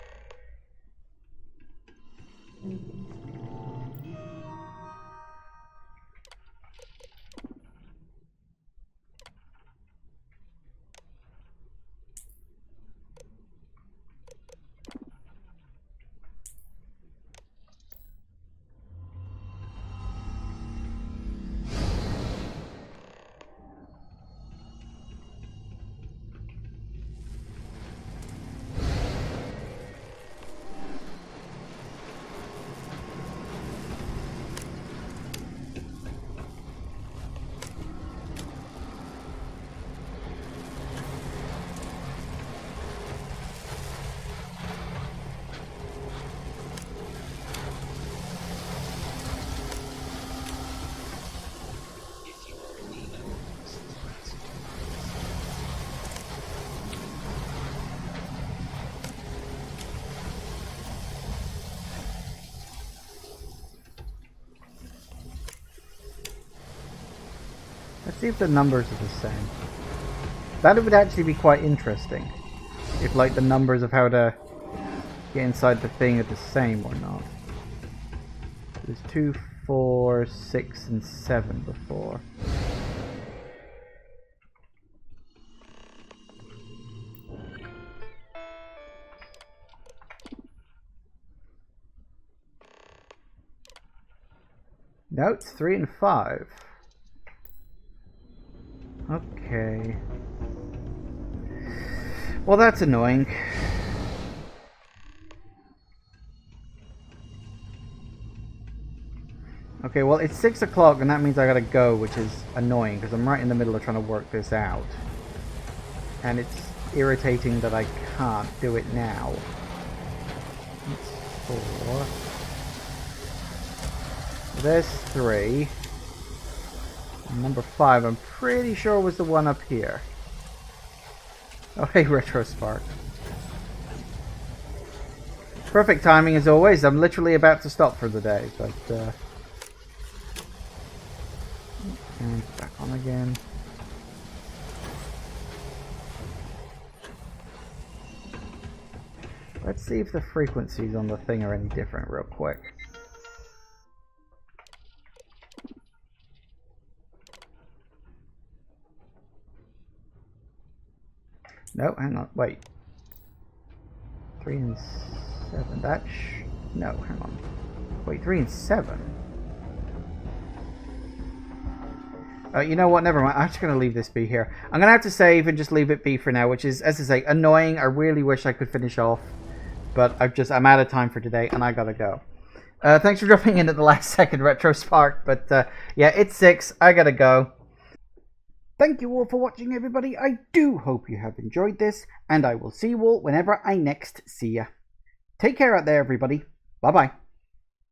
Let's see if the numbers are the same. That would actually be quite interesting. If like the numbers of how to get inside the thing are the same or not. There's 2, 4, 6, and 7 before. No, it's 3 and 5. Okay. Well, that's annoying. Okay, well, it's 6 o'clock, and that means I gotta go, which is annoying, because I'm right in the middle of trying to work this out. And it's irritating that I can't do it now. That's 4. There's 3. And number 5, I'm pretty sure was the one up here. Oh, hey, Retro Spark. Perfect timing as always. I'm literally about to stop for the day, but and back on again. Let's see if the frequencies on the thing are any different real quick. No, hang on, wait. 3 and 7, that no, hang on. Wait, 3 and 7? You know what, never mind, I'm just going to leave this be here. I'm going to have to save and just leave it be for now, which is, as I say, annoying. I really wish I could finish off, but I'm out of time for today, and I gotta go. Thanks for dropping in at the last second, Retro Spark, but yeah, it's 6, I gotta go. Thank you all for watching, everybody. I do hope you have enjoyed this, and I will see you all whenever I next see ya. Take care out there, everybody. Bye-bye.